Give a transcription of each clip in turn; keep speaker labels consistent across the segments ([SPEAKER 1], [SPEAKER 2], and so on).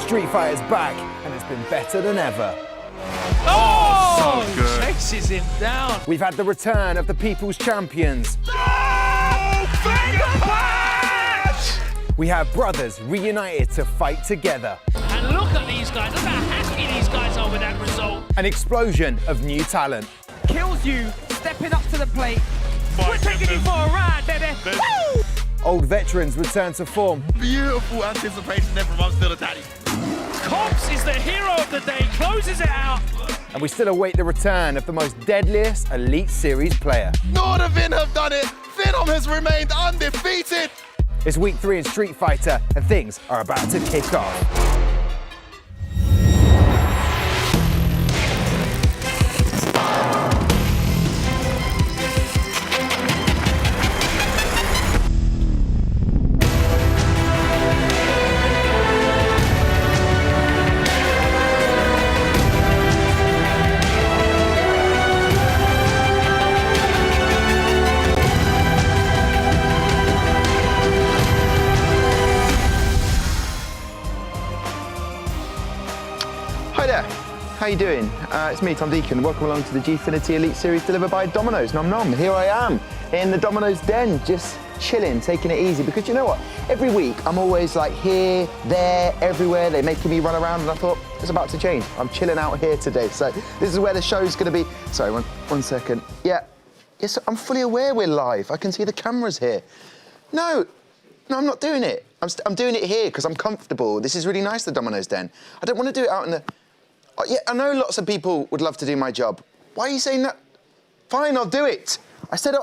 [SPEAKER 1] Street Fighter's back, and it's been better than ever.
[SPEAKER 2] Oh,
[SPEAKER 3] so good.
[SPEAKER 2] chases him down.
[SPEAKER 1] We've had the return of the People's Champions.
[SPEAKER 3] Oh, finger punch!
[SPEAKER 1] We have brothers reunited to fight together.
[SPEAKER 2] And look at these guys. Look how happy these guys are with that result.
[SPEAKER 1] An explosion of new talent.
[SPEAKER 4] Kills you, stepping up to the plate.
[SPEAKER 2] We're taking you for a ride, baby. Woo!
[SPEAKER 1] Old veterans return to form.
[SPEAKER 3] Beautiful anticipation there from I'm Still a Daddy.
[SPEAKER 2] Cobbs is the hero of the day, closes it out.
[SPEAKER 1] And we still await the return of the most deadliest Elite Series player.
[SPEAKER 3] Northern have done it. Phenom has remained undefeated.
[SPEAKER 1] It's week 3 in Street Fighter, and things are about to kick off.
[SPEAKER 5] Hi there, how you doing? It's me, Tom Deacon. Welcome along to the Gfinity Elite Series delivered by Domino's. Nom nom, here I am in the Domino's den, just chilling, taking it easy. Because you know what? Every week I'm always like here, there, everywhere. They're making me run around, and I thought it's about to change. I'm chilling out here today. So this is where the show's going to be. Sorry, one second. Yeah, yes, I'm fully aware we're live. I can see the cameras here. No, I'm not doing it. I'm doing it here because I'm comfortable. This is really nice, the Domino's den. I don't want to do it out in the... Oh, yeah, I know lots of people would love to do my job. Why are you saying that? Fine, I'll do it. I said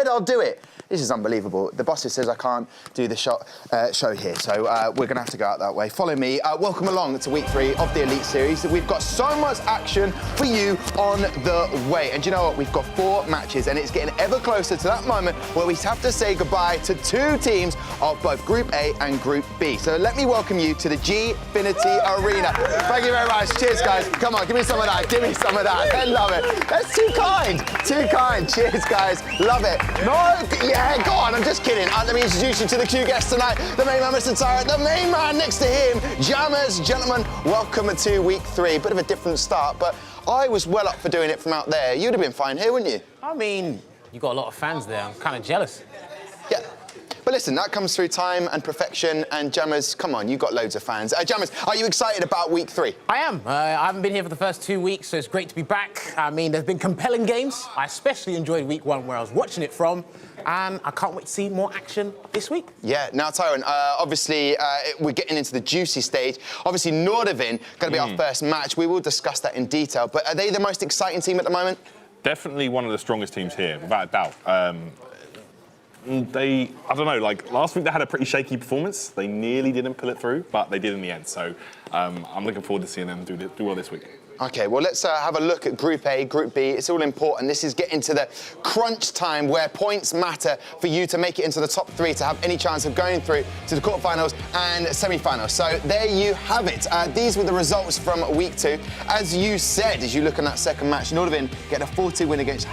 [SPEAKER 5] I'll do it. This is unbelievable. The boss says I can't do the show here, so we're going to have to go out that way. Follow me. Welcome along to week 3 of the Elite Series. We've got so much action for you on the way. And you know what? We've got 4 matches, and it's getting ever closer to that moment where we have to say goodbye to 2 teams of both Group A and Group B. So let me welcome you to the Gfinity Arena. Thank you very much. Cheers, guys. Come on, give me some of that. Give me some of that. I love it. That's too kind. Too kind. Cheers, guys. Love it. No, yeah, go on. I'm just kidding. Let me introduce you to the 2 guests tonight. The main man, Mr. Tyrant. The main man next to him, Jammers. Gentlemen, welcome to week 3. Bit of a different start, but I was well up for doing it from out there. You'd have been fine here, wouldn't you?
[SPEAKER 6] I mean, you got a lot of fans there. I'm kind of jealous.
[SPEAKER 5] Yeah. But listen, that comes through time and perfection, and Jammers, come on, you've got loads of fans. Jammers, are you excited about week 3?
[SPEAKER 6] I am. I haven't been here for the first 2 weeks, so it's great to be back. I mean, there's been compelling games. I especially enjoyed week 1, where I was watching it from, and I can't wait to see more action this week.
[SPEAKER 5] Yeah, now, Tyrone, obviously, we're getting into the juicy stage. Obviously, Nordavin going to be our first match. We will discuss that in detail, but are they the most exciting team at the moment?
[SPEAKER 7] Definitely one of the strongest teams here, without a doubt. I don't know, like last week they had a pretty shaky performance. They nearly didn't pull it through, but they did in the end. So I'm looking forward to seeing them do well this week.
[SPEAKER 5] OK, well, let's have a look at Group A, Group B. It's all important. This is getting to the crunch time where points matter for you to make it into the top 3 to have any chance of going through to the quarterfinals and semi-finals. So there you have it. These were the results from week 2. As you said, as you look on that second match, Nordavin get a 4-2 win against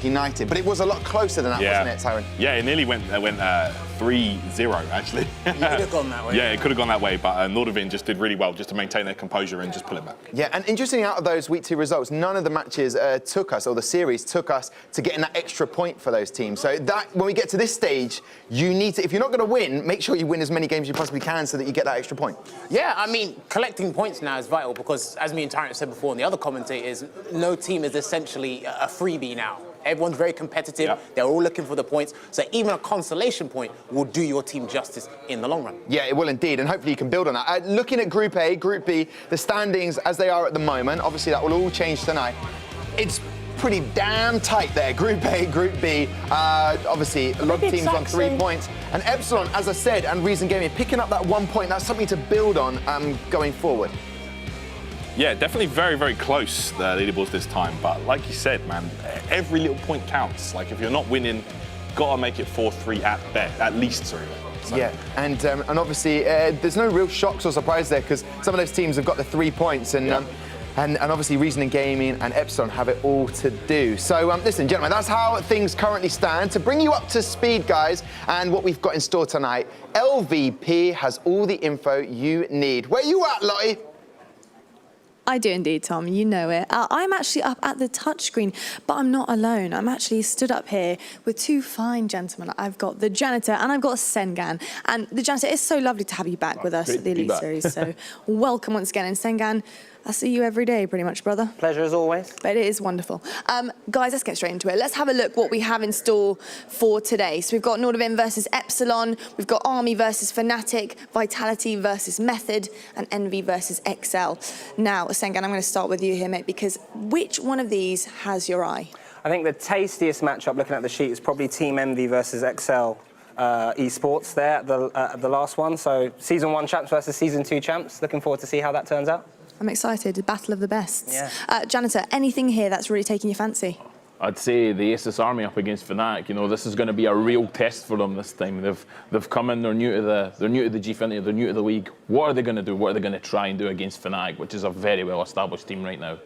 [SPEAKER 5] #United. But it was a lot closer than that, wasn't it, Tyrone?
[SPEAKER 7] Yeah, it nearly went 3-0, actually.
[SPEAKER 6] It could have gone that way.
[SPEAKER 7] Yeah, it could have gone that way, but Nordavin just did really well just to maintain their composure and just pull it back.
[SPEAKER 5] Yeah, and interestingly, out of those week 2 results, none of the matches took us, or the series took us, to getting that extra point for those teams. So that, when we get to this stage, you need to, if you're not going to win, make sure you win as many games as you possibly can so that you get that extra point.
[SPEAKER 6] Yeah, I mean, collecting points now is vital because, as me and Tyrant said before, and the other commentators, no team is essentially a freebie now. Everyone's very competitive.
[SPEAKER 7] Yeah.
[SPEAKER 6] They're all looking for the points. So even a consolation point will do your team justice in the long run.
[SPEAKER 5] Yeah, it will indeed, and hopefully you can build on that. Looking at Group A, Group B, the standings as they are at the moment, obviously that will all change tonight. It's pretty damn tight there. Group A, Group B, obviously a lot of teams on 3 points. And Epsilon, as I said, and Reason Gaming, picking up that 1 point, that's something to build on going forward.
[SPEAKER 7] Yeah, definitely very, very close, the leaderboards this time. But like you said, man, every little point counts. Like, if you're not winning, got to make it 4-3 at least, sorry. So.
[SPEAKER 5] Yeah, and obviously there's no real shocks or surprise there because some of those teams have got the 3 points. And And obviously Reasoning Gaming and Epsilon have it all to do. So listen, gentlemen, that's how things currently stand. To bring you up to speed, guys, and what we've got in store tonight, LVP has all the info you need. Where you at, Lottie?
[SPEAKER 8] I do indeed, Tom. You know it. I'm actually up at the touchscreen, but I'm not alone. I'm actually stood up here with two fine gentlemen. I've got the janitor and I've got Sengan. And the janitor, it's so lovely to have you back with us at the Elite Series. So welcome once again. And Sengan, I see you every day, pretty much, brother.
[SPEAKER 9] Pleasure as always.
[SPEAKER 8] But it is wonderful. Guys, let's get straight into it. Let's have a look what we have in store for today. So we've got Nordavin versus Epsilon. We've got Army versus Fnatic, Vitality versus Method, and Envy versus XL. Now, Sengan, I'm going to start with you here, mate, because which one of these has your eye?
[SPEAKER 9] I think the tastiest matchup, looking at the sheet, is probably Team Envy versus XL esports there at the last one. So Season 1 champs versus Season 2 champs. Looking forward to see how that turns out.
[SPEAKER 8] I'm excited. The battle of the bests.
[SPEAKER 9] Yeah.
[SPEAKER 8] Janitor, anything here that's really taking your fancy?
[SPEAKER 10] I'd say the Asus Army up against Fnatic. You know, this is going to be a real test for them this time. They've come in. They're new to the Gfinity. They're new to the league. What are they going to do? What are they going to try and do against Fnatic, which is a very well established team right now?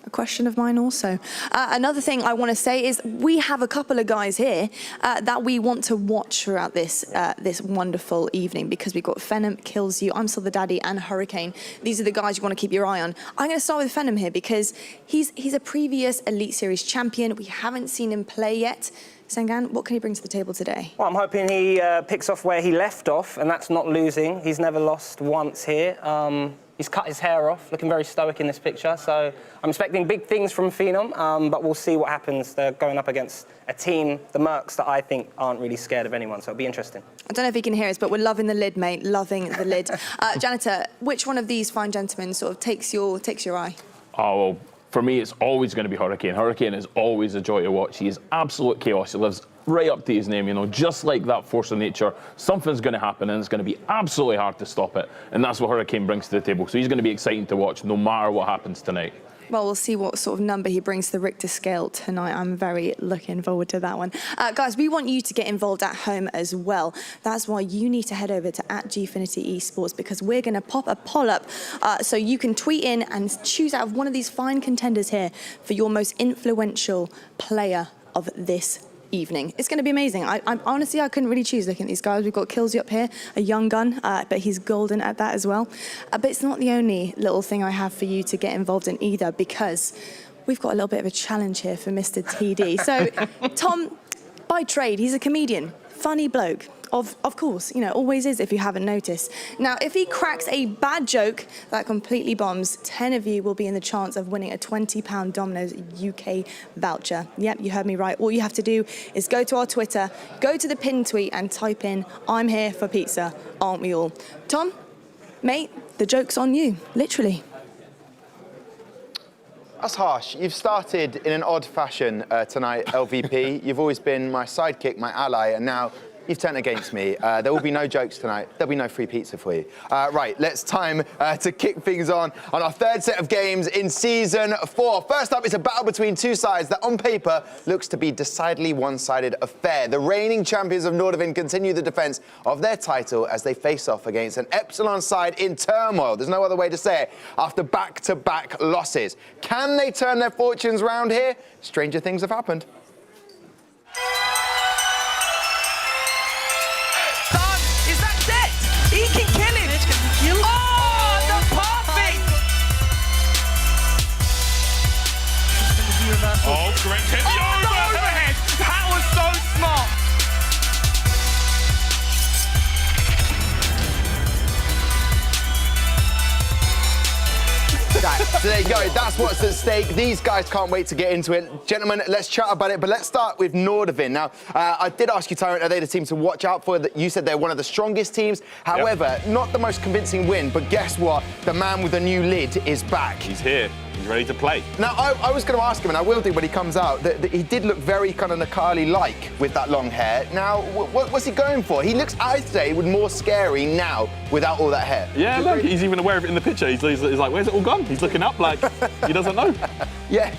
[SPEAKER 8] A question of mine also. Another thing I want to say is we have a couple of guys here that we want to watch throughout this this wonderful evening, because we've got Phenom, Kills You, I'm Still the Daddy, and Hurricane. These are the guys you want to keep your eye on. I'm going to start with Phenom here because he's a previous Elite Series champion. We haven't seen him play yet. Sengan, what can he bring to the table today?
[SPEAKER 9] Well, I'm hoping he picks off where he left off, and that's not losing. He's never lost once here. He's cut his hair off, looking very stoic in this picture. So I'm expecting big things from Phenom, but we'll see what happens. They're going up against a team, the Mercs, that I think aren't really scared of anyone. So it'll be interesting.
[SPEAKER 8] I don't know if you can hear us, but we're loving the lid, mate. Loving the lid. Janitor, which one of these fine gentlemen sort of takes your eye?
[SPEAKER 10] Oh, well, for me, it's always going to be Hurricane. Hurricane is always a joy to watch. He is absolute chaos. He lives right up to his name, you know, just like that force of nature. Something's going to happen, and it's going to be absolutely hard to stop it. And that's what Hurricane brings to the table. So he's going to be exciting to watch, no matter what happens tonight.
[SPEAKER 8] Well, we'll see what sort of number he brings to the Richter scale tonight. I'm very looking forward to that one. Guys, we want you to get involved at home as well. That's why you need to head over to @Gfinity Esports, because we're going to pop a poll up so you can tweet in and choose out of one of these fine contenders here for your most influential player of this evening. It's going to be amazing. I honestly, I couldn't really choose looking at these guys. We've got Kills You up here, a young gun, but he's golden at that as well. But it's not the only little thing I have for you to get involved in either, because we've got a little bit of a challenge here for Mr. TD. So, Tom, by trade, he's a comedian, funny bloke. Of course, you know, always is if you haven't noticed. Now, if he cracks a bad joke that completely bombs, 10 of you will be in the chance of winning a £20 Domino's UK voucher. Yep, you heard me right. All you have to do is go to our Twitter, go to the pinned tweet and type in, "I'm here for pizza, aren't we all?" Tom, mate, the joke's on you, literally.
[SPEAKER 5] That's harsh. You've started in an odd fashion tonight, LVP. You've always been my sidekick, my ally, and now you've turned against me. There will be no jokes tonight. There'll be no free pizza for you. Right, let's time to kick things on our third set of games in Season 4. First up is a battle between two sides that on paper looks to be decidedly one-sided affair. The reigning champions of Nordavin continue the defense of their title as they face off against an Epsilon side in turmoil. There's no other way to say it. After back-to-back losses. Can they turn their fortunes round here? Stranger things have happened.
[SPEAKER 4] He can kill him. Oh, the perfect!
[SPEAKER 2] Oh, correct hit the overhead.
[SPEAKER 4] That was so smart.
[SPEAKER 5] Right, so there you go. That's what's at stake. These guys can't wait to get into it. Gentlemen, let's chat about it, but let's start with Nordavin. Now, I did ask you, Tyrant, are they the team to watch out for? You said they're one of the strongest teams. However, not the most convincing win, but guess what? The man with the new lid is back.
[SPEAKER 7] He's here. He's ready to play.
[SPEAKER 5] Now, I was going to ask him, and I will do when he comes out, that he did look very kind of Nakali-like with that long hair. Now, what's he going for? He looks, I'd say, more scary now without all that hair.
[SPEAKER 7] Yeah, look, he's even aware of it in the picture. He's like, where's it all gone? He's looking up like he doesn't know.
[SPEAKER 5] Yeah,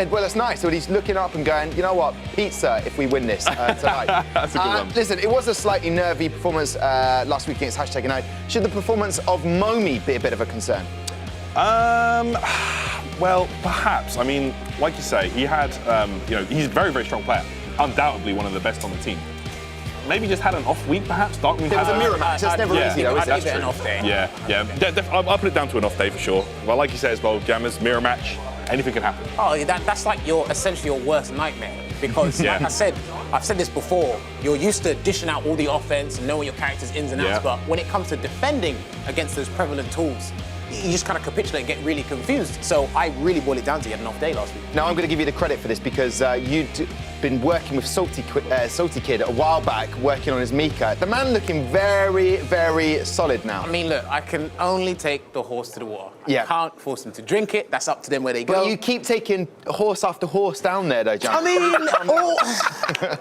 [SPEAKER 5] well, it's nice. So he's looking up and going, you know what, pizza if we win this tonight.
[SPEAKER 7] That's a good one.
[SPEAKER 5] Listen, it was a slightly nervy performance last week against #United. Should the performance of Momi be a bit of a concern?
[SPEAKER 7] Well, perhaps. I mean, like you say, he had, he's a very, very strong player. Undoubtedly one of the best on the team. Maybe just had an off week, perhaps. There
[SPEAKER 5] was a mirror match. That's never easy, though, is it?
[SPEAKER 6] I'd give it an off day.
[SPEAKER 7] Yeah. I'll put it down to an off day for sure. Well, like you say as well, Jammers, mirror match, anything can happen.
[SPEAKER 6] Oh, that's like essentially your worst nightmare. Because, like I said, I've said this before, you're used to dishing out all the offense and knowing your character's ins and outs, but when it comes to defending against those prevalent tools, you just kind of capitulate and get really confused. So I really boiled it down to you had an off day last week.
[SPEAKER 5] Now, I'm going to give you the credit for this because you'd been working with Salty Kid a while back, working on his Miko. The man looking very, very solid now.
[SPEAKER 6] I mean, look, I can only take the horse to the water.
[SPEAKER 5] Yeah.
[SPEAKER 6] I can't force them to drink it. That's up to them where they go.
[SPEAKER 5] But you keep taking horse after horse down there, though, John.
[SPEAKER 6] I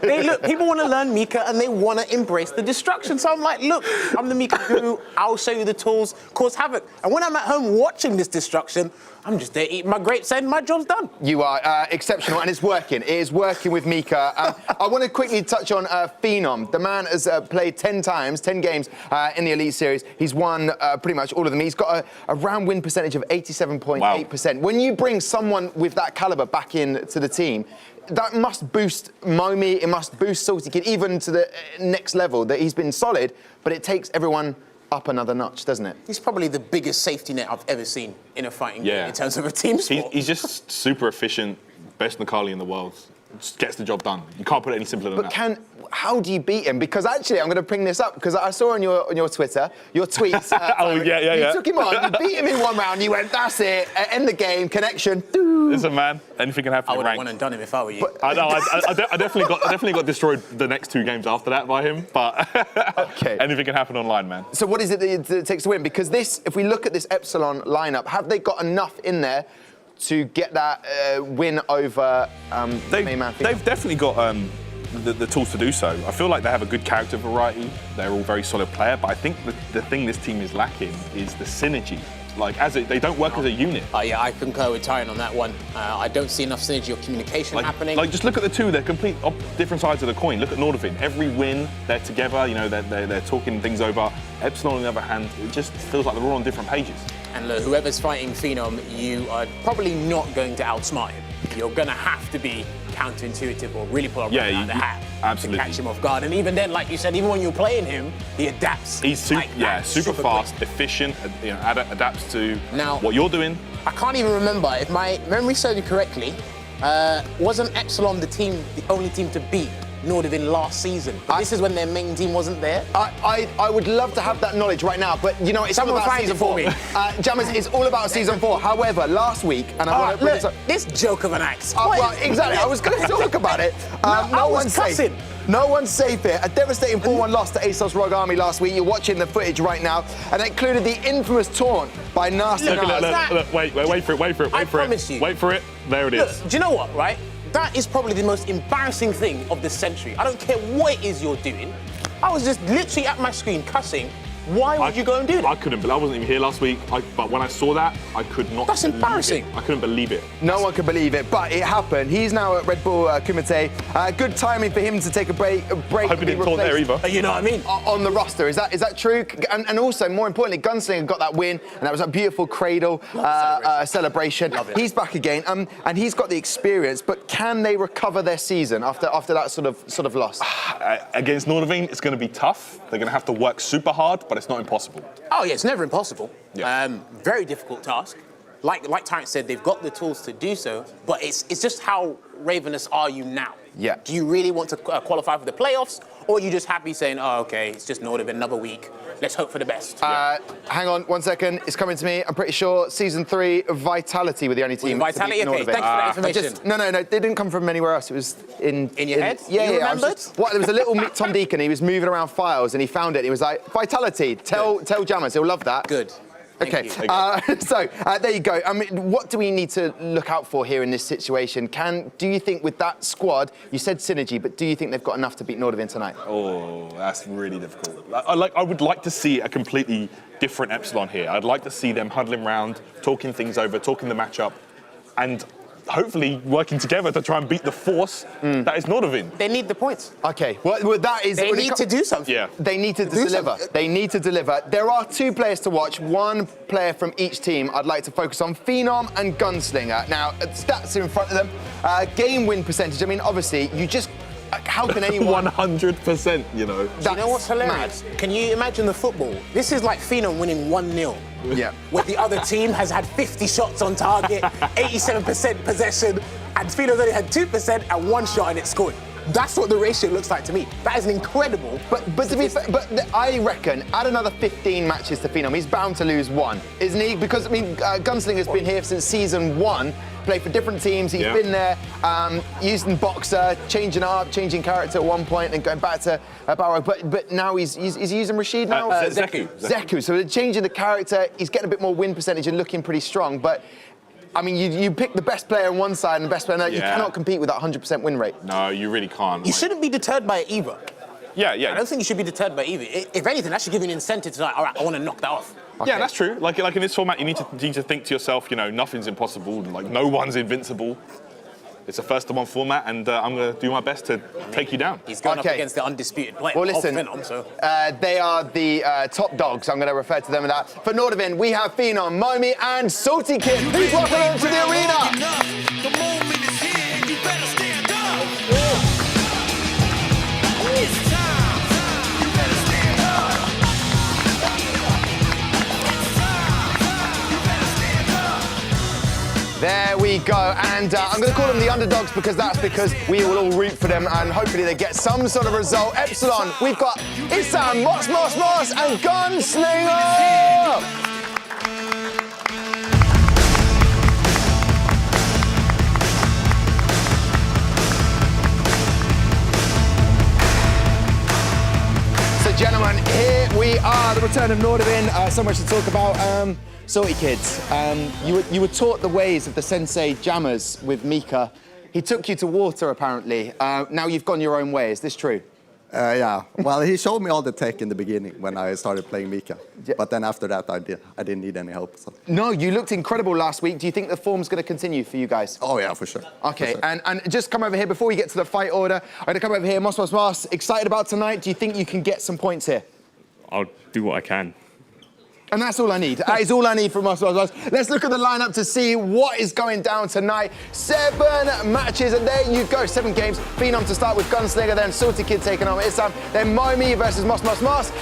[SPEAKER 6] mean, look, people want to learn Miko and they want to embrace the destruction. So I'm like, look, I'm the Miko guru. I'll show you the tools, cause havoc. And when I'm at home watching this destruction, I'm just there eating my grapes and my job's done.
[SPEAKER 5] You are exceptional, and it's working. It is working with Miko. I want to quickly touch on Phenom. The man has played 10 games in the Elite Series. He's won pretty much all of them. He's got a round win percentage of 87.8%. Wow. When you bring someone with that caliber back into the team, that must boost Momi, it must boost Salty Kid even to the next level. That he's been solid, but it takes everyone up another notch, doesn't it?
[SPEAKER 6] He's probably the biggest safety net I've ever seen in a fighting game in terms of a team sport.
[SPEAKER 7] He's just super efficient, best Nakali in the world. Just gets the job done. You can't put it any simpler than that.
[SPEAKER 5] How do you beat him? Because actually, I'm going to bring this up because I saw on your Twitter, your tweets. You took him on, you beat him in one round, you went, that's it, end the game, connection.
[SPEAKER 7] Listen, man, anything can happen.
[SPEAKER 6] I would have won and done him if I were you.
[SPEAKER 7] I know, I definitely got destroyed the next 2 games after that by him, but anything can happen online, man.
[SPEAKER 5] So what is it that it takes to win? Because this, if we look at this Epsilon lineup, have they got enough in there to get that win over main man?
[SPEAKER 7] They've definitely got the tools to do so. I feel like they have a good character variety. They're all very solid player, but I think the thing this team is lacking is the synergy. Like, they don't work as a unit.
[SPEAKER 6] Yeah, I concur with Tyron on that one. I don't see enough synergy or communication happening.
[SPEAKER 7] Like, just look at the two. They're complete different sides of the coin. Look at Nordovin. Every win, they're together. You know, they're talking things over. Epsilon, on the other hand, it just feels like they're all on different pages.
[SPEAKER 6] And look, whoever's fighting Phenom, you are probably not going to outsmart him. You're going to have to be counterintuitive or really pull a rabbit out of the hat
[SPEAKER 7] absolutely.
[SPEAKER 6] to catch him off guard. And even then, like you said, even when you're playing him, he adapts.
[SPEAKER 7] He's super fast, quick. Efficient, adapts to what you're doing.
[SPEAKER 6] I can't even remember, if my memory serves me correctly, wasn't Epsilon the only team to beat Nordovin last season? But this is when their main team wasn't there.
[SPEAKER 5] I would love to have that knowledge right now, but you know, it's all about season 4. Jammers, it's all about season 4. However, last week, and I want to bring
[SPEAKER 6] this joke of an act.
[SPEAKER 5] Well, exactly. I was going to talk about it. No one's safe. No one's safe here. A devastating 4-1 loss to ASOS Rogue Army last week. You're watching the footage right now, and it included the infamous taunt by Nasty.
[SPEAKER 7] Look, wait for it.
[SPEAKER 6] I promise you.
[SPEAKER 7] Wait for it. There it is.
[SPEAKER 6] Look, do you know what, right? That is probably the most embarrassing thing of this century. I don't care what it is you're doing. I was just literally at my screen cussing. Why would you go and do that?
[SPEAKER 7] I couldn't believe I wasn't even here last week, but when I saw that, I could not.
[SPEAKER 6] That's embarrassing.
[SPEAKER 7] I couldn't believe it.
[SPEAKER 5] No one can believe it, but it happened. He's now at Red Bull Kumite. Good timing for him to take a break.
[SPEAKER 7] I hope he didn't taunt there either.
[SPEAKER 6] You know what I mean?
[SPEAKER 5] On the roster, is that true? And also, more importantly, Gunslinger got that win, and that was a beautiful cradle celebration. He's back again, and he's got the experience. But can they recover their season after that sort of loss?
[SPEAKER 7] Against Nordovin, it's going to be tough. They're going to have to work super hard, but it's not impossible.
[SPEAKER 6] Oh yeah, it's never impossible.
[SPEAKER 7] Yeah.
[SPEAKER 6] Very difficult task. Like Terrence said, they've got the tools to do so, but it's just how ravenous are you now?
[SPEAKER 5] Yeah.
[SPEAKER 6] Do you really want to qualify for the playoffs, or are you just happy saying, oh, okay, it's just Nordovin, another week. Let's hope for the best.
[SPEAKER 5] Hang on 1 second. It's coming to me. I'm pretty sure season 3 of Vitality were the only team.
[SPEAKER 6] Vitality, okay. Thanks for that information.
[SPEAKER 5] No. They didn't come from anywhere else. It was in
[SPEAKER 6] your head.
[SPEAKER 5] Yeah,
[SPEAKER 6] you remembered?
[SPEAKER 5] There was a little Tom Deacon. He was moving around files and he found it. He was like, Vitality. Tell Jammers. He'll love that.
[SPEAKER 6] Good.
[SPEAKER 5] Okay, so there you go. I mean, what do we need to look out for here in this situation? Do you think with that squad, you said synergy, but do you think they've got enough to beat Nordovin tonight?
[SPEAKER 7] Oh, that's really difficult. I would like to see a completely different Epsilon here. I'd like to see them huddling around, talking things over, talking the matchup, and hopefully working together to try and beat the force that is Nordovin.
[SPEAKER 6] They need the points.
[SPEAKER 5] Okay, well that is...
[SPEAKER 6] They need to do something.
[SPEAKER 7] Yeah.
[SPEAKER 5] They need to deliver. They need to deliver. There are 2 players to watch, 1 player from each team I'd like to focus on, Phenom and Gunslinger. Now, stats are in front of them. Game win percentage, I mean, obviously, you just... How can anyone...
[SPEAKER 7] 100%, you know.
[SPEAKER 6] Do you know what's hilarious? Can you imagine the football? This is like Phenom winning 1-0.
[SPEAKER 5] Yeah.
[SPEAKER 6] Where the other team has had 50 shots on target, 87% possession, and Phenom's only had 2% and 1 shot and it scored. That's what the ratio looks like to me. That is an incredible.
[SPEAKER 5] But to be fair, I reckon add another 15 matches to Phenom. He's bound to lose 1, isn't he? Because I mean, Gunslinger's been here since season 1. Played for different teams. He's been there, using boxer, changing up, changing character at one point, and going back to Barrow. But now he's using Rashid now. Zeku. So they're changing the character. He's getting a bit more win percentage and looking pretty strong. But I mean, you pick the best player on one side and the best player on the other. You cannot compete with that 100% win rate.
[SPEAKER 7] No, you really can't.
[SPEAKER 6] You shouldn't be deterred by it either.
[SPEAKER 7] Yeah.
[SPEAKER 6] I don't think you should be deterred by either. If anything, that should give you an incentive to like, all right, I want to knock that off.
[SPEAKER 7] Okay. Yeah, that's true. Like in this format, you need to think to yourself, you know, nothing's impossible. Like no one's invincible. It's a first-to-one format, and I'm going to do my best to take you down.
[SPEAKER 6] He's going up against the undisputed player.
[SPEAKER 5] Well, listen,
[SPEAKER 6] Phenom, so.
[SPEAKER 5] they are the top dogs. I'm going to refer to them as that. For Nordovin, we have Phenom, Momi, and Salty Kid. Please welcome them to the arena.
[SPEAKER 2] The moment is here, and you better stand up. It's time. You better stand up. It's time. You better stand up.
[SPEAKER 5] There we go, and I'm going to call them the underdogs because we will all root for them and hopefully they get some sort of result. Epsilon, we've got Isam, Moss, and Gunslinger! So, gentlemen, here we are, the return of Nordovin. So much to talk about. Salty Kids, you were taught the ways of the sensei jammers with Mika. He took you to water, apparently. Now you've gone your own way. Is this true?
[SPEAKER 11] Yeah. Well, he showed me all the tech in the beginning when I started playing Mika. But then after that, I didn't need any help. So.
[SPEAKER 5] No, you looked incredible last week. Do you think the form's going to continue for you guys?
[SPEAKER 11] Oh, yeah, for sure.
[SPEAKER 5] Okay,
[SPEAKER 11] for sure.
[SPEAKER 5] And just come over here before we get to the fight order. I'm going to come over here. Moss. Excited about tonight? Do you think you can get some points here?
[SPEAKER 12] I'll do what I can.
[SPEAKER 5] And that's all I need. That is all I need from us. Let's look at the lineup to see what is going down tonight. 7 matches, and there you go. 7 games. Phenom to start with Gunslinger, then Salty Kid taking on Isam, then Momi versus Moss,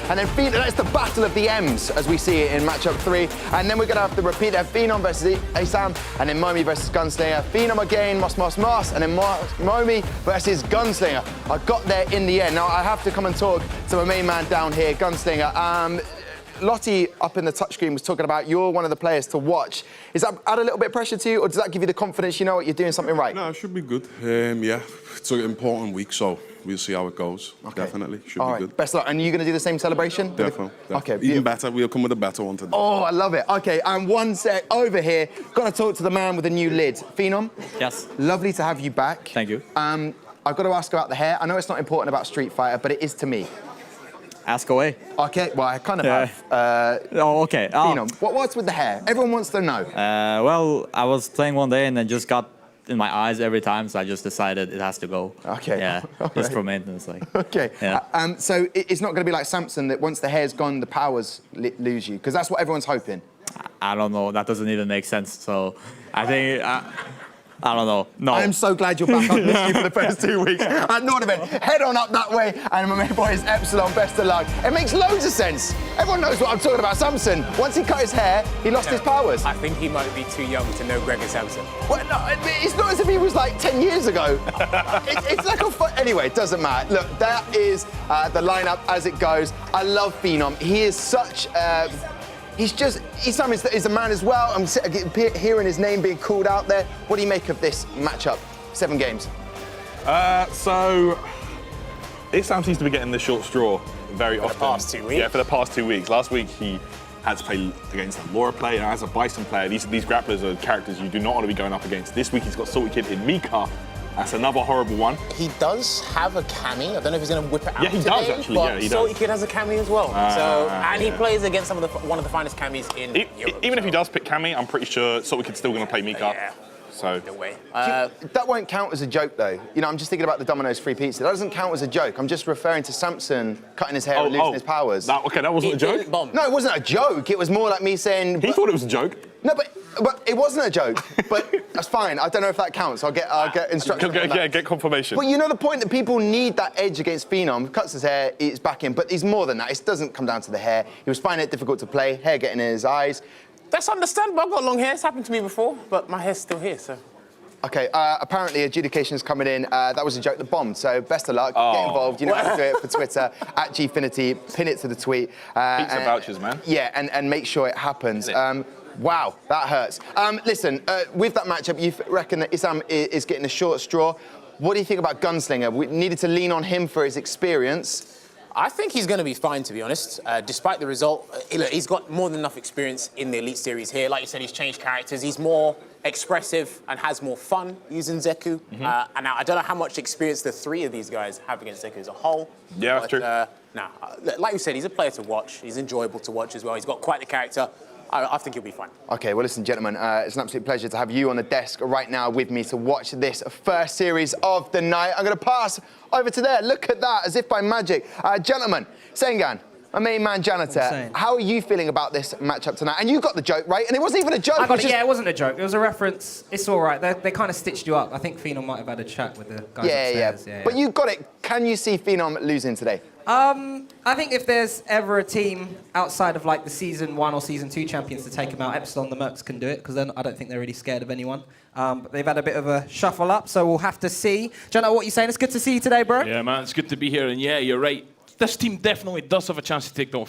[SPEAKER 5] and then Phenom. That's the battle of the M's as we see it in matchup 3. And then we're going to have to repeat that. Phenom versus Isam, and then Momi versus Gunslinger. Phenom again, Moss, and then Momi versus Gunslinger. I got there in the end. Now I have to come and talk to my main man down here, Gunslinger. Lottie up in the touchscreen was talking about you're one of the players to watch. Is that add a little bit of pressure to you, or does that give you the confidence you know what you're doing something right?
[SPEAKER 13] No, it should be good. Yeah, it's an important week, so we'll see how it goes. Okay. Definitely, should be good.
[SPEAKER 5] Best of luck. And are you going to do the same celebration?
[SPEAKER 13] Definitely.
[SPEAKER 5] Okay.
[SPEAKER 13] Even better. We'll come with a better one today.
[SPEAKER 5] Oh, I love it. Okay, and one sec over here. Got to talk to the man with the new lid, Phenom.
[SPEAKER 12] Yes.
[SPEAKER 5] Lovely to have you back.
[SPEAKER 12] Thank you.
[SPEAKER 5] I've got to ask about the hair. I know it's not important about Street Fighter, but it is to me.
[SPEAKER 12] Ask away.
[SPEAKER 5] Okay, well, I kind of have.
[SPEAKER 12] Okay.
[SPEAKER 5] Phenom, what's with the hair? Everyone wants to know.
[SPEAKER 12] Well, I was playing one day and it just got in my eyes every time, so I just decided it has to go.
[SPEAKER 5] Okay.
[SPEAKER 12] Yeah, just for maintenance.
[SPEAKER 5] Okay.
[SPEAKER 12] Yeah.
[SPEAKER 5] So it's not going to be like Samson that once the hair's gone, the powers lose you, because that's what everyone's hoping.
[SPEAKER 12] I don't know. That doesn't even make sense. So I think. I don't know. No.
[SPEAKER 5] I'm so glad you're back on this for the first 2 weeks. Nordovin, head on up that way. And my main boy is Epsilon, best of luck. It makes loads of sense. Everyone knows what I'm talking about. Samson, once he cut his hair, he lost his powers.
[SPEAKER 6] I think he might be too young to know Gregor Samson.
[SPEAKER 5] Well, no, it's not as if he was like 10 years ago. It's like a anyway, it doesn't matter. Look, that is the lineup as it goes. I love Phenom. He is such... Isam is a man as well. I'm hearing his name being called out there. What do you make of this matchup? 7 games.
[SPEAKER 7] So Isam seems to be getting the short straw very often.
[SPEAKER 6] For the past 2 weeks?
[SPEAKER 7] Yeah, for the past 2 weeks. Last week he had to play against a Laura player, and as a Bison player, these grapplers are characters you do not want to be going up against. This week he's got Salty Kid in Mika. That's another horrible one.
[SPEAKER 6] He does have a cami. I don't know if he's going to whip it out.
[SPEAKER 7] Yeah, he does actually.
[SPEAKER 6] But
[SPEAKER 7] Yeah, he does.
[SPEAKER 6] Salty Kid has a cami as well. And he plays against one of the finest camis in Europe.
[SPEAKER 7] Even if he does pick cami, I'm pretty sure Salty Kid's still going to play Mika.
[SPEAKER 6] Yeah.
[SPEAKER 7] So
[SPEAKER 6] No way.
[SPEAKER 5] That won't count as a joke, though. You know, I'm just thinking about the Domino's free pizza. That doesn't count as a joke. I'm just referring to Samson cutting his hair and losing his powers.
[SPEAKER 7] Okay, that wasn't a joke?
[SPEAKER 5] No, it wasn't a joke. It was more like me saying...
[SPEAKER 7] He thought it was a joke.
[SPEAKER 5] No, but it wasn't a joke. But that's fine. I don't know if that counts. I'll get instructions.
[SPEAKER 7] Get confirmation.
[SPEAKER 5] But you know the point that people need that edge against Phenom. Cuts his hair, he's back in. But he's more than that. It doesn't come down to the hair. He was finding it difficult to play. Hair getting in his eyes.
[SPEAKER 6] That's understandable. I've got long hair. It's happened to me before, but my hair's still here, so...
[SPEAKER 5] Okay, apparently adjudication's coming in. That was a joke that bombed, so best of luck. Get involved. You know how to do it for Twitter, at Gfinity. Pin it to the tweet.
[SPEAKER 7] Pizza vouchers, man.
[SPEAKER 5] Yeah, and make sure it happens. Wow, that hurts. Listen, with that matchup, you reckon that Isam is getting a short straw. What do you think about Gunslinger? We needed to lean on him for his experience.
[SPEAKER 6] I think he's going to be fine, to be honest. Despite the result, look, he's got more than enough experience in the Elite Series here. Like you said, he's changed characters. He's more expressive and has more fun using Zeku. And now, I don't know how much experience the three of these guys have against Zeku as a whole.
[SPEAKER 7] Yeah, that's true.
[SPEAKER 6] Like you said, he's a player to watch. He's enjoyable to watch as well. He's got quite the character. I think he'll be fine.
[SPEAKER 5] Okay, well, listen, gentlemen, it's an absolute pleasure to have you on the desk right now with me to watch this first series of the night. I'm going to pass over to there. Look at that, as if by magic. Gentlemen, Sengan, my main man janitor, how are you feeling about this matchup tonight? And you got the joke, right? And it wasn't even a joke.
[SPEAKER 9] Yeah, it wasn't a joke. It was a reference. It's all right. They kind of stitched you up. I think Phenom might have had a chat with the guys upstairs. Yeah.
[SPEAKER 5] But you got it. Can you see Phenom losing today?
[SPEAKER 9] I think if there's ever a team outside of like the Season 1 or Season 2 champions to take him out, Epsilon, the Mercs can do it, because I don't think they're really scared of anyone. But they've had a bit of a shuffle up, so we'll have to see. Jenna, what are you saying? It's good to see you today, bro.
[SPEAKER 10] Yeah, man, it's good to be here. And yeah, you're right. This team definitely does have a chance to take down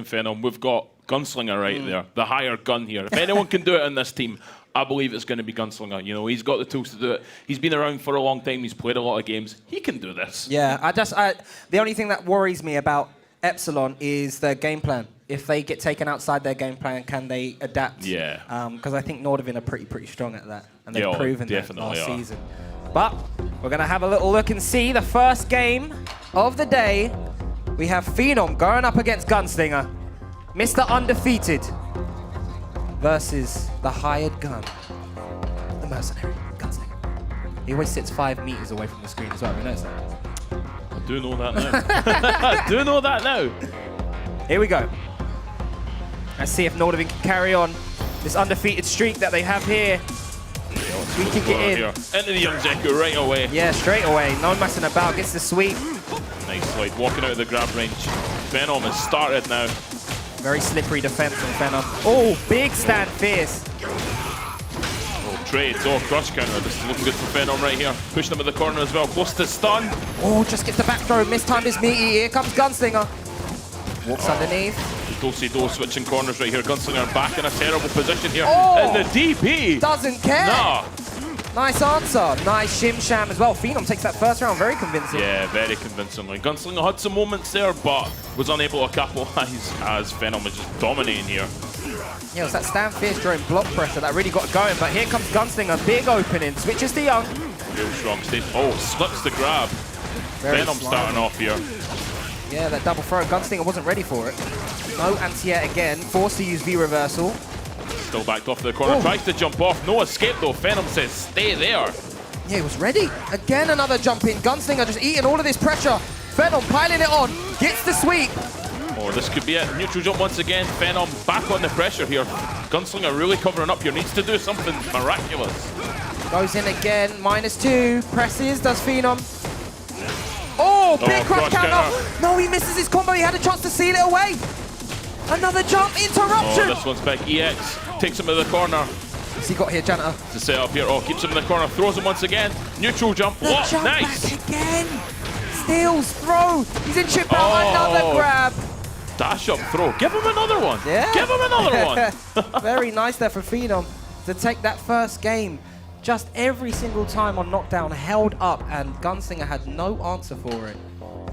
[SPEAKER 10] Phenom. We've got Gunslinger right there, the higher gun here. If anyone can do it on this team, I believe it's going to be Gunslinger. You know, he's got the tools to do it. He's been around for a long time. He's played a lot of games. He can do this.
[SPEAKER 9] Yeah, the only thing that worries me about Epsilon is their game plan. If they get taken outside their game plan, can they adapt?
[SPEAKER 10] Yeah.
[SPEAKER 9] Because I think Nordvin are pretty strong at that, and they've proven that last season. But we're going to have a little look and see the first game of the day. We have Phenom going up against Gunslinger, Mr. Undefeated, versus the hired gun, the mercenary, Gunslinger. He always sits 5 meters away from the screen as well. Have you noticed that?
[SPEAKER 10] I do know that now. I do know that now.
[SPEAKER 9] Here we go. Let's see if Nordvin can carry on this undefeated streak that they have here. We can get in.
[SPEAKER 10] Into the young Zeku right away.
[SPEAKER 9] Yeah, straight away. No messing about. Gets the sweep.
[SPEAKER 10] Nice slide. Walking out of the grab range. Phenom has started now.
[SPEAKER 9] Very slippery defense from Phenom. Oh, big stand fierce.
[SPEAKER 10] Oh, trades. Oh, crush counter. This is looking good for Phenom right here. Pushing him in the corner as well. Close to stun.
[SPEAKER 9] Oh, just gets the back throw. Mistimed his meaty. Here comes Gunslinger. Walks underneath.
[SPEAKER 10] Do switching corners right here. Gunslinger back in a terrible position here.
[SPEAKER 9] Oh,
[SPEAKER 10] and the DP
[SPEAKER 9] doesn't care.
[SPEAKER 10] Nah.
[SPEAKER 9] Nice answer. Nice shim sham as well. Phenom takes that first round very convincing.
[SPEAKER 10] Yeah, very convincingly. Gunslinger had some moments there, but was unable to capitalize as Phenom was just dominating here.
[SPEAKER 9] Yeah, it was that stand fierce during block pressure that really got it going, but here comes Gunslinger. Big opening. Switches to Young.
[SPEAKER 10] Real strong stage. Oh, slips the grab. Phenom starting off here.
[SPEAKER 9] Yeah, that double throw. Gunslinger wasn't ready for it. No anti-air again. Forced to use V-reversal.
[SPEAKER 10] Still backed off the corner.
[SPEAKER 9] Oh.
[SPEAKER 10] Tries to jump off. No escape though. Phenom says stay there.
[SPEAKER 9] Yeah, he was ready. Again, another jump in. Gunslinger just eating all of this pressure. Phenom piling it on. Gets the sweep.
[SPEAKER 10] Oh, this could be it. Neutral jump once again. Phenom back on the pressure here. Gunslinger really covering up here. Needs to do something miraculous.
[SPEAKER 9] Goes in again. -2. Presses. Does Phenom. Oh, big crush counter. No, he misses his combo. He had a chance to seal it away. Another jump, interruption.
[SPEAKER 10] Oh, this one's back. EX takes him to the corner.
[SPEAKER 9] What's he got here, Janta?
[SPEAKER 10] To set up here. Oh, keeps him in the corner. Throws him once again. Neutral jump.
[SPEAKER 9] The
[SPEAKER 10] What?
[SPEAKER 9] jump
[SPEAKER 10] Nice.
[SPEAKER 9] back again. Steals, throw. He's in chip out. Another grab.
[SPEAKER 10] Dash up throw. Give him another one.
[SPEAKER 9] Yeah.
[SPEAKER 10] Give him another one.
[SPEAKER 9] Very nice there for Phenom to take that first game. Just every single time on knockdown held up, and Gunslinger had no answer for it.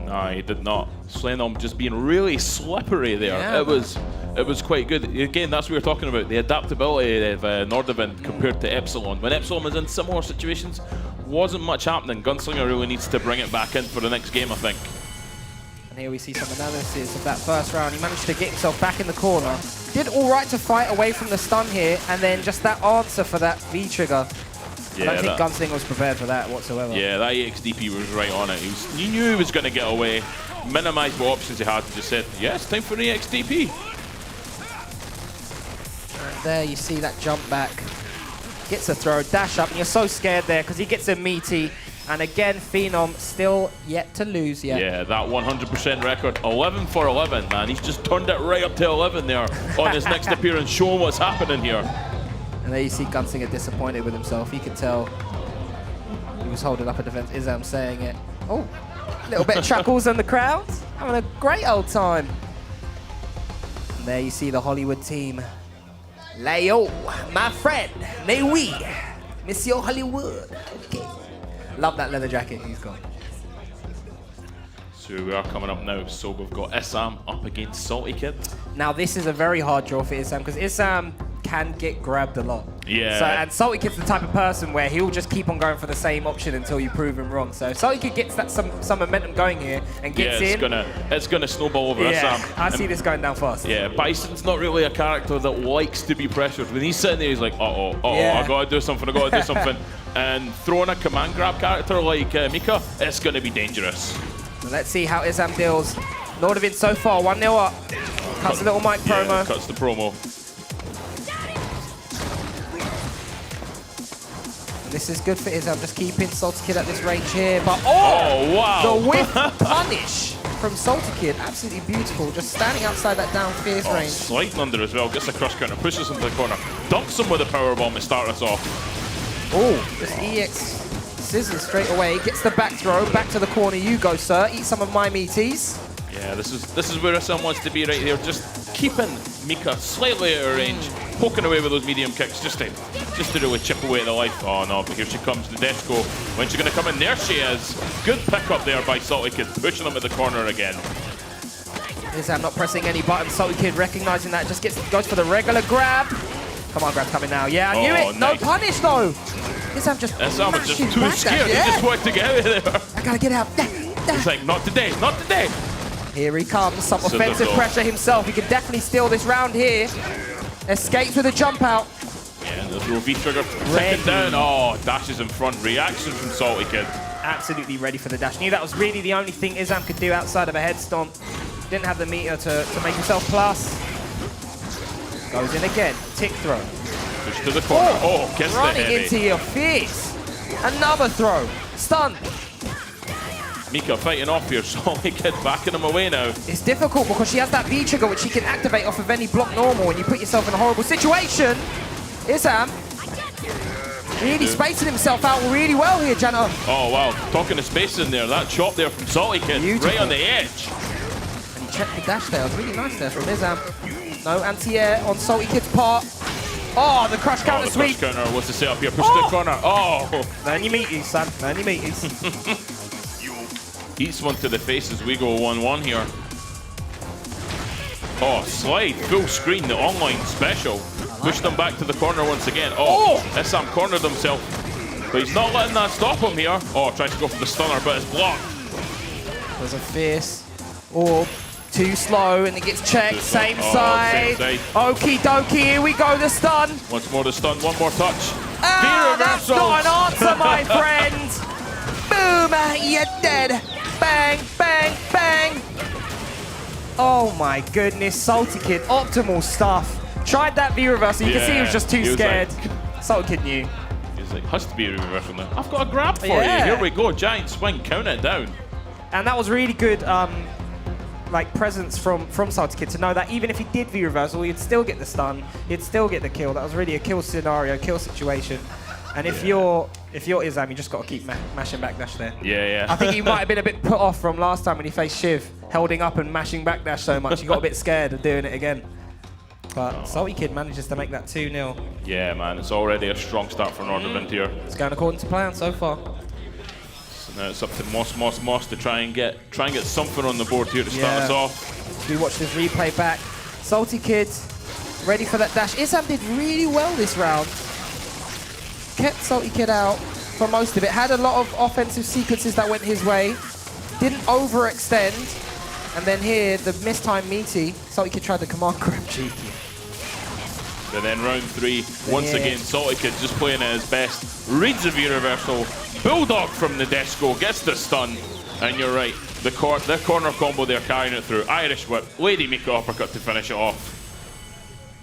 [SPEAKER 10] No, he did not. Phenom just being really slippery there.
[SPEAKER 9] Yeah,
[SPEAKER 10] it was quite good. Again, that's what we were talking about, the adaptability of Nordvin compared to Epsilon. When Epsilon was in similar situations, wasn't much happening. Gunslinger really needs to bring it back in for the next game, I think.
[SPEAKER 9] And here we see some analysis of that first round. He managed to get himself back in the corner. Did all right to fight away from the stun here, and then just that answer for that V-trigger.
[SPEAKER 10] Yeah,
[SPEAKER 9] I don't think Gunslinger was prepared for that whatsoever.
[SPEAKER 10] Yeah, that EXDP was right on it. He knew he was going to get away, minimised what options he had, and just said, yeah, it's time for an EXDP.
[SPEAKER 9] And there you see that jump back. Gets a throw, dash up, and you're so scared there because he gets a meaty. And again, Phenom still yet to lose yet.
[SPEAKER 10] Yeah, that 100% record, 11 for 11, man. He's just turned it right up to 11 there on his next appearance, showing what's happening here.
[SPEAKER 9] And there you see Gunslinger disappointed with himself. You could tell he was holding up a defense. Izam saying it. Oh, a little bit of chuckles in the crowd. Having a great old time. And there you see the Hollywood team. Leo, my friend, may we, Monsieur Hollywood. Okay. Love that leather jacket he's got.
[SPEAKER 10] So we are coming up now. So we've got Isam up against Salty Kid.
[SPEAKER 9] Now this is a very hard draw for Isam because Isam can get grabbed a lot.
[SPEAKER 10] Yeah.
[SPEAKER 9] So, and Salty Kid's the type of person where he'll just keep on going for the same option until you prove him wrong. So Salty Kid gets that some momentum going here and gets
[SPEAKER 10] it's gonna snowball over Isam.
[SPEAKER 9] I see this going down fast.
[SPEAKER 10] Yeah, Bison's not really a character that likes to be pressured. When he's sitting there, he's like, I gotta do something, And throwing a command grab character like Miko, it's gonna be dangerous.
[SPEAKER 9] So let's see how Isam deals. Nordovin so far, 1-0 up. Cuts a little mic promo.
[SPEAKER 10] Yeah, cuts the promo.
[SPEAKER 9] This is good for Isam, just keeping Salty Kid at this range here. But
[SPEAKER 10] wow!
[SPEAKER 9] The whiff punish from Salty Kid, absolutely beautiful. Just standing outside that down fierce range.
[SPEAKER 10] Sliding under as well, gets a cross counter, pushes him to the corner, dumps him with a power bomb to start us off.
[SPEAKER 9] Oh, just EX scissors straight away. Gets the back throw, back to the corner you go, sir. Eat some of my meaties.
[SPEAKER 10] Yeah, this is where Isam wants to be right here, just keeping Mika slightly out of range, poking away with those medium kicks, just to really chip away at the life. Oh no, but here she comes, the Desco. When she's going to come in, there she is. Good pick up there by Salty Kid, pushing him at the corner again.
[SPEAKER 9] Isam not pressing any buttons. Salty Kid recognizing that, just goes for the regular grab. Come on, grab's coming now. Yeah, I knew it.
[SPEAKER 10] Nice.
[SPEAKER 9] No punish though. Isam just
[SPEAKER 10] Isam was just too scared. He just wanted to get out of there.
[SPEAKER 9] I gotta get out.
[SPEAKER 10] He's like, not today, not today.
[SPEAKER 9] Here he comes, some offensive pressure himself. He can definitely steal this round here. Escapes with a jump out.
[SPEAKER 10] Yeah, the throw V trigger, second down. Oh, dashes in front. Reaction from Salty Kid.
[SPEAKER 9] Absolutely ready for the dash. Knew that was really the only thing Isam could do outside of a head stomp. Didn't have the meter to make himself plus. Goes in again, tick throw.
[SPEAKER 10] Push to the corner. Oh, gets the
[SPEAKER 9] running
[SPEAKER 10] heavy.
[SPEAKER 9] into your face. Another throw. Stun.
[SPEAKER 10] Mika fighting off here. Salty Kid backing him away now.
[SPEAKER 9] It's difficult because she has that V trigger which she can activate off of any block normal and you put yourself in a horrible situation. Isam really spacing himself out really well here, Jana.
[SPEAKER 10] Oh wow, talking to space in there. That chop there from Salty Kid, right on the edge.
[SPEAKER 9] And he checked the dash there. It was really nice there from Isam. No anti-air on Salty Kid's part. Oh, the crush counter sweep.
[SPEAKER 10] Crush counter, what's the setup here? Push to the corner. Oh.
[SPEAKER 9] Man, you meaties, son. Man, you meaties.
[SPEAKER 10] Eats one to the face as we go 1-1 here. Oh, slide, full screen, the online special. Pushed him back to the corner once again. Oh, Isam cornered himself. But he's not letting that stop him here. Oh, tries to go for the stunner, but it's blocked.
[SPEAKER 9] There's a fierce orb. Too slow, and it gets checked. Same side. Okie dokie, here we go, the stun.
[SPEAKER 10] Once more the stun, one more touch.
[SPEAKER 9] Ah, that's not an answer, my friend. Boom, you're dead. Bang, bang, bang. Oh my goodness, Salty Kid, optimal stuff. Tried that V reversal, you can see he was just too scared. Like, Salty Kid knew.
[SPEAKER 10] He's like, has to be a reversal now. I've got a grab for you. Here we go, giant swing, count it down.
[SPEAKER 9] And that was really good like presence from Salty Kid to know that even if he did V reversal, he'd still get the stun, he'd still get the kill. That was really a kill scenario, kill situation. And if you're Isam, you just got to keep mashing backdash there.
[SPEAKER 10] Yeah.
[SPEAKER 9] I think he might have been a bit put off from last time when he faced Shiv, holding up and mashing backdash so much. He got a bit scared of doing it again. But Salty Kid manages to make that 2-0.
[SPEAKER 10] Yeah, man, it's already a strong start for Nordovin here.
[SPEAKER 9] It's going according to plan so far.
[SPEAKER 10] So now it's up to Moss to try and get something on the board here to start us off.
[SPEAKER 9] We watch this replay back. Salty Kid ready for that dash. Isam did really well this round. Kept Salty Kid out for most of it. Had a lot of offensive sequences that went his way. Didn't overextend. And then here, the mistime meaty. Salty Kid tried the command grab cheeky.
[SPEAKER 10] And then round 3, once again, Salty Kid just playing at his best. Reads the V-reversal. Bulldog from the Desco gets the stun. And you're right, the corner combo there carrying it through. Irish whip, Lady Miko uppercut to finish it off.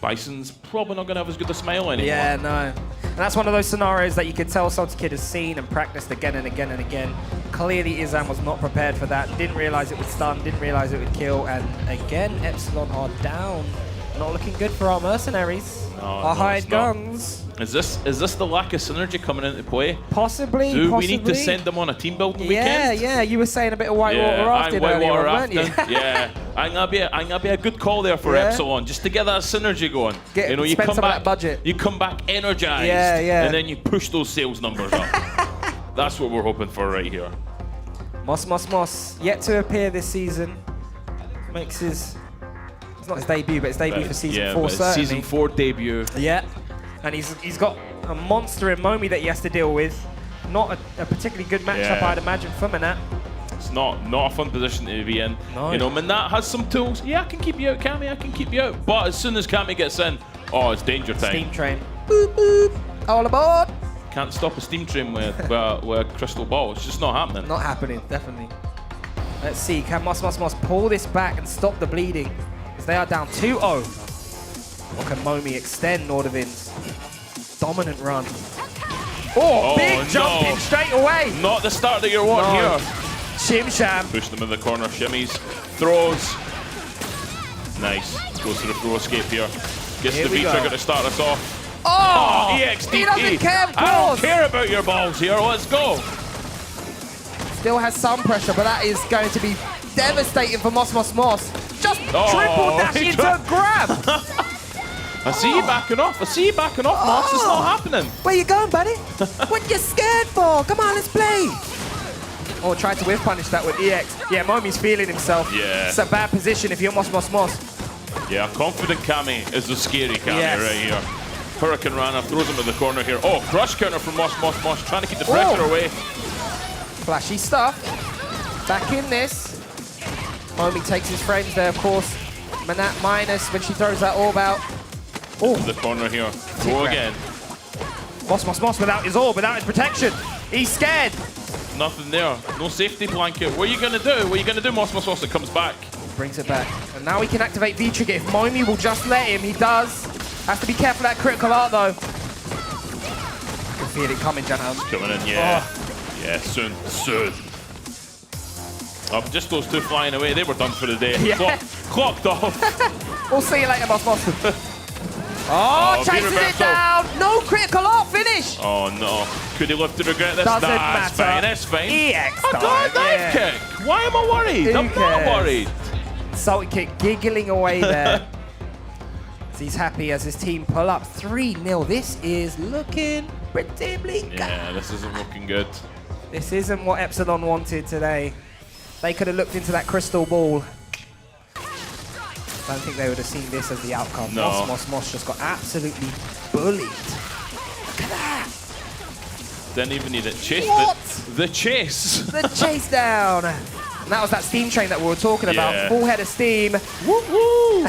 [SPEAKER 10] Bison's probably not going to have as good a smile anymore.
[SPEAKER 14] Yeah, no. And that's one of those scenarios that you can tell Salty Kid has seen and practiced again and again and again. Clearly, Izam was not prepared for that. Didn't realize it would stun, didn't realize it would kill. And again, Epsilon are down. Not looking good for our mercenaries. Our hired guns.
[SPEAKER 10] Is this the lack of synergy coming into play?
[SPEAKER 14] Possibly.
[SPEAKER 10] Do we need to send them on a team building weekend?
[SPEAKER 14] Yeah. You were saying a bit of whitewater rafting earlier on, weren't you?
[SPEAKER 10] Yeah. I'm gonna be a good call there for Epsilon, just to get that synergy going. You come back, budget. You come back energized, and then you push those sales numbers up. That's what we're hoping for right here.
[SPEAKER 14] Moss, yet to appear this season. Makes his. It's not his debut, but his debut for season 4 certainly.
[SPEAKER 10] Season 4 debut.
[SPEAKER 14] Yeah. And he's got a monster in Momi that he has to deal with. Not a particularly good matchup, I'd imagine, for Manat.
[SPEAKER 10] It's not a fun position to be in.
[SPEAKER 14] No.
[SPEAKER 10] You know, Manat has some tools. Yeah, I can keep you out, Cammy. I can keep you out. But as soon as Cammy gets in, it's danger time.
[SPEAKER 14] Steam train. Boop, boop. All aboard.
[SPEAKER 10] Can't stop a steam train with a crystal ball. It's just not happening.
[SPEAKER 14] Not happening, definitely. Let's see. Can Moss pull this back and stop the bleeding? Because they are down 2-0. Or can Momi extend Nordavin's dominant run? Big jump in straight away.
[SPEAKER 10] Not the start that you want here.
[SPEAKER 14] Shim Sham.
[SPEAKER 10] Push them in the corner, shimmies, throws. Nice. Goes to the throw escape here. Gets the V-trigger to start us off. EXDP.
[SPEAKER 14] He doesn't care,
[SPEAKER 10] I don't care about your balls here. Let's go.
[SPEAKER 14] Still has some pressure, but that is going to be devastating for Moss. Just triple dash into a grab.
[SPEAKER 10] I see you backing off. Moss. It's not happening.
[SPEAKER 14] Where you going, buddy? What you scared for? Come on, let's play. Tried to whiff punish that with EX. Yeah, Momi's feeling himself.
[SPEAKER 10] Yeah.
[SPEAKER 14] It's a bad position if you're Moss.
[SPEAKER 10] Yeah, confident Cammy is the scary Cammy right here. Hurricane Rana throws him to the corner here. Crush counter from Moss. Trying to keep the pressure away.
[SPEAKER 14] Flashy stuff. Back in this. Momi takes his frames there, of course. Manat minus when she throws that orb out.
[SPEAKER 10] The corner here. Go again.
[SPEAKER 14] Moss without his orb, without his protection. He's scared.
[SPEAKER 10] Nothing there. No safety blanket. What are you going to do? Moss? It comes back.
[SPEAKER 14] Brings it back. And now he can activate V-Trigger. If Momi will just let him, he does. Has to be careful of that critical art, though. I can feel it coming, Janelle.
[SPEAKER 10] Coming in, yeah. Yeah, soon. Just those two flying away. They were done for the day.
[SPEAKER 14] Yeah.
[SPEAKER 10] Clocked off.
[SPEAKER 14] We'll see you later, Moss. Chases it down. No critical art finish.
[SPEAKER 10] Oh, no. Could he live to regret this?
[SPEAKER 14] Doesn't matter.
[SPEAKER 10] It's fine.
[SPEAKER 14] EX
[SPEAKER 10] I got a dive kick. Why am I worried? I'm not worried.
[SPEAKER 14] Salty Kick giggling away there. He's happy as his team pull up 3-0. This is looking pretty bleak.
[SPEAKER 10] Yeah, this isn't looking good.
[SPEAKER 14] This isn't what Epsilon wanted today. They could have looked into that crystal ball. I don't think they would have seen this as the outcome.
[SPEAKER 10] No.
[SPEAKER 14] Moss just got absolutely bullied. Look at that.
[SPEAKER 10] Didn't even need it. Chase.
[SPEAKER 14] What?
[SPEAKER 10] The chase.
[SPEAKER 14] The chase down. And that was that steam train that we were talking about. Full head of steam.
[SPEAKER 10] Woo!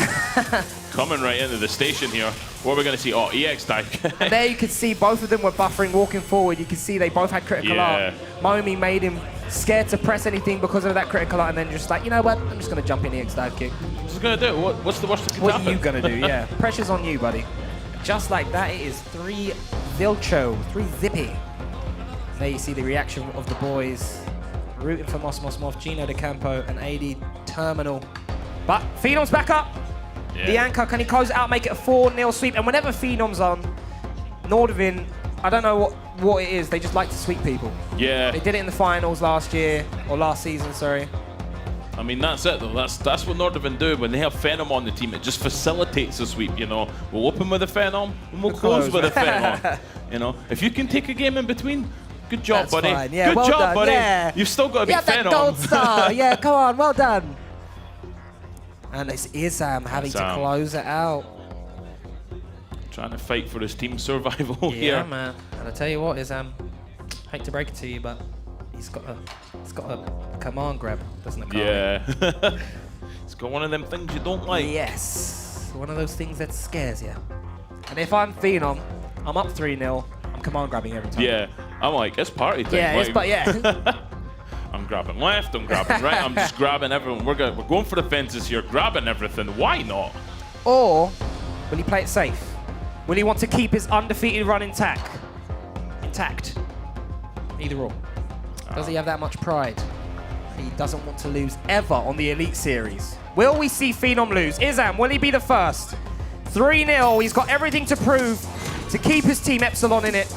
[SPEAKER 10] Coming right into the station here. What are we going to see? EX dive.
[SPEAKER 14] And there you could see both of them were buffering, walking forward. You could see they both had critical art. Momi made him scared to press anything because of that critical art, and then just like, you know what? I'm just going to jump in EX dive kick.
[SPEAKER 10] What's he going to do? What's the worst that could happen?
[SPEAKER 14] What are you going to do? Yeah. Pressure's on you, buddy. Just like that, it is 3 zippy. There you see the reaction of the boys. Rooting for Moss, Gino De Campo, and AD Terminal. But Phenom's back up.
[SPEAKER 10] Yeah.
[SPEAKER 14] The anchor, can he close it out, make it a 4-0 sweep? And whenever Phenom's on, Nordvin, I don't know what it is, they just like to sweep people.
[SPEAKER 10] Yeah.
[SPEAKER 14] They did it in the finals last season, sorry.
[SPEAKER 10] I mean, that's it though. That's what Nordavind do. When they have Phenom on the team, it just facilitates the sweep, you know. We'll open with a Phenom, and we'll close with a Phenom. You know, if you can take a game in between, good job, buddy.
[SPEAKER 14] Fine. Yeah,
[SPEAKER 10] good
[SPEAKER 14] well
[SPEAKER 10] job,
[SPEAKER 14] done.
[SPEAKER 10] buddy.
[SPEAKER 14] Yeah.
[SPEAKER 10] You've still got to be Phenom.
[SPEAKER 14] That gold star. Yeah, come on, well done. And it's Izam having to close it out.
[SPEAKER 10] Trying to fight for his team survival here.
[SPEAKER 14] Yeah, man. And I tell you what, Izam, hate to break it to you, but he's got a command grab, doesn't it?
[SPEAKER 10] Yeah. It's got one of them things you don't like.
[SPEAKER 14] Yes. One of those things that scares you. And if I'm Phenom, I'm up 3-0. I'm command grabbing every time.
[SPEAKER 10] Yeah, I'm like, it's party time.
[SPEAKER 14] Yeah,
[SPEAKER 10] like,
[SPEAKER 14] yeah.
[SPEAKER 10] I'm grabbing left, I'm grabbing right, I'm just grabbing everyone. We're going for the fences here, grabbing everything. Why not?
[SPEAKER 14] Or will he play it safe? Will he want to keep his undefeated run intact? Either or. Does he have that much pride? He doesn't want to lose ever on the Elite Series. Will we see Phenom lose? Izam, will he be the first? 3-0, he's got everything to prove to keep his team Epsilon in it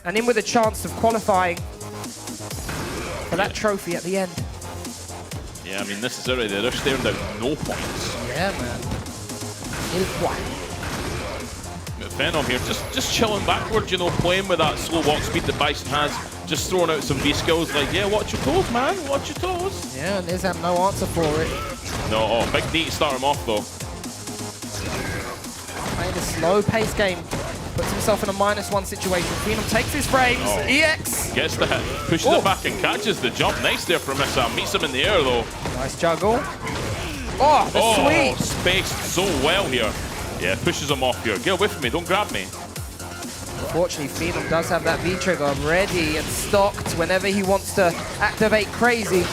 [SPEAKER 14] and in with a chance of qualifying for that trophy at the end.
[SPEAKER 10] Yeah, I mean, this is already, they're staring down no points.
[SPEAKER 14] Yeah, man. Il point.
[SPEAKER 10] Phenom here, just chilling backward, you know, playing with that slow walk speed that Bison has, just throwing out some V skills like, yeah, watch your toes, man, watch your toes.
[SPEAKER 14] Yeah, and Izam no answer for it.
[SPEAKER 10] No, oh, big knee to start him off though.
[SPEAKER 14] Playing a slow pace game, puts himself in a -1 situation. Phenom takes his frames, EX!
[SPEAKER 10] Gets the hit, pushes it back and catches the jump. Nice there from Izam, meets him in the air though.
[SPEAKER 14] Nice juggle. Oh, the sweep!
[SPEAKER 10] Spaced so well here. Yeah, pushes him off here. Get away from me, don't grab me.
[SPEAKER 14] Unfortunately, Phenom does have that V-trigger ready and stocked whenever he wants to activate crazy.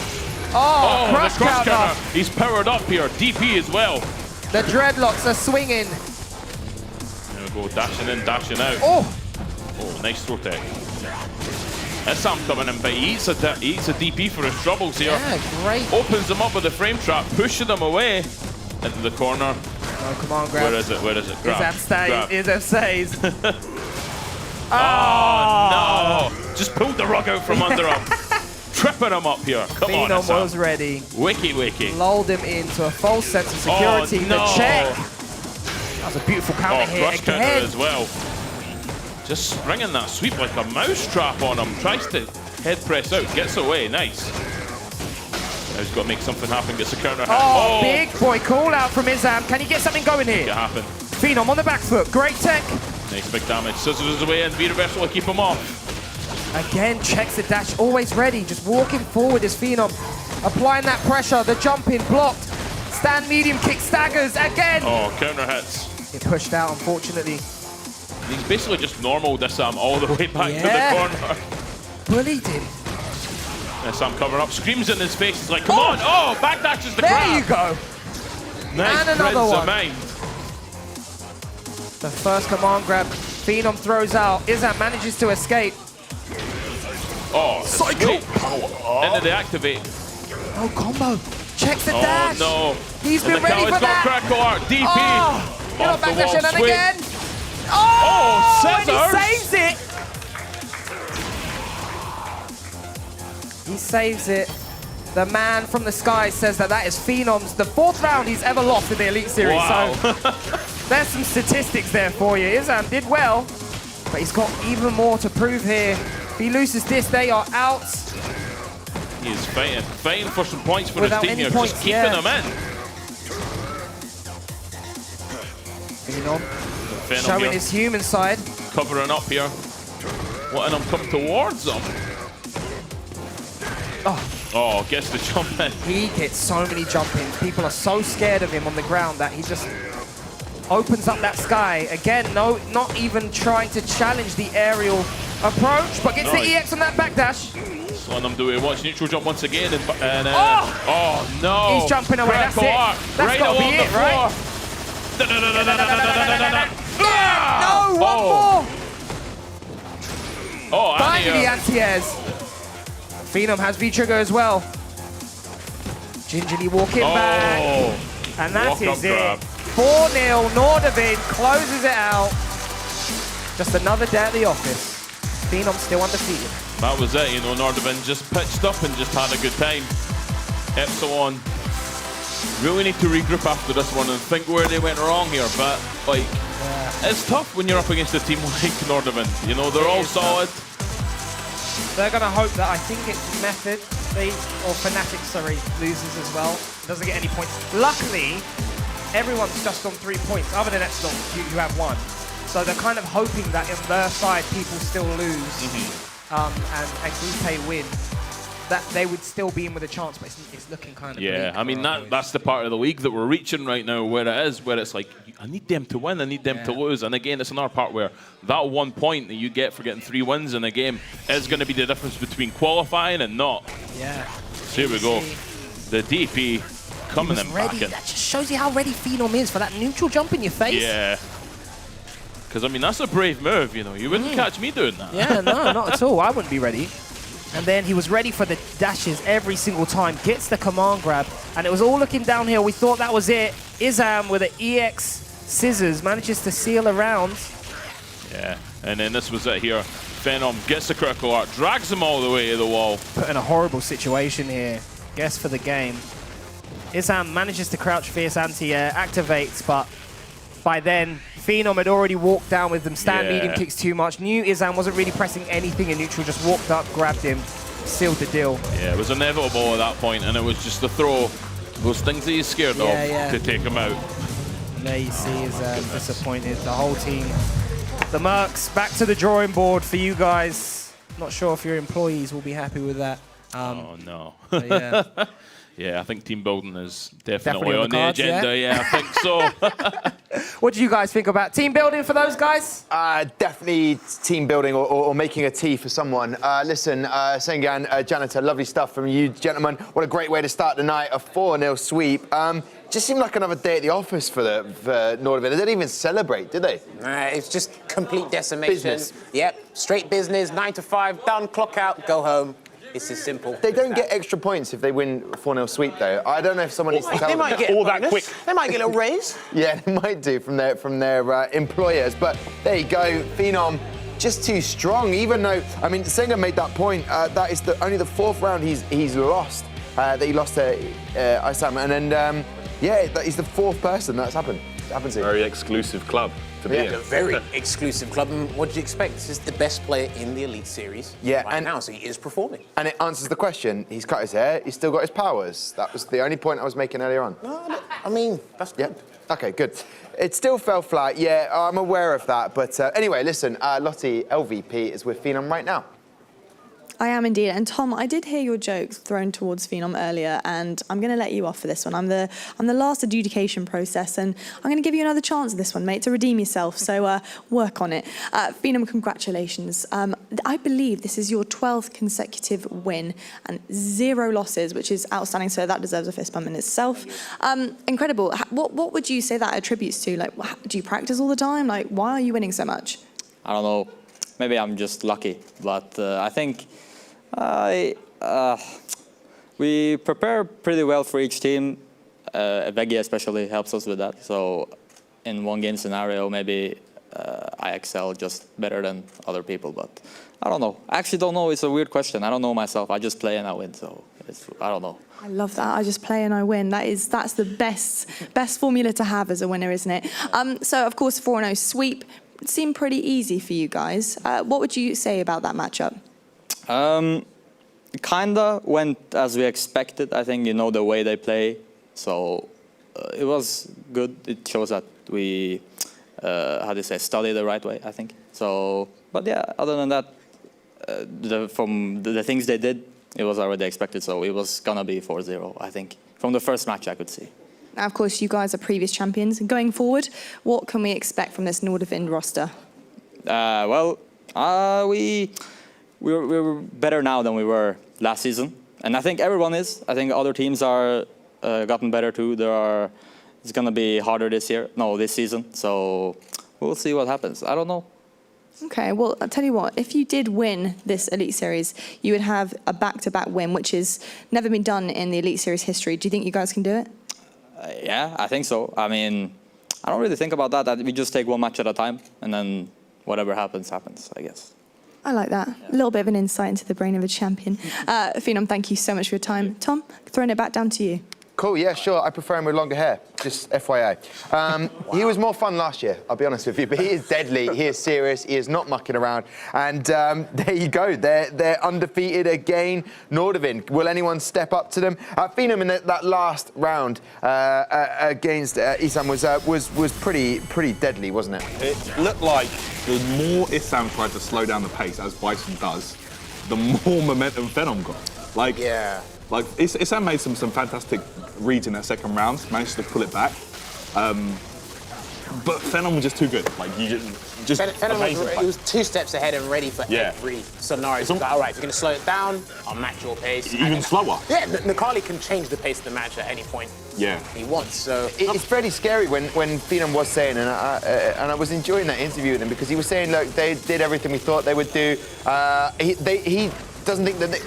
[SPEAKER 14] Oh,
[SPEAKER 10] the cross counter. He's powered up here. DP as well.
[SPEAKER 14] The dreadlocks are swinging.
[SPEAKER 10] There we go, dashing in, dashing out.
[SPEAKER 14] Oh,
[SPEAKER 10] nice throw tech. Izam coming in, but he eats a DP for his troubles here.
[SPEAKER 14] Yeah, great.
[SPEAKER 10] Opens him up with the frame trap, pushing him away into the corner.
[SPEAKER 14] Oh, come on, grab.
[SPEAKER 10] Where is it? Where is it? Grab.
[SPEAKER 14] Izam stays.
[SPEAKER 10] Oh, no! Just pulled the rug out from under him. Tripping him up here. Come on,
[SPEAKER 14] Phenom
[SPEAKER 10] Izam.
[SPEAKER 14] was ready.
[SPEAKER 10] Wiki.
[SPEAKER 14] Lulled him into a false sense of security.
[SPEAKER 10] Oh, no.
[SPEAKER 14] The check. That was a beautiful counter here
[SPEAKER 10] Crush counter
[SPEAKER 14] again.
[SPEAKER 10] as well. Just springing that sweep like a mouse trap on him. Tries to head press out, gets away. Nice. Now he's got to make something happen, gets a counter hit.
[SPEAKER 14] Oh, big boy call out from Izam. Can he get something going here?
[SPEAKER 10] Make it happen.
[SPEAKER 14] Phenom on the back foot. Great tech.
[SPEAKER 10] Nice big damage. Scissors away and V-reversal will keep him off.
[SPEAKER 14] Again, checks the dash, always ready. Just walking forward is Phenom. Applying that pressure, the jump in, blocked. Stand medium kick, staggers again.
[SPEAKER 10] Oh, counter hits.
[SPEAKER 14] Get pushed out, unfortunately.
[SPEAKER 10] He's basically just normal Izam all the way back to the corner.
[SPEAKER 14] Bullied him.
[SPEAKER 10] Izam covering up, screams in his face. He's like, come on. Oh, backdashes the
[SPEAKER 14] there
[SPEAKER 10] grab.
[SPEAKER 14] You go.
[SPEAKER 10] Nice
[SPEAKER 14] and another
[SPEAKER 10] presence
[SPEAKER 14] one.
[SPEAKER 10] of mind.
[SPEAKER 14] The first command grab, Phenom throws out. Izam manages to escape.
[SPEAKER 10] Oh,
[SPEAKER 14] Psycho
[SPEAKER 10] power. Into the activate.
[SPEAKER 14] No combo. Checks the dash.
[SPEAKER 10] Oh, no.
[SPEAKER 14] He's been ready for that.
[SPEAKER 10] Crackle art. DP.
[SPEAKER 14] Oh,
[SPEAKER 10] off the wall
[SPEAKER 14] and
[SPEAKER 10] swing.
[SPEAKER 14] again.
[SPEAKER 10] Oh,
[SPEAKER 14] and he
[SPEAKER 10] scissors.
[SPEAKER 14] saves it. He saves it. The man from the sky says that is Phenom's the 4th round he's ever lost in the Elite Series.
[SPEAKER 10] Wow.
[SPEAKER 14] So there's some statistics there for you. Izam did well, but he's got even more to prove here. If he loses this, they are out.
[SPEAKER 10] He is fighting for some points for
[SPEAKER 14] Without
[SPEAKER 10] his team
[SPEAKER 14] any
[SPEAKER 10] here,
[SPEAKER 14] points,
[SPEAKER 10] just keeping them in.
[SPEAKER 14] Phenom
[SPEAKER 10] Phenom
[SPEAKER 14] showing
[SPEAKER 10] here,
[SPEAKER 14] his human side.
[SPEAKER 10] covering up here, letting him come towards him. Oh, gets the jump in.
[SPEAKER 14] He gets so many jump ins. People are so scared of him on the ground that he just opens up that sky. Again, no, not even trying to challenge the aerial approach, but gets the EX on that backdash.
[SPEAKER 10] Just letting him do it. Watch neutral jump once again. Oh no.
[SPEAKER 14] He's jumping away. That's it. That's
[SPEAKER 10] right
[SPEAKER 14] got to be it, right? No, one more.
[SPEAKER 10] Oh,
[SPEAKER 14] Finally, anti-airs. Phenom has V-trigger as well. Gingerly walking back. And that is it. 4-0, Nordavin closes it out. Just another day at the office. Phenom still undefeated.
[SPEAKER 10] That was it, you know, Nordavin just pitched up and just had a good time. Epsilon really need to regroup after this one and think where they went wrong here, but like, it's tough when you're up against a team like Nordavin. You know, they're all solid.
[SPEAKER 14] They're going to hope that, I think it's Method, or Fnatic, sorry, loses as well. Doesn't get any points. Luckily, everyone's just on 3 points, other than Epsilon, who have 1. So they're kind of hoping that on their side, people still lose and Group A win. that they would still be in with a chance, but it's looking kind of
[SPEAKER 10] Yeah,
[SPEAKER 14] bleak
[SPEAKER 10] I mean,
[SPEAKER 14] for
[SPEAKER 10] that's the part of the league that we're reaching right now where it's like, I need them to win, I need them to lose. And again, it's another part where that 1 point that you get for getting 3 wins in a game is going to be the difference between qualifying and not.
[SPEAKER 14] Yeah.
[SPEAKER 10] So here we go. The DP coming in back in.
[SPEAKER 14] That just shows you how ready Phenom is for that neutral jump in your face.
[SPEAKER 10] Yeah. Because, I mean, that's a brave move, you know. You wouldn't catch me doing that.
[SPEAKER 14] Yeah, no, not at all. I wouldn't be ready. And then he was ready for the dashes every single time. Gets the command grab. And it was all looking downhill. We thought that was it. Izam with an EX scissors manages to seal around.
[SPEAKER 10] Yeah, and then this was it here. Phenom gets the critical art, drags him all the way to the wall.
[SPEAKER 14] Put in a horrible situation here. Guess for the game. Izam manages to crouch fierce anti-air, activates, but by then, Phenom had already walked down with them. Stand medium kicks too much. Knew Izam wasn't really pressing anything in neutral, just walked up, grabbed him, sealed the deal.
[SPEAKER 10] Yeah, it was inevitable at that point, and it was just the throw, those things that he's scared of, to take him out.
[SPEAKER 14] And there you see Izam disappointed. The whole team, the Mercs, back to the drawing board for you guys. Not sure if your employees will be happy with that.
[SPEAKER 10] Oh, no.
[SPEAKER 14] Yeah.
[SPEAKER 10] Yeah, I think team building is definitely on the
[SPEAKER 14] cards,
[SPEAKER 10] agenda. Yeah, I think so.
[SPEAKER 14] What do you guys think about team building for those guys?
[SPEAKER 5] Definitely team building or making a tea for someone. Listen, Sengan, Janitor, lovely stuff from you gentlemen. What a great way to start the night, a 4-0 sweep. Just seemed like another day at the office for Nordivind. They didn't even celebrate, did they?
[SPEAKER 6] It's just complete decimation.
[SPEAKER 5] Business.
[SPEAKER 6] Yep, straight business, 9 to 5, done, clock out, go home. It's as simple.
[SPEAKER 5] They don't get extra points if they win 4-0 sweep, though. I don't know if someone needs to tell
[SPEAKER 6] They
[SPEAKER 5] them.
[SPEAKER 6] might get all that quick. They might get a little raise.
[SPEAKER 5] Yeah, they might do from their employers. But there you go, Phenom, just too strong. Even though, I mean, Senga made that point. That is only the 4th round he's lost. That he lost to Isam, and then yeah, he's the 4th person that's happened. Happens here.
[SPEAKER 7] Very exclusive club to be in.
[SPEAKER 6] A very exclusive club. And what do you expect? This is the best player in the Elite Series right now, so he is performing.
[SPEAKER 5] And it answers the question. He's cut his hair. He's still got his powers. That was the only point I was making earlier on.
[SPEAKER 6] No, I mean, that's good.
[SPEAKER 5] Okay, good. It still fell flat. Yeah, I'm aware of that. But anyway, listen, Lottie LVP is with Phenom right now.
[SPEAKER 8] I am indeed. And Tom, I did hear your jokes thrown towards Phenom earlier, and I'm going to let you off for this one. I'm the last adjudication process, and I'm going to give you another chance at this one, mate, to redeem yourself. So work on it. Phenom, congratulations. I believe this is your 12th consecutive win and 0 losses, which is outstanding. So that deserves a fist bump in itself. Incredible. What would you say that attributes to? Like, do you practice all the time? Like, why are you winning so much?
[SPEAKER 12] I don't know. Maybe I'm just lucky, but I think we prepare pretty well for each team. Veggie especially helps us with that. So in one game scenario, maybe I excel just better than other people, but I don't know. I actually don't know. It's a weird question. I don't know myself. I just play and I win, so I don't know.
[SPEAKER 8] I love that. I just play and I win. That's the best formula to have as a winner, isn't it? So of course, 4-0 sweep. It seemed pretty easy for you guys. What would you say about that matchup?
[SPEAKER 12] Kinda went as we expected. I think, you know, the way they play. So it was good. It shows that we, study the right way, I think. So, but yeah, other than that, from the things they did, it was already expected. So it was gonna be 4-0, I think. From the first match, I could see.
[SPEAKER 8] Now, of course, you guys are previous champions. Going forward, what can we expect from this Nordivind roster?
[SPEAKER 12] We're better now than we were last season, and I think everyone is. I think other teams are gotten better too. It's gonna be harder this season. So we'll see what happens. I don't know.
[SPEAKER 8] Okay, well, I'll tell you what. If you did win this Elite Series, you would have a back-to-back win, which has never been done in the Elite Series history. Do you think you guys can do it?
[SPEAKER 12] Yeah, I think so. I mean, I don't really think about that. We just take one match at a time, and then whatever happens, happens, I guess.
[SPEAKER 8] I like that. A little bit of an insight into the brain of a champion. Phenom, thank you so much for your time. Tom, throwing it back down to you.
[SPEAKER 5] Cool, yeah, sure. I prefer him with longer hair, just FYI. He was more fun last year, I'll be honest with you, but he is deadly, he is serious, he is not mucking around. And there you go, they're undefeated again. Nordivind, will anyone step up to them? Phenom in that last round against Isam was pretty deadly, wasn't it?
[SPEAKER 7] It looked like the more Isam tried to slow down the pace, as Bison does, the more momentum Phenom got. Like,
[SPEAKER 6] yeah.
[SPEAKER 7] Like, Isam made some fantastic reads in that second round, managed to pull it back. But Phenom was just too good. Like, you just
[SPEAKER 6] Phenom was 2 steps ahead and ready for every scenario. Like, all right, if you're going to slow it down, I'll match your pace.
[SPEAKER 7] Even slower.
[SPEAKER 6] Yeah, Nikali can change the pace of the match at any point he wants. So
[SPEAKER 5] it's very scary when Phenom was saying, and I was enjoying that interview with him because he was saying, look, they did everything we thought they would do. He doesn't think that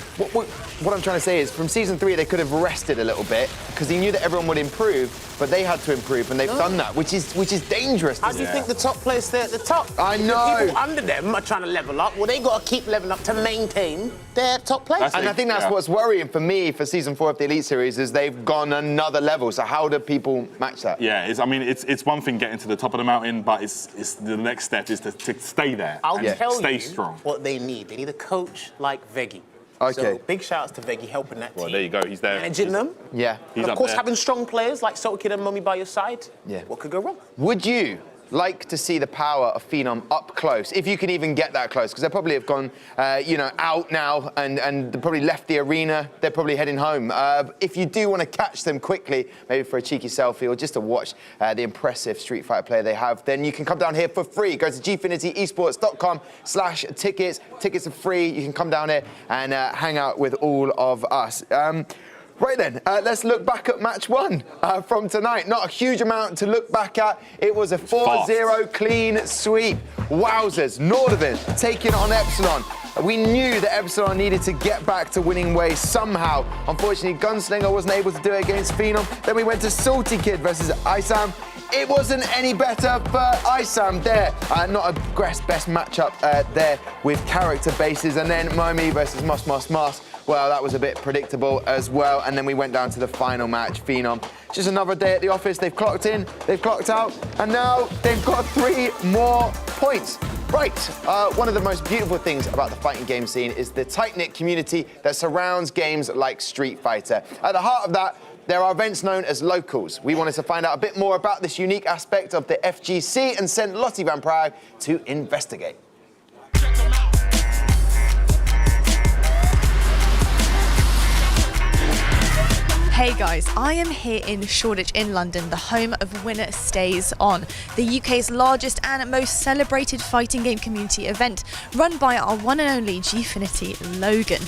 [SPEAKER 5] what I'm trying to say is from season 3 they could have rested a little bit because he knew that everyone would improve, but they had to improve and they've done that, which is dangerous.
[SPEAKER 6] How do you think the top players stay at the top?
[SPEAKER 5] I know.
[SPEAKER 6] People under them are trying to level up. Well, they got to keep leveling up to maintain their top place.
[SPEAKER 5] And I think that's what's worrying for me for season 4 of the Elite Series is they've gone another level. So how do people match that?
[SPEAKER 7] Yeah, it's one thing getting to the top of the mountain, but it's the next step is to stay there.
[SPEAKER 6] I'll tell
[SPEAKER 7] stay
[SPEAKER 6] you
[SPEAKER 7] strong.
[SPEAKER 6] what they need. They need a coach like Veggie.
[SPEAKER 5] Okay.
[SPEAKER 6] So big shouts to Veggie helping that team.
[SPEAKER 7] Well, there you go. He's there.
[SPEAKER 6] Managing them.
[SPEAKER 5] Yeah.
[SPEAKER 7] He's
[SPEAKER 6] and of course,
[SPEAKER 7] there.
[SPEAKER 6] having strong players like Soul Kid and Mummy by your side.
[SPEAKER 5] Yeah.
[SPEAKER 6] What could go wrong?
[SPEAKER 5] Would you like to see the power of Phenom up close, if you can even get that close? Because they probably have gone, out now and they probably left the arena. They're probably heading home. If you do want to catch them quickly, maybe for a cheeky selfie or just to watch the impressive Street Fighter player they have, then you can come down here for free. Go to gfinityesports.com/tickets. Tickets are free. You can come down here and hang out with all of us. Right then, let's look back at match 1 from tonight. Not a huge amount to look back at. It was a 4-0 clean sweep. Wowzers, Northern taking on Epsilon. We knew that Epsilon needed to get back to winning ways somehow. Unfortunately, Gunslinger wasn't able to do it against Phenom. Then we went to Salty Kid versus Isam. It wasn't any better for Isam there. Not a best matchup there with character bases. And then Momi versus Mas. Well, that was a bit predictable as well. And then we went down to the final match, Phenom. Just another day at the office. They've clocked in, they've clocked out, and now they've got 3 more points. Right, one of the most beautiful things about the fighting game scene is the tight-knit community that surrounds games like Street Fighter. At the heart of that, there are events known as locals. We wanted to find out a bit more about this unique aspect of the FGC and sent Lottie Van Praag to investigate.
[SPEAKER 8] Hey guys, I am here in Shoreditch in London, the home of Winner Stays On, the UK's largest and most celebrated fighting game community event, run by our one and only Gfinity Logan.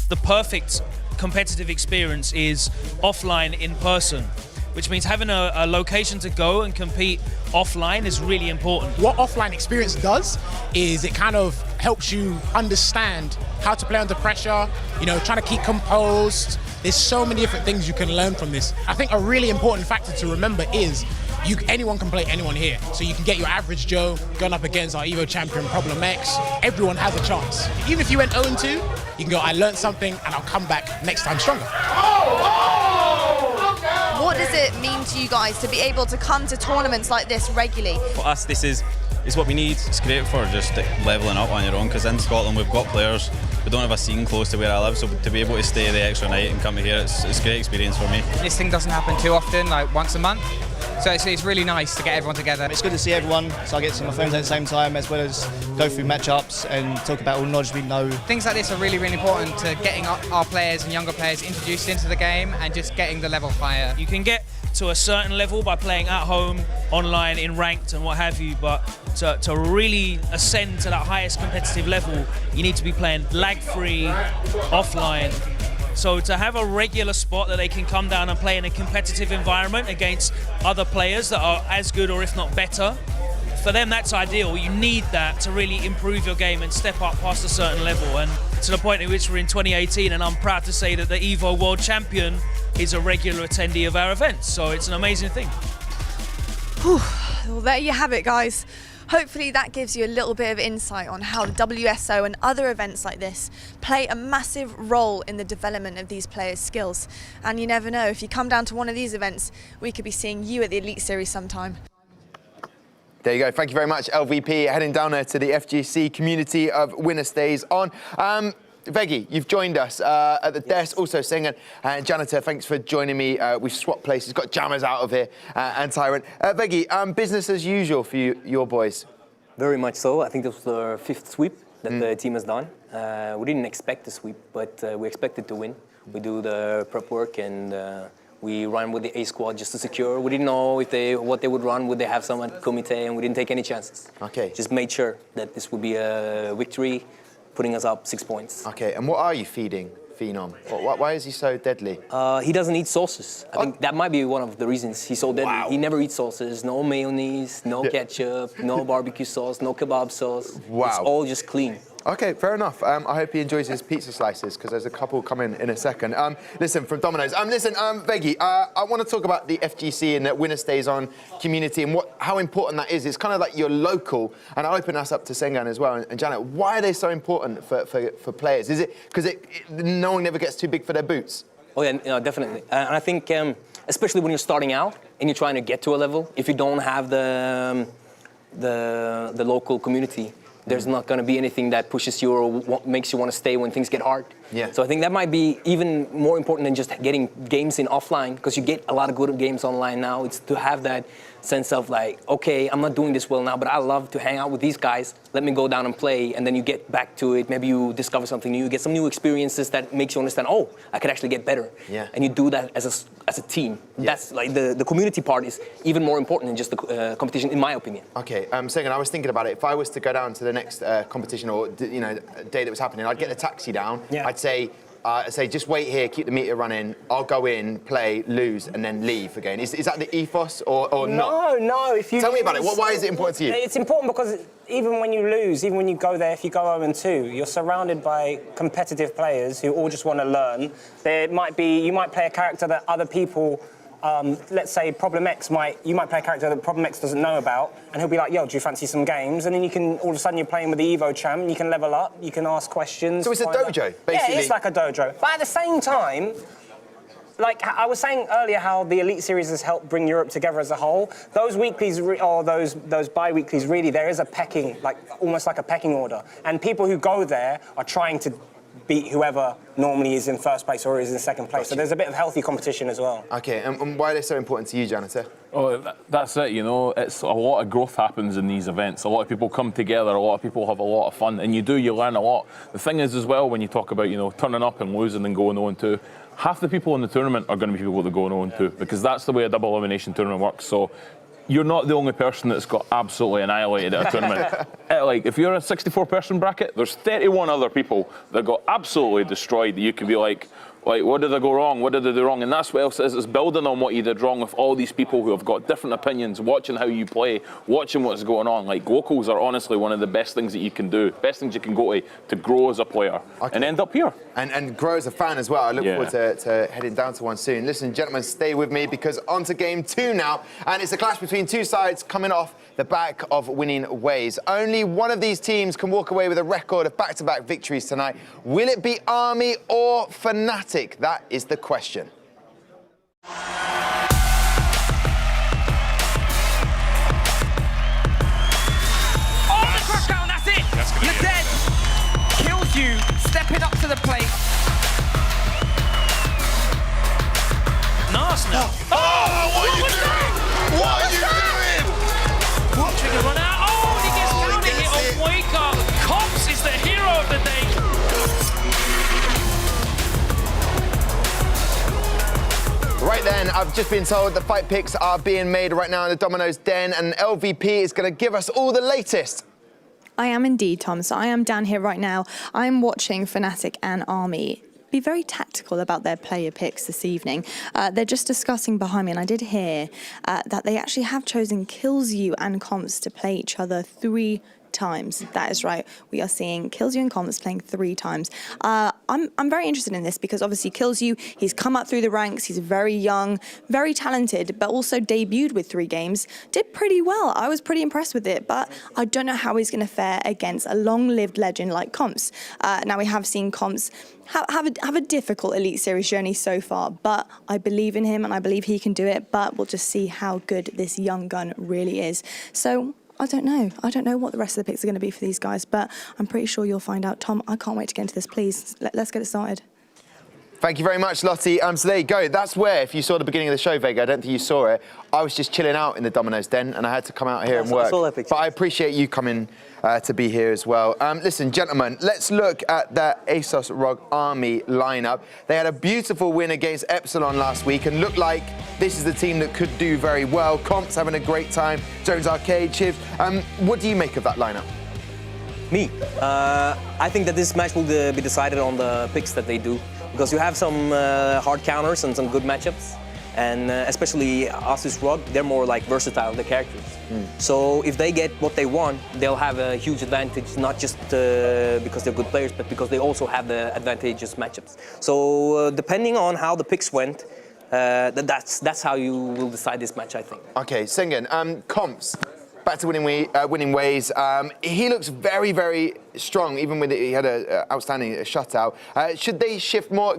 [SPEAKER 2] The perfect competitive experience is offline in person, which means having a location to go and compete offline is really important.
[SPEAKER 15] What offline experience does is it kind of helps you understand how to play under pressure, trying to keep composed. There's so many different things you can learn from this. I think a really important factor to remember is anyone can play anyone here. So you can get your average Joe going up against our Evo champion Problem X. Everyone has a chance. Even if you went 0-2, you can go, I learned something and I'll come back next time stronger.
[SPEAKER 8] What does it mean to you guys to be able to come to tournaments like this regularly?
[SPEAKER 16] For us, this is what we need. It's great for just levelling up on your own, because in Scotland we've got players, we don't have a scene close to where I live, so to be able to stay the extra night and come here, it's a great experience for me.
[SPEAKER 17] This thing doesn't happen too often, like once a month, so it's really nice to get everyone together.
[SPEAKER 18] It's good to see everyone, so I get to see my friends at the same time, as well as go through matchups and talk about all the knowledge we know.
[SPEAKER 17] Things like this are really, really important to getting our players and younger players introduced into the game and just getting the level higher.
[SPEAKER 2] You can get to a certain level by playing at home, online, in ranked and what have you, but to really ascend to that highest competitive level, you need to be playing lag-free, offline. So to have a regular spot that they can come down and play in a competitive environment against other players that are as good or if not better, for them that's ideal. You need that to really improve your game and step up past a certain level, and to the point at which we're in 2018 and I'm proud to say that the EVO World Champion is a regular attendee of our events, so it's an amazing thing.
[SPEAKER 8] Whew. Well, there you have it, guys. Hopefully that gives you a little bit of insight on how the WSO and other events like this play a massive role in the development of these players' skills. And you never know, if you come down to one of these events, we could be seeing you at the Elite Series sometime.
[SPEAKER 5] There you go. Thank you very much, LVP. Heading down there to the FGC community of Winner Stays On. Veggie, you've joined us at the desk, also singing. And Janitor, thanks for joining me. We've swapped places, got Jammers out of here and Tyrant. Veggie, business as usual for your boys?
[SPEAKER 19] Very much so. I think this was the 5th sweep
[SPEAKER 9] that the team has done. We didn't expect the sweep, but we expected to win. We do the prep work and we run with the A squad just to secure. We didn't know if what they would run. Would they have someone at Comité? And we didn't take any chances.
[SPEAKER 5] Okay.
[SPEAKER 9] Just made sure that this would be a victory, putting us up 6 points.
[SPEAKER 5] Okay, and what are you feeding Phenom? Why is he so deadly?
[SPEAKER 9] He doesn't eat sauces. I think that might be one of the reasons he's so deadly. Wow. He never eats sauces, no mayonnaise, no ketchup, no barbecue sauce, no kebab sauce.
[SPEAKER 5] Wow.
[SPEAKER 9] It's all just clean.
[SPEAKER 5] Okay, fair enough. I hope he enjoys his pizza slices, because there's a couple coming in a second. Listen, from Domino's. Listen, Veggie, I want to talk about the FGC and the Winner Stays On community and how important that is. It's kind of like you're local, and I'll open us up to Sengan as well. And Janet, why are they so important for players? Is it because no one ever gets too big for their boots?
[SPEAKER 9] Oh yeah, no, definitely. And I think, especially when you're starting out and you're trying to get to a level, if you don't have the local community, there's not going to be anything that pushes you or makes you want to stay when things get hard.
[SPEAKER 5] Yeah.
[SPEAKER 9] So I think that might be even more important than just getting games in offline, because you get a lot of good games online now. It's to have that sense of like, okay, I'm not doing this well now, but I love to hang out with these guys. Let me go down and play, and then you get back to it. Maybe you discover something new, you get some new experiences that makes you understand, oh, I could actually get better.
[SPEAKER 5] Yeah.
[SPEAKER 9] And you do that as a team. Yeah. That's like the community part is even more important than just the competition, in my opinion.
[SPEAKER 5] Okay, Sengan, I was thinking about it. If I was to go down to the next competition or day that was happening, I'd get the taxi down. Yeah. I'd say, just wait here, keep the meter running. I'll go in, play, lose, and then leave again. Is that the ethos or not?
[SPEAKER 9] No. If you
[SPEAKER 5] tell me about it. Why is it important to you?
[SPEAKER 9] It's important because even when you lose, even when you go there, if you go 0-2, you're surrounded by competitive players who all just want to learn. You might play a character that other people. Let's say Problem X you might play a character that Problem X doesn't know about, and he'll be like, yo, do you fancy some games? And then you can, all of a sudden you're playing with the Evo champ, and you can level up, you can ask questions.
[SPEAKER 5] So it's a dojo, basically?
[SPEAKER 9] Yeah, it's like a dojo. But at the same time, like I was saying earlier, how the Elite Series has helped bring Europe together as a whole. Those weeklies, or those bi-weeklies, really, there is a pecking, almost like a pecking order. And people who go there are trying to beat whoever normally is in first place or is in second place. Gotcha. So there's a bit of healthy competition as well.
[SPEAKER 5] Okay, and why are they so important to you, janitor?
[SPEAKER 10] Oh, that's it, it's a lot of growth happens in these events. A lot of people come together, a lot of people have a lot of fun, and you learn a lot. The thing is as well, when you talk about, turning up and losing and going 0-2, half the people in the tournament are going to be people that go 0-2, because that's the way a double elimination tournament works. So you're not the only person that's got absolutely annihilated at a tournament. If you're in a 64-person bracket, there's 31 other people that got absolutely destroyed that you can be like, what did I go wrong? What did I do wrong? And that's what else it is. It's building on what you did wrong with all these people who have got different opinions, watching how you play, watching what's going on. Locals are honestly one of the best things that you can do, best things you can go to grow as a player and end up here.
[SPEAKER 5] And grow as a fan as well. I look forward to heading down to one soon. Listen, gentlemen, stay with me, because on to game 2 now. And it's a clash between two sides coming off the back of winning ways. Only one of these teams can walk away with a record of back-to-back victories tonight. Will it be Army or Fnatic? That is the question.
[SPEAKER 14] Oh, the crackdown, that's it! You're dead! Kills you, stepping up to the plate.
[SPEAKER 2] Nice now.
[SPEAKER 3] Oh, what are you doing? What are you doing?
[SPEAKER 2] Trigger run out. Oh, he gets counter hit on Wake Up. Cops is the hero of the day.
[SPEAKER 5] Right then, I've just been told the fight picks are being made right now in the Domino's den, and LVP is going to give us all the latest.
[SPEAKER 8] I am indeed, Tom. So I am down here right now. I'm watching Fnatic and Army be very tactical about their player picks this evening. They're just discussing behind me, and I did hear that they actually have chosen Killzoo and Comps to play each other 3 times. That is right. We are seeing Killzoo and Comps playing 3 times. I'm very interested in this because obviously Killzoo, he's come up through the ranks, he's very young, very talented, but also debuted with 3 games, did pretty well. I was pretty impressed with it, but I don't know how he's going to fare against a long-lived legend like Comps. Now we have seen Comps have a difficult Elite Series journey so far, but I believe in him and I believe he can do it, but we'll just see how good this young gun really is. So I don't know. I don't know what the rest of the picks are going to be for these guys, but I'm pretty sure you'll find out. Tom, I can't wait to get into this. Please, let's get it started.
[SPEAKER 5] Thank you very much, Lottie. So there you go. That's where, if you saw the beginning of the show, Vega, I don't think you saw it, I was just chilling out in the Domino's den and I had to come out here and work. But I appreciate you coming to be here as well. Listen, gentlemen, let's look at the ASOS ROG Army lineup. They had a beautiful win against Epsilon last week and looked like this is the team that could do very well. Comp's having a great time. Jones Arcade, Chivs. What do you make of that lineup?
[SPEAKER 19] Me? I think that this match will be decided on the picks that they do. Because you have some hard counters and some good matchups. And especially ASOS ROG, they're more like versatile, the characters. So if they get what they want, they'll have a huge advantage, not just because they're good players, but because they also have the advantageous matchups. So depending on how the picks went, that's how you will decide this match, I think.
[SPEAKER 5] Okay, Sengen, Comps. Back to winning ways. He looks very, very strong, even when he had an outstanding shutout. Should they shift more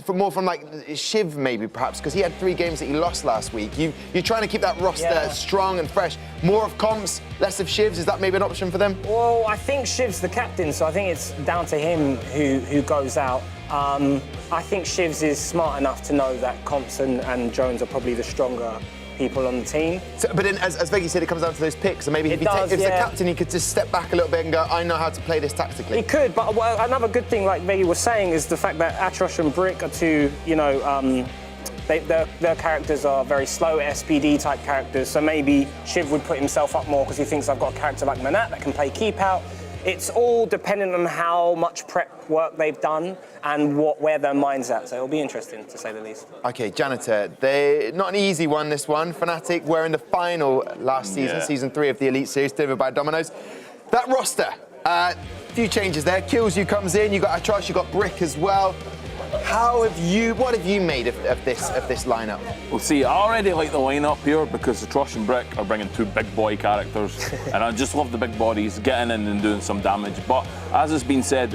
[SPEAKER 5] from like Shiv maybe perhaps, because he had 3 games that he lost last week. You're trying to keep that roster strong and fresh. More of Comps, less of Shivs. Is that maybe an option for them?
[SPEAKER 9] Well, I think Shiv's the captain, so I think it's down to him who goes out. I think Shivs is smart enough to know that Comps and Jones are probably the stronger people on the team.
[SPEAKER 5] So, but then, as Veggie said, it comes down to those picks. So maybe if the captain, he could just step back a little bit and go, I know how to play this tactically.
[SPEAKER 9] He could, but another good thing, like Veggie was saying, is the fact that Atrosh and Brick are two, their characters are very slow SPD type characters. So maybe Shiv would put himself up more because he thinks I've got a character like Manat that can play keep out. It's all dependent on how much prep work they've done and where their mind's at. So it'll be interesting, to say the least.
[SPEAKER 5] Okay, Janitor, not an easy one, this one. Fnatic were in the final last season, Season 3 of the Elite Series, delivered by Dominos. That roster, few changes there. Kills You comes in, you got Atrosh, you got Brick as well. What have you made of this lineup?
[SPEAKER 10] Well, see, I already like the lineup here because Atrosh and Brick are bringing 2 big boy characters, and I just love the big bodies getting in and doing some damage. But as has been said,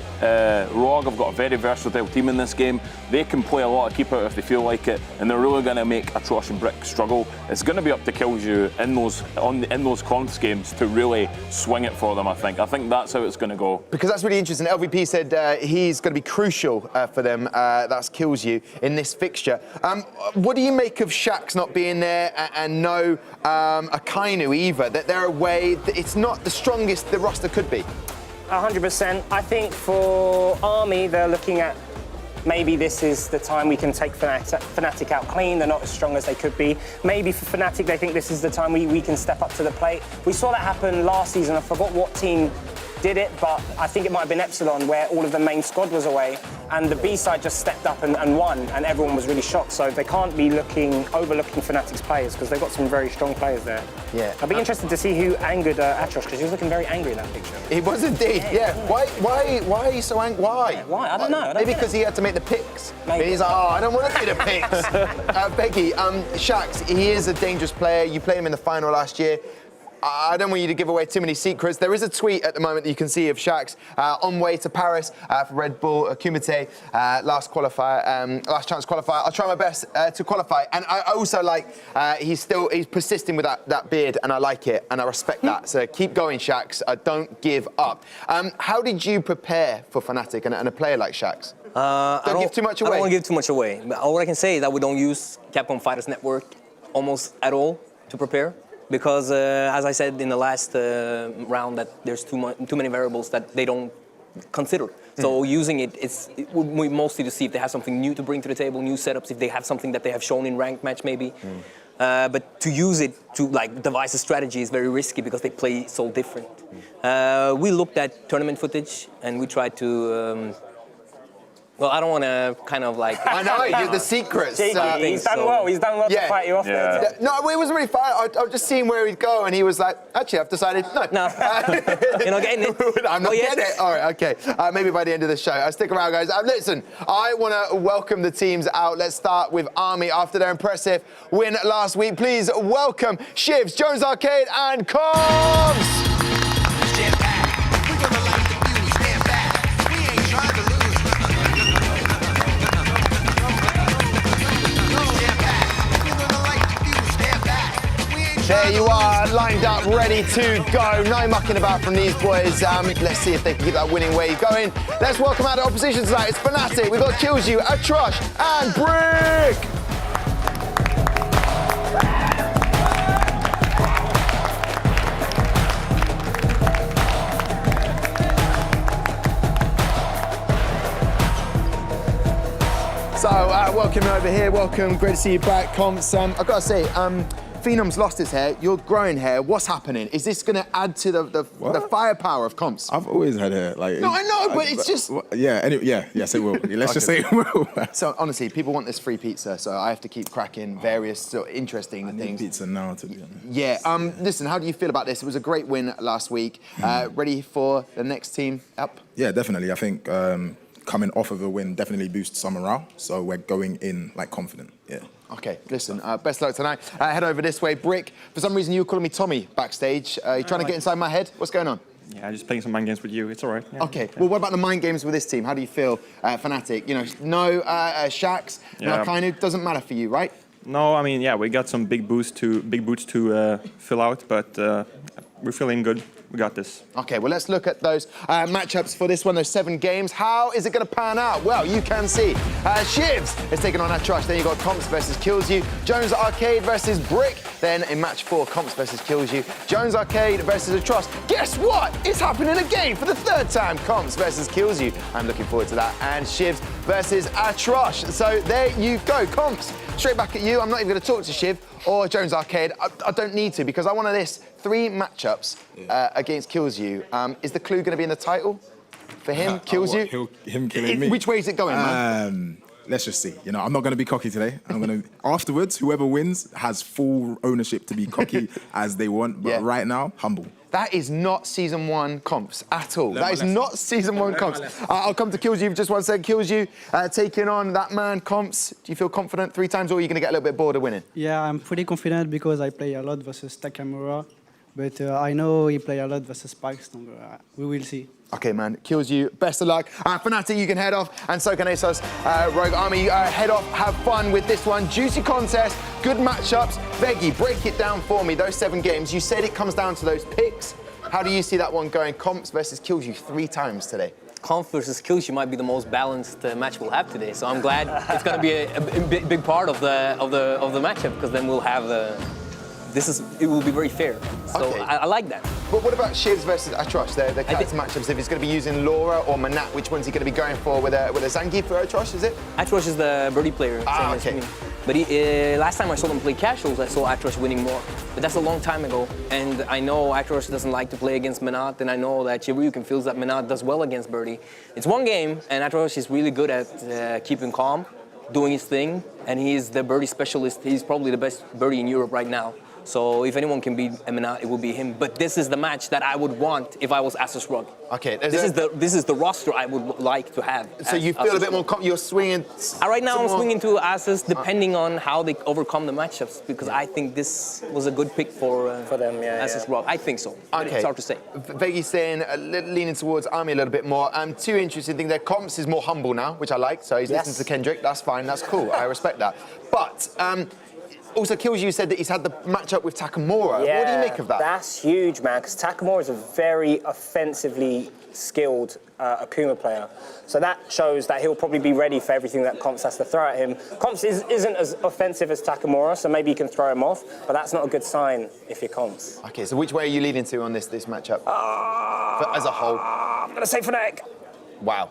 [SPEAKER 10] ROG have got a very versatile team in this game. They can play a lot of keep out if they feel like it, and they're really going to make Atrosh and Brick struggle. It's going to be up to Killju in those conf games to really swing it for them. I think that's how it's going to go.
[SPEAKER 5] Because that's really interesting. LVP said he's going to be crucial for them. That's Kills You in this fixture. What do you make of Shax not being there and no Akainu either? That they're away. It's not the strongest the roster could be.
[SPEAKER 9] 100%. I think for Army, they're looking at maybe this is the time we can take Fnatic out clean. They're not as strong as they could be. Maybe for Fnatic, they think this is the time we can step up to the plate. We saw that happen last season. I forgot what team did it, but I think it might have been Epsilon, where all of the main squad was away, and the B side just stepped up and won, and everyone was really shocked. So they can't be overlooking Fnatic's players, because they've got some very strong players there.
[SPEAKER 5] Yeah.
[SPEAKER 9] I'd be interested to see who angered Atrosh, because he was looking very angry in that picture.
[SPEAKER 5] He was indeed, yeah. Why are you so angry? Why?
[SPEAKER 9] Why? I don't know.
[SPEAKER 5] Maybe because he had to make the picks. Maybe he's like, I don't want to do the picks. Becky, Shax, he is a dangerous player. You played him in the final last year. I don't want you to give away too many secrets. There is a tweet at the moment that you can see of Shax on way to Paris for Red Bull Kumite, last chance qualifier. I'll try my best to qualify. And I also like he's persisting with that beard, and I like it and I respect that. So keep going, Shax. Don't give up. How did you prepare for Fnatic and a player like Shax? Don't give too much away.
[SPEAKER 19] I don't want to give too much away. But all I can say is that we don't use Capcom Fighters Network almost at all to prepare. Because, as I said in the last round, that there's too many variables that they don't consider. So using it would be mostly to see if they have something new to bring to the table, new setups, if they have something that they have shown in ranked match maybe. But to use it to devise a strategy is very risky because they play so different. We looked at tournament footage and we tried to well, I don't want to kind of
[SPEAKER 5] I know, you're the secrets.
[SPEAKER 9] He's done well. He's done well to fight you off there.
[SPEAKER 5] No, it wasn't really fun. I was just seeing where he'd go, and he was like, actually, I've decided, no.
[SPEAKER 19] You're not getting it?
[SPEAKER 5] I'm not getting it. All right, okay. Maybe by the end of the show. Stick around, guys. Listen, I want to welcome the teams out. Let's start with Army after their impressive win last week. Please welcome Shivs, Jones Arcade, and Cobbs. There you are, lined up, ready to go. No mucking about from these boys. Let's see if they can keep that winning wave going. Let's welcome out the opposition tonight. It's Fnatic. We've got Kills You, Atrush, and Brick. So, welcome over here, welcome, great to see you back, Comps. I've got to say, Phenom's lost his hair, you're growing hair, what's happening? Is this going to add to the firepower of Comps?
[SPEAKER 20] I've always had hair. Like,
[SPEAKER 5] no, I know, but it's just...
[SPEAKER 20] Yes, it will. Let's just say it will.
[SPEAKER 5] So, honestly, people want this free pizza, so I have to keep cracking various sort of interesting things.
[SPEAKER 20] I need pizza now, to be honest.
[SPEAKER 5] Yeah, listen, how do you feel about this? It was a great win last week. Ready for the next team up?
[SPEAKER 20] Yeah, definitely. I think coming off of a win definitely boosts some morale, so we're going in like confident, yeah.
[SPEAKER 5] Okay, listen, best luck tonight. Head over this way. Brick, for some reason you were calling me Tommy backstage. You trying to get inside my head? What's going on?
[SPEAKER 21] Yeah, just playing some mind games with you. It's all right. Yeah.
[SPEAKER 5] Okay, well, what about the mind games with this team? How do you feel, Fnatic? You know, no Shax, no Kainu, doesn't matter for you, right?
[SPEAKER 21] No, I mean, yeah, we got some big boots to fill out, but we're feeling good. We got this.
[SPEAKER 5] Okay, well, let's look at those matchups for this one, those 7 games. How is it going to pan out? Well, you can see. Shivs is taking on Atrush. Then you've got Comps versus Kills You. Jones Arcade versus Brick. Then in match 4, Comps versus Kills You. Jones Arcade versus Atrush. Guess what? It's happening again for the 3rd time. Comps versus Kills You. I'm looking forward to that. And Shivs versus Atrush. So there you go. Comps, straight back at you. I'm not even going to talk to Shiv or Jones Arcade. I don't need to, because I want this 3 matchups against Kills You. Is the clue going to be in the title for him? Kills You?
[SPEAKER 20] Him killing me?
[SPEAKER 5] Which way is it going, man?
[SPEAKER 20] Let's just see. You know, I'm not going to be cocky today. I'm going to... Afterwards, whoever wins has full ownership to be cocky as they want. But right now, humble.
[SPEAKER 5] That is not Season 1 Comps at all. That is not Season 1 Comps. I'll come to Kills You for just 1 second. Kills You taking on that man, Comps. Do you feel confident 3 times, or are you going to get a little bit bored of winning?
[SPEAKER 22] Yeah, I'm pretty confident because I play a lot versus Takamura. But I know he play a lot versus Spikes, so we will see.
[SPEAKER 5] Okay, man, Kills You, best of luck. Fnatic, you can head off, and so can ASOS Rogue Army. Head off, have fun with this one. Juicy contest, good matchups. Veggie, break it down for me, those 7 games. You said it comes down to those picks. How do you see that one going? Comps versus Kills You 3 times today.
[SPEAKER 19] Comps versus Kills You might be the most balanced match we'll have today, so I'm glad it's going to be a big part of the matchup, because then we'll have it will be very fair. So okay. I like that.
[SPEAKER 5] But what about Shivs versus Atrush? Their character matchups. If he's going to be using Laura or Manat, which one's he going to be going for? With a Zangief for Atrush, is it?
[SPEAKER 19] Atrush is the birdie player.
[SPEAKER 5] Okay.
[SPEAKER 19] But last time I saw them play casuals, I saw Atrush winning more. But that's a long time ago. And I know Atrush doesn't like to play against Manat, and I know that Chiryukin feels that Manat does well against birdie. It's 1 game, and Atrush is really good at keeping calm, doing his thing, and he's the birdie specialist. He's probably the best birdie in Europe right now. So if anyone can beat Manat, it will be him. But this is the match that I would want if I was Asus Rug.
[SPEAKER 5] Okay.
[SPEAKER 19] This is the roster I would like to have.
[SPEAKER 5] So you feel a bit more you're swinging.
[SPEAKER 19] Right now I'm swinging to Asus, depending on how they overcome the matchups, because I think this was a good pick for them. Asus Rug. I think so. But it's hard to say.
[SPEAKER 5] Veggie's saying leaning towards Army a little bit more. 2 interesting things there. Comps is more humble now, which I like. So he's listening to Kendrick. That's fine. That's cool. I respect that. But. Also, Kills You said that he's had the matchup with Takamura.
[SPEAKER 9] Yeah,
[SPEAKER 5] what do you make of that?
[SPEAKER 9] That's huge, man, because Takamura is a very offensively skilled Akuma player. So that shows that he'll probably be ready for everything that Comps has to throw at him. Comps isn't as offensive as Takamura, so maybe you can throw him off, but that's not a good sign if you're Comps.
[SPEAKER 5] Okay, so which way are you leading to on this matchup? As a whole?
[SPEAKER 9] I'm going to say Fnatic.
[SPEAKER 5] Wow.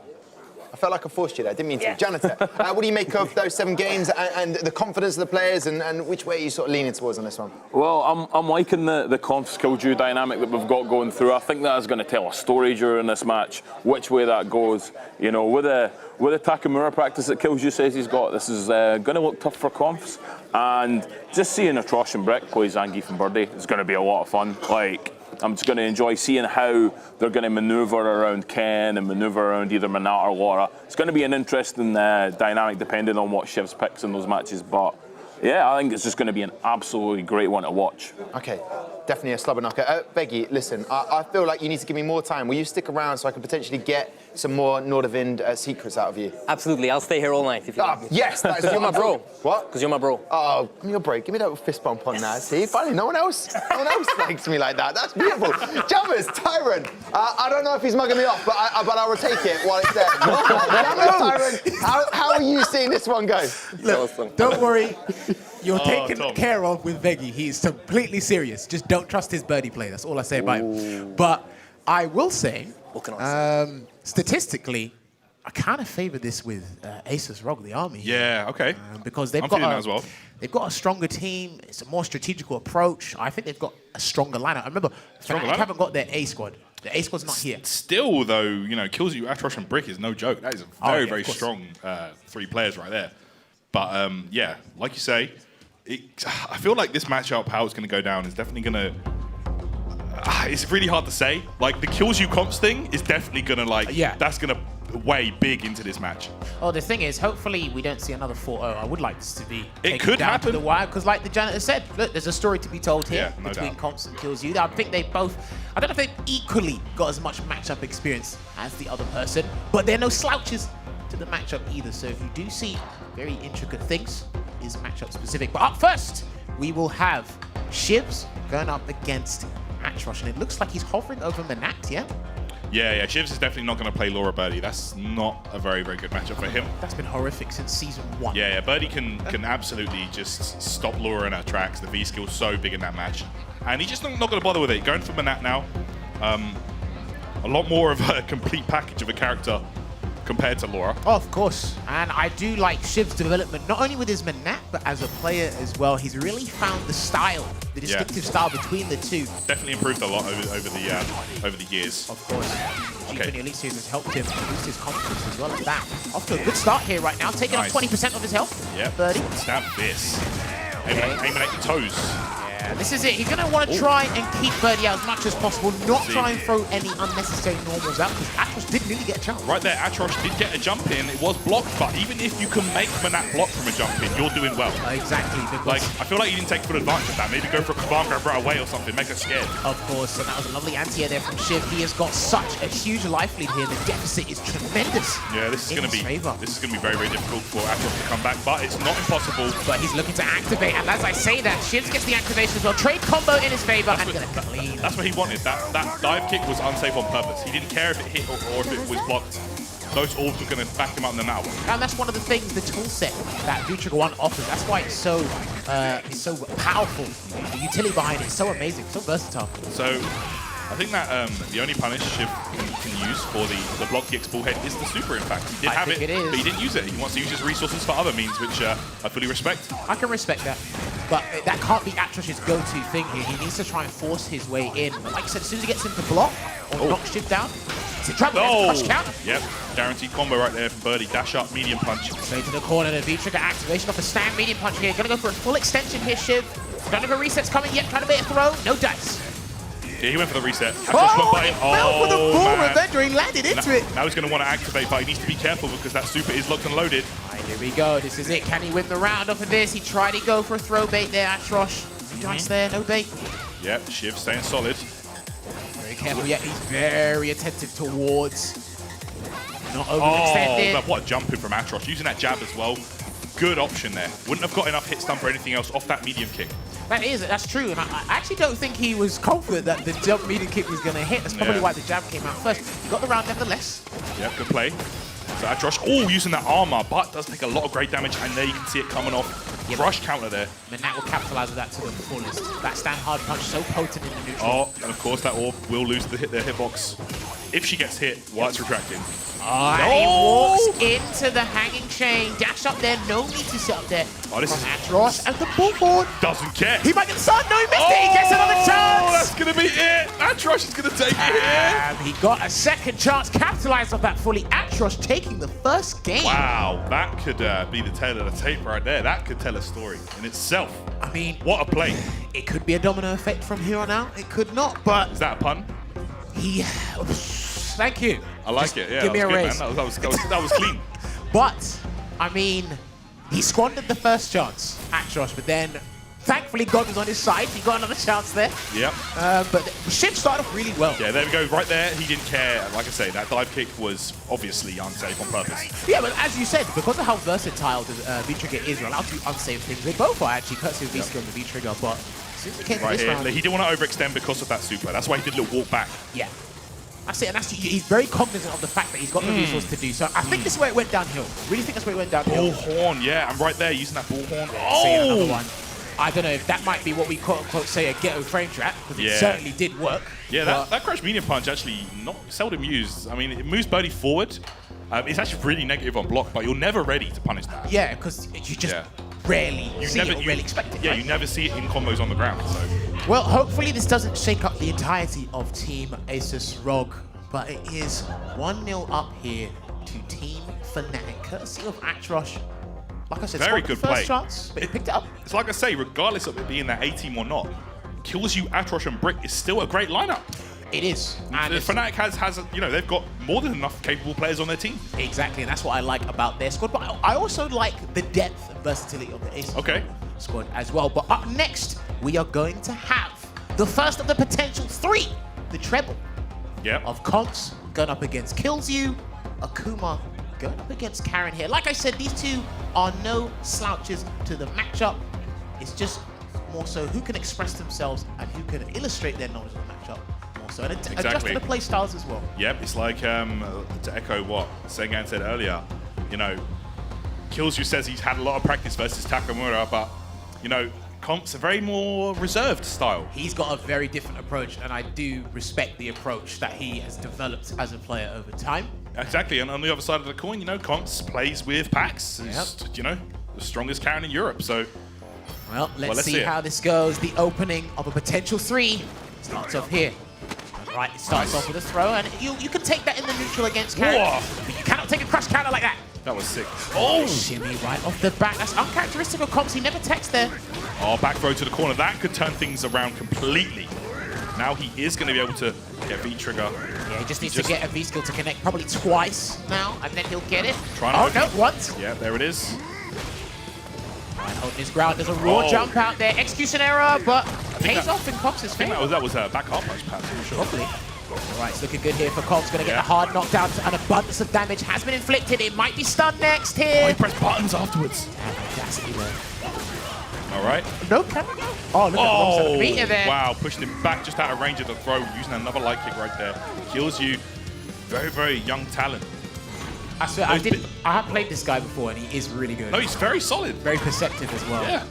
[SPEAKER 5] I felt like I forced you there, didn't mean to. Janitor, what do you make of those 7 games and the confidence of the players, and which way are you sort of leaning towards on this one?
[SPEAKER 10] Well, I'm liking the Comps Kills You dynamic that we've got going through. I think that is going to tell a story during this match, which way that goes. You know, with the Takamura practice that Kills You says he's got, this is going to look tough for Comps. And just seeing Atrush and Brick play Zangief and Birdie is going to be a lot of fun. Like, I'm just going to enjoy seeing how they're going to manoeuvre around Ken and manoeuvre around either Manat or Laura. It's going to be an interesting dynamic depending on what Shivs picks in those matches, but Yeah, I think it's just going to be an absolutely great one to watch.
[SPEAKER 5] Okay, definitely a slobber knocker. Beggy, listen, I feel like you need to give me more time. Will you stick around so I can potentially get some more Nordavind secrets out of you?
[SPEAKER 19] Absolutely, I'll stay here all night if you like.
[SPEAKER 5] Yes, that's
[SPEAKER 19] because you're my bro.
[SPEAKER 5] What?
[SPEAKER 19] Because you're my bro.
[SPEAKER 5] Oh, give me your break. Give me that fist bump on that. See, finally, no one else likes me like that. That's beautiful. Jammers, Tyrant. I don't know if he's mugging me off, but I will take it while it's there. Jammers, Tyrant, how are you seeing this one go?
[SPEAKER 15] Look, don't worry. You're taken care of with Veggie. He's completely serious. Just don't trust his birdie play. That's all I say about him. But I will say, statistically, I kind of favour this with Asus ROG, the Army.
[SPEAKER 1] Yeah, okay.
[SPEAKER 15] Because they've they've got a stronger team. It's a more strategical approach. I think they've got a stronger lineup. I remember, Fnatic haven't got their A squad. The A squad's not here.
[SPEAKER 1] Still, though, you know, Kills You, Atrosh, and Brick is no joke. That is a very, very strong 3 players right there. But yeah, like you say, I feel like this matchup, how it's going to go down, is definitely going to. It's really hard to say. Like the Kills You comps thing is definitely going to that's going to weigh big into this match.
[SPEAKER 15] Oh, the thing is, hopefully we don't see another 4-0. I would like this to be
[SPEAKER 1] It could
[SPEAKER 15] down
[SPEAKER 1] happen.
[SPEAKER 15] to the wire because, like the janitor said, look, there's a story to be told here
[SPEAKER 1] Yeah, no
[SPEAKER 15] between
[SPEAKER 1] doubt.
[SPEAKER 15] Comps and Kills You. I think they both. I don't know if they've equally got as much matchup experience as the other person, but they're no slouches to the matchup either. So if you do see very intricate things, it is matchup specific. But up first, we will have Shivs going up against Atrosh, and it looks like he's hovering over Manat, yeah?
[SPEAKER 1] Yeah, Shivs is definitely not going to play Laura Birdie. That's not a very, very good matchup for him.
[SPEAKER 15] That's been horrific since season 1.
[SPEAKER 1] Yeah, Birdie can absolutely just stop Laura in her tracks. The V skill's so big in that match. And he's just not going to bother with it. Going for Manat now. A lot more of a complete package of a character compared to Laura.
[SPEAKER 15] Oh, of course. And I do like Shiv's development, not only with his Manat, but as a player as well. He's really found the style, the distinctive style between the two.
[SPEAKER 1] Definitely improved a lot over the years.
[SPEAKER 15] Of course. Gfinity Elite Series has helped him boost his confidence as well as that. Off to a good start here right now, taking off 20% of his health.
[SPEAKER 1] Yep.
[SPEAKER 15] Birdie.
[SPEAKER 1] Stab this. Aiming at your toes.
[SPEAKER 15] Yeah, this is it. He's going to want to try and keep Birdie out as much as possible, not try and throw any unnecessary normals out, because Atrosh did nearly get a jump.
[SPEAKER 1] Right there, Atrosh did get a jump in. It was blocked, but even if you can make Manat block from a jump in, you're doing well.
[SPEAKER 15] Exactly.
[SPEAKER 1] Like, I feel like you didn't take full advantage of that. Maybe go for a Kabam grab right away or something, make her scared.
[SPEAKER 15] Of course, and that was a lovely anti-air there from Shiv. He has got such a huge life lead here. The deficit is tremendous.
[SPEAKER 1] Yeah, this is going to be very, very difficult for Atrosh to come back, but it's not impossible.
[SPEAKER 15] But he's looking to activate, and as I say that, Shivs gets the activation as well. Trade combo in his favor, and going to clean.
[SPEAKER 1] That's what he wanted. That dive kick was unsafe on purpose. He didn't care if it hit or if it was blocked. Those orbs were going to back him up no matter what.
[SPEAKER 15] And that's one of the things, the tool set that V-Trigger 1 offers. That's why it's so powerful. The utility behind it is so amazing, so versatile.
[SPEAKER 1] So, I think that the only punish Shiv can use for the block kicks full head is the super, in fact. He did have it, but he didn't use it. He wants to use his resources for other means, which I fully respect.
[SPEAKER 15] I can respect that. But that can't be Atrosh's go-to thing here. He needs to try and force his way in. But like I said, as soon as he gets him to block or knock Shiv down, it's a trouble. Crush counter.
[SPEAKER 1] Yep, guaranteed combo right there from Birdie. Dash up, medium punch.
[SPEAKER 15] Straight to the corner, the V-Trigger activation off a stand medium punch here. Gonna go for a full extension here, Shiv. Don't have a reset's coming yet, trying to bait a throw. No dice.
[SPEAKER 1] Yeah, he went for the reset.
[SPEAKER 15] He fell for the ball, Revenger. He landed into it.
[SPEAKER 1] Now he's going to want to activate, but he needs to be careful because that super is locked and loaded.
[SPEAKER 15] Right, here we go. This is it. Can he win the round off of this? He tried to go for a throw bait there, Atrosh. No dice there, no bait.
[SPEAKER 1] Yep, Shiv staying solid.
[SPEAKER 15] Very careful, yet he's very attentive towards not overextended.
[SPEAKER 1] But what a jump in from Atrosh. Using that jab as well. Good option there. Wouldn't have got enough hit stun for anything else off that medium kick.
[SPEAKER 15] That's true, and I actually don't think he was confident that the jump medium kick was going to hit. That's probably why the jab came out first. He got the round nevertheless.
[SPEAKER 1] Yep, good play. So Atrosh, using that armor, but does take a lot of great damage, and there you can see it coming off. Rush counter there.
[SPEAKER 15] Manat will capitalize with that to the fullest. That stand hard punch so potent in the neutral.
[SPEAKER 1] Oh, and of course that orb will lose their hitbox if she gets hit while it's retracting.
[SPEAKER 15] And he walks into the hanging chain. Dash up there, no need to sit up there.
[SPEAKER 1] This is
[SPEAKER 15] Atrosh and the bullboard.
[SPEAKER 1] Doesn't care.
[SPEAKER 15] He might get the sun. No, he missed it. He gets another chance.
[SPEAKER 1] That's going to be it. Atrosh is going to take it here.
[SPEAKER 15] He got a second chance. Capitalized off that fully. Atrosh taking the first game.
[SPEAKER 1] Wow, that could be the tail of the tape right there. That could tell a story in itself.
[SPEAKER 15] I mean,
[SPEAKER 1] what a play.
[SPEAKER 15] It could be a domino effect from here on out. It could not, but...
[SPEAKER 1] Is that a pun?
[SPEAKER 15] Thank you.
[SPEAKER 1] I like it, yeah.
[SPEAKER 15] Give me a raise.
[SPEAKER 1] That was clean.
[SPEAKER 15] But, I mean,
[SPEAKER 4] He squandered the first chance at Josh, but then thankfully God was on his side. He got another chance there.
[SPEAKER 1] Yep.
[SPEAKER 4] But Shiv started off really well.
[SPEAKER 1] Yeah, there we go. Right there, he didn't care. Like I say, that dive kick was obviously unsafe on purpose.
[SPEAKER 4] Yeah, but as you said, because of how versatile the V-Trigger is, you're allowed to do unsafe things. They both are actually, courtesy of V-Skill and the V-Trigger, but as soon as it came to
[SPEAKER 1] Right
[SPEAKER 4] this
[SPEAKER 1] here,
[SPEAKER 4] round...
[SPEAKER 1] he didn't want to overextend because of that super. That's why he did a little walk back.
[SPEAKER 4] Yeah. That's it, and he's very cognizant of the fact that he's got the resource to do so. I think this is where it went downhill. Really think that's where it went downhill.
[SPEAKER 1] Bullhorn, yeah, I'm right there using that bullhorn.
[SPEAKER 4] See another one. I don't know if that might be what we quote-unquote say a ghetto frame trap, because it certainly did work.
[SPEAKER 1] Yeah, that crash medium punch actually not seldom used. I mean, it moves Birdie forward. It's actually really negative on block, but you're never ready to punish that.
[SPEAKER 4] Yeah, because you just rarely see it or rarely expect it.
[SPEAKER 1] Yeah,
[SPEAKER 4] right?
[SPEAKER 1] you never see it in combos on the ground. So.
[SPEAKER 4] Well, hopefully this doesn't shake up the entirety of Team Asus ROG, but it is 1-0 up here to Team Fnatic, courtesy of Atrosh. Like I said,
[SPEAKER 1] very good
[SPEAKER 4] first
[SPEAKER 1] play.
[SPEAKER 4] chance, but he picked it up.
[SPEAKER 1] It's like I say, regardless of it being that A-team or not, Kills You, Atrosh, and Brick is still a great lineup.
[SPEAKER 4] It is. And
[SPEAKER 1] Fnatic has they've got more than enough capable players on their team.
[SPEAKER 4] Exactly, and that's what I like about their squad. But I also like the depth and versatility of the Asus squad as well. But up next, we are going to have the first of the potential 3, the treble of Conks going up against Kills You, Akuma going up against Karen here. Like I said, these two are no slouches to the matchup. It's just more so who can express themselves and who can illustrate their knowledge of the matchup more so. And adjust to the play styles as well.
[SPEAKER 1] Yep, it's like, to echo what Sengan said earlier, Kills You says he's had a lot of practice versus Takamura, but, Comp's a very more reserved style.
[SPEAKER 4] He's got a very different approach, and I do respect the approach that he has developed as a player over time.
[SPEAKER 1] Exactly, and on the other side of the coin, Comps plays with Pax. He's, the strongest Karen in Europe, so...
[SPEAKER 4] Well, let's see how this goes. The opening of a potential 3 starts off here. Right, it starts off with a throw, and you can take that in the neutral against Karen, but you cannot take a crush counter like that.
[SPEAKER 1] That was sick.
[SPEAKER 4] Oh! Shimmy right off the back. That's uncharacteristic of Comps. He never techs there.
[SPEAKER 1] Oh, back throw to the corner. That could turn things around completely. Now he is going to be able to get V-trigger.
[SPEAKER 4] Yeah, he just needs to get a V-skill to connect probably twice now, and then he'll get it.
[SPEAKER 1] Oh,
[SPEAKER 4] no, once.
[SPEAKER 1] Yeah, there it is.
[SPEAKER 4] Right, holding his ground. There's a raw jump out there. Execution error, but pays off in Comps' favor.
[SPEAKER 1] That was a back half punch, perhaps. I'm sure.
[SPEAKER 4] Hopefully. All right, it's looking good here for Comps. Going to get a hard knockdown. An abundance of damage has been inflicted. It might be stunned next here.
[SPEAKER 1] Oh, he pressed buttons afterwards.
[SPEAKER 4] Audacity there.
[SPEAKER 1] All right.
[SPEAKER 4] No, can we go? Oh, look at the wrong side of the meter there.
[SPEAKER 1] Wow, pushed him back just out of range of the throw, using another light kick right there. Kills You. Very, very young talent.
[SPEAKER 4] I swear, I haven't played this guy before, and he is really good.
[SPEAKER 1] No, he's very solid.
[SPEAKER 4] Very perceptive as well.
[SPEAKER 1] Yeah.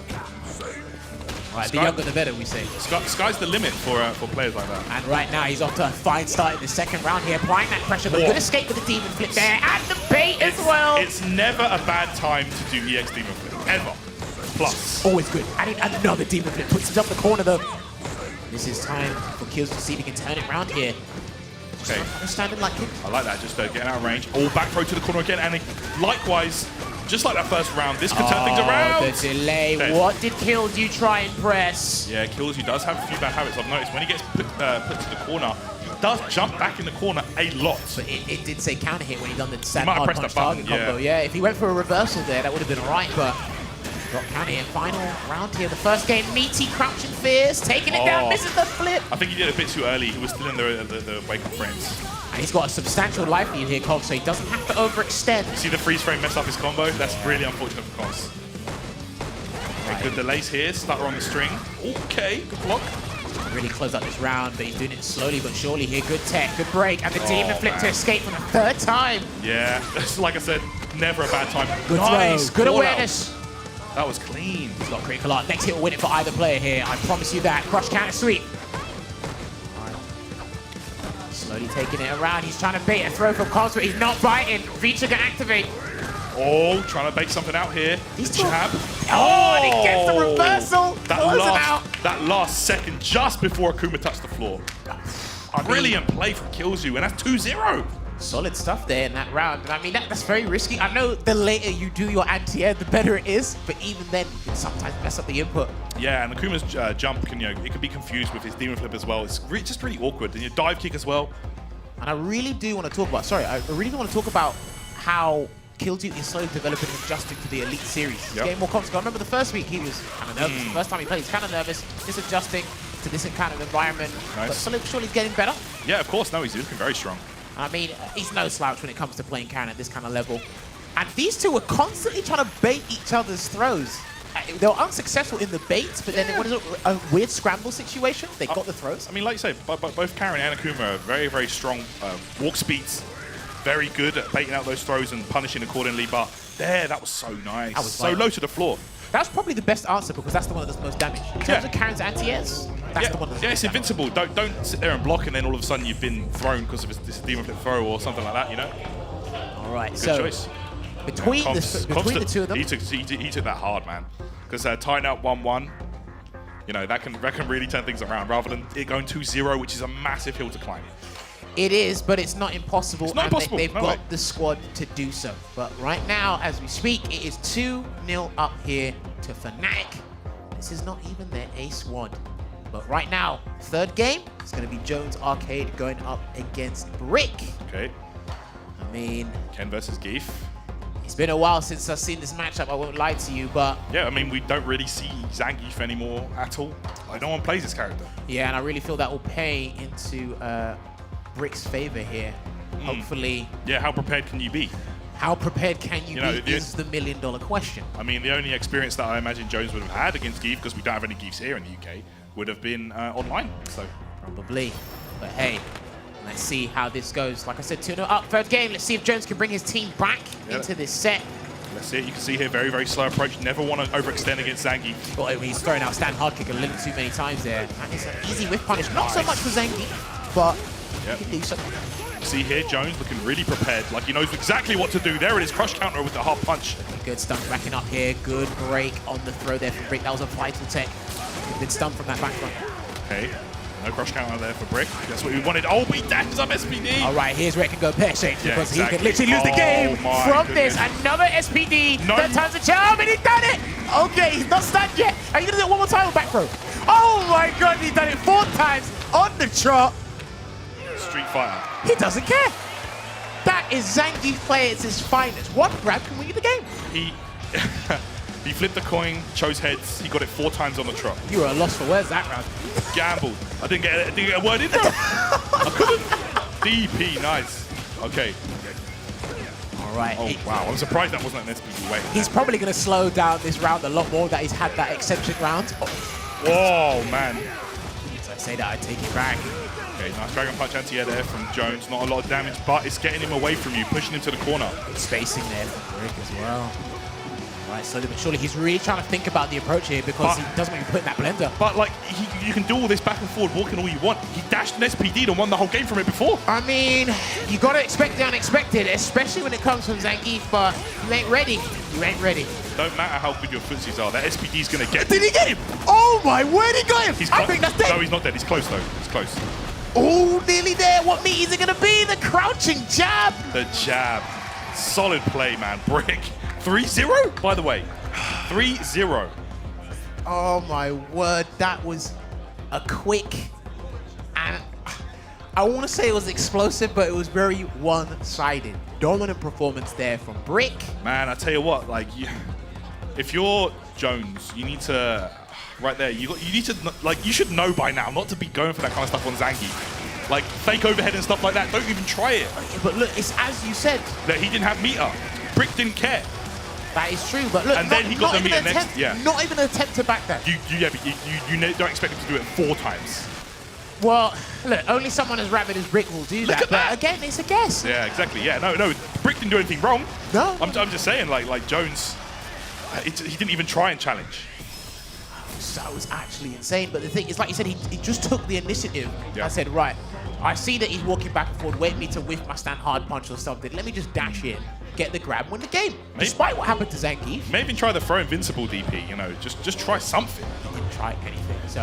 [SPEAKER 4] Right, the younger the better, we say.
[SPEAKER 1] Sky's the limit for players like that.
[SPEAKER 4] And right now, he's off to a fine start in the second round here, applying that pressure, but good escape with the demon flip there, and the bait as well.
[SPEAKER 1] It's never a bad time to do EX demon flip, ever. Plus.
[SPEAKER 4] Always good. And another demon flip puts him up the corner, though. This is time for Kills to see if he can turn it around here.
[SPEAKER 1] Okay.
[SPEAKER 4] Standing like kick.
[SPEAKER 1] I like that, just getting out of range. Oh, back throw to the corner again, and likewise, just like that first round, this could turn things around.
[SPEAKER 4] The delay. Okay. What did Kills You try and press?
[SPEAKER 1] Yeah, Kills You does have a few bad habits. I've noticed when he gets put to the corner, he does jump back in the corner a lot.
[SPEAKER 4] But it did say counter hit when he done the sad
[SPEAKER 1] might have
[SPEAKER 4] hard
[SPEAKER 1] pressed
[SPEAKER 4] punch
[SPEAKER 1] the button,
[SPEAKER 4] target combo. Yeah, if he went for a reversal there, that would have been all right, but got counter hit. Final round here. The first game, Meaty crouching fierce, taking it down, misses the flip.
[SPEAKER 1] I think he did a bit too early. He was still in the wake-up frames.
[SPEAKER 4] And he's got a substantial life lead here, Cogs, so he doesn't have to overextend.
[SPEAKER 1] You see the freeze frame mess up his combo? That's really unfortunate for Cogs. Okay, good delays here. Stutter on the string. Okay, good block.
[SPEAKER 4] Really close out this round, but he's doing it slowly but surely here. Good tech, good break, and the demon flip to escape for the third time.
[SPEAKER 1] Yeah, like I said, never a bad time.
[SPEAKER 4] Good
[SPEAKER 1] nice.
[SPEAKER 4] Throw, good awareness.
[SPEAKER 1] That was clean.
[SPEAKER 4] He's got critical art. Next hit will win it for either player here. I promise you that. Crush counter sweep. Slowly taking it around. He's trying to bait a throw from Cogs, but he's not biting. V-trigger activate.
[SPEAKER 1] Oh, trying to bait something out here.
[SPEAKER 4] He's
[SPEAKER 1] jab.
[SPEAKER 4] Oh, and he gets the reversal.
[SPEAKER 1] That last second just before Akuma touched the floor. Brilliant play from Kills You, and that's 2-0.
[SPEAKER 4] Solid stuff there in that round. And I mean, that's very risky. I know the later you do your anti-air, the better it is. But even then, you can sometimes mess up the input.
[SPEAKER 1] Yeah, and Akuma's jump can, it can be confused with his demon flip as well. It's just really awkward. And your dive kick as well.
[SPEAKER 4] And I really do want to talk about, I really do want to talk about how Killjoy is slowly developing and adjusting to the Elite Series. He's getting more comfortable. I remember the first week he was kind of nervous. The first time he played, he's kind of nervous, just adjusting to this kind of environment.
[SPEAKER 1] Nice.
[SPEAKER 4] But slowly, surely he's getting better.
[SPEAKER 1] Yeah, of course. No, he's looking very strong.
[SPEAKER 4] I mean, he's no slouch when it comes to playing Karen at this kind of level. And these two were constantly trying to bait each other's throws. They were unsuccessful in the baits, but then it was a weird scramble situation. They got the throws.
[SPEAKER 1] I mean, like you say, both Karen and Akuma are very, very strong walk speeds. Very good at baiting out those throws and punishing accordingly. But there, that was so nice.
[SPEAKER 4] That was
[SPEAKER 1] so low to the floor.
[SPEAKER 4] That's probably the best answer because that's the one that does most damage. In terms of Karen's anti-airs, that's the one that does
[SPEAKER 1] it's invincible. Don't sit there and block and then all of a sudden you've been thrown because of this demon flip throw or something like that, you know?
[SPEAKER 4] All right,
[SPEAKER 1] Good
[SPEAKER 4] so
[SPEAKER 1] choice.
[SPEAKER 4] between the two of them,
[SPEAKER 1] he took that hard, man. Because tying out 1-1, you know, that can really turn things around rather than it going 2-0, which is a massive hill to climb.
[SPEAKER 4] it is, but it's not impossible.
[SPEAKER 1] It's not impossible.
[SPEAKER 4] They've
[SPEAKER 1] No
[SPEAKER 4] got
[SPEAKER 1] way.
[SPEAKER 4] the squad to do so. But right now, as we speak, it is 2-0 up here to Fnatic. This is not even their ace one. But right now, third game, it's going to be Jones Arcade going up against Brick.
[SPEAKER 1] Okay.
[SPEAKER 4] I mean...
[SPEAKER 1] Ken versus Geef.
[SPEAKER 4] It's been a while since I've seen this matchup, I won't lie to you, but...
[SPEAKER 1] Yeah, I mean, we don't really see Zangief anymore at all. Like, no one plays this character.
[SPEAKER 4] Yeah, and I really feel that will pay into Brick's favor here. Hopefully...
[SPEAKER 1] Yeah, how prepared can you be?
[SPEAKER 4] How prepared can you
[SPEAKER 1] know,
[SPEAKER 4] be is the million-dollar question.
[SPEAKER 1] I mean, the only experience that I imagine Jones would have had against Geef, because we don't have any Geefs here in the UK, would have been online, so...
[SPEAKER 4] Probably. But hey, let's see how this goes. Like I said, 2-0 up, third game. Let's see if Jones can bring his team back into this set.
[SPEAKER 1] Let's see it. You can see here, very, very slow approach. Never want to overextend against Zangief.
[SPEAKER 4] Well, he's throwing out stand hard kick a little too many times there. And it's an easy whiff punish. Not so much for Zangief, but he can do something.
[SPEAKER 1] See here, Jones looking really prepared. Like he knows exactly what to do. There it is, crush counter with the hard punch.
[SPEAKER 4] Good stun racking up here. Good break on the throw there from Brick. That was a vital tech. He's been stunned from that back front.
[SPEAKER 1] Okay. No crush counter there for Brick. That's what we wanted. Oh, but he dashes up SPD.
[SPEAKER 4] All right, here's where it can go pear-shaped because
[SPEAKER 1] exactly.
[SPEAKER 4] he could literally lose the game from this. Another SPD. Third time's a charm, and he's done it. Okay, he's not stunned yet. Are you going to do it one more time with back throw? Oh my God, he's done it 4 times on the trot.
[SPEAKER 1] Street Fighter.
[SPEAKER 4] He doesn't care. That is Zangief play at his finest. One grab can win you the game.
[SPEAKER 1] He flipped the coin, chose heads. He got it 4 times on the trot.
[SPEAKER 4] You were a loss for words that round.
[SPEAKER 1] Gambled. I didn't get a word in there. I couldn't. DP, nice. Okay.
[SPEAKER 4] All right.
[SPEAKER 1] Oh, wow. I'm surprised that wasn't an SPD way.
[SPEAKER 4] He's probably going to slow down this round a lot more that he's had that eccentric round.
[SPEAKER 1] Whoa, man.
[SPEAKER 4] So I say that, I take it back.
[SPEAKER 1] Okay, nice Dragon Punch anti-air there from Jones. Not a lot of damage, but it's getting him away from you, pushing him to the corner.
[SPEAKER 4] Good spacing there from Brick as well. Right, slowly but surely, he's really trying to think about the approach here because he doesn't want to put in that blender.
[SPEAKER 1] But, like, you can do all this back and forward walking all you want. He dashed an SPD and won the whole game from it before.
[SPEAKER 4] I mean, you got to expect the unexpected, especially when it comes from Zangief, but you ain't ready. You ain't ready.
[SPEAKER 1] Don't matter how good your footsies are, that SPD's going to get him.
[SPEAKER 4] Did he get him? Oh my word, he got him! I think that's dead.
[SPEAKER 1] No, he's not dead. He's close, though. He's close.
[SPEAKER 4] Oh, nearly there. What meat is it going to be? The crouching jab.
[SPEAKER 1] The jab. Solid play, man. Brick. 3-0, by the way. 3-0.
[SPEAKER 4] Oh my word, that was a quick and I want to say it was explosive, but it was very one-sided. Dominant performance there from Brick.
[SPEAKER 1] Man, I tell you what, like, if you're Jones, you need to, right there, you need to, like, you should know by now not to be going for that kind of stuff on Zangief. Like, fake overhead and stuff like that, don't even try it.
[SPEAKER 4] But look, it's as you said.
[SPEAKER 1] That he didn't have meter. Brick didn't care.
[SPEAKER 4] That is true, but look,
[SPEAKER 1] and then he got the meter next. Yeah.
[SPEAKER 4] Not even an attempt to back that.
[SPEAKER 1] You don't expect him to do it 4 times.
[SPEAKER 4] Well, look, only someone as rabid as Brick will do that. But again, it's a guess.
[SPEAKER 1] Yeah, exactly. Yeah, no, Brick didn't do anything wrong.
[SPEAKER 4] No.
[SPEAKER 1] I'm just saying, like Jones, he didn't even try and challenge.
[SPEAKER 4] That was actually insane. But the thing is, like you said, he just took the initiative.
[SPEAKER 1] Yeah.
[SPEAKER 4] I said, right, I see that he's walking back and forth, waiting me to whiff my stand hard punch or something. Let me just dash in, get the grab, win the game. Despite what happened to Zangief.
[SPEAKER 1] Maybe try the throw invincible DP, you know, just try something.
[SPEAKER 4] He didn't try anything. So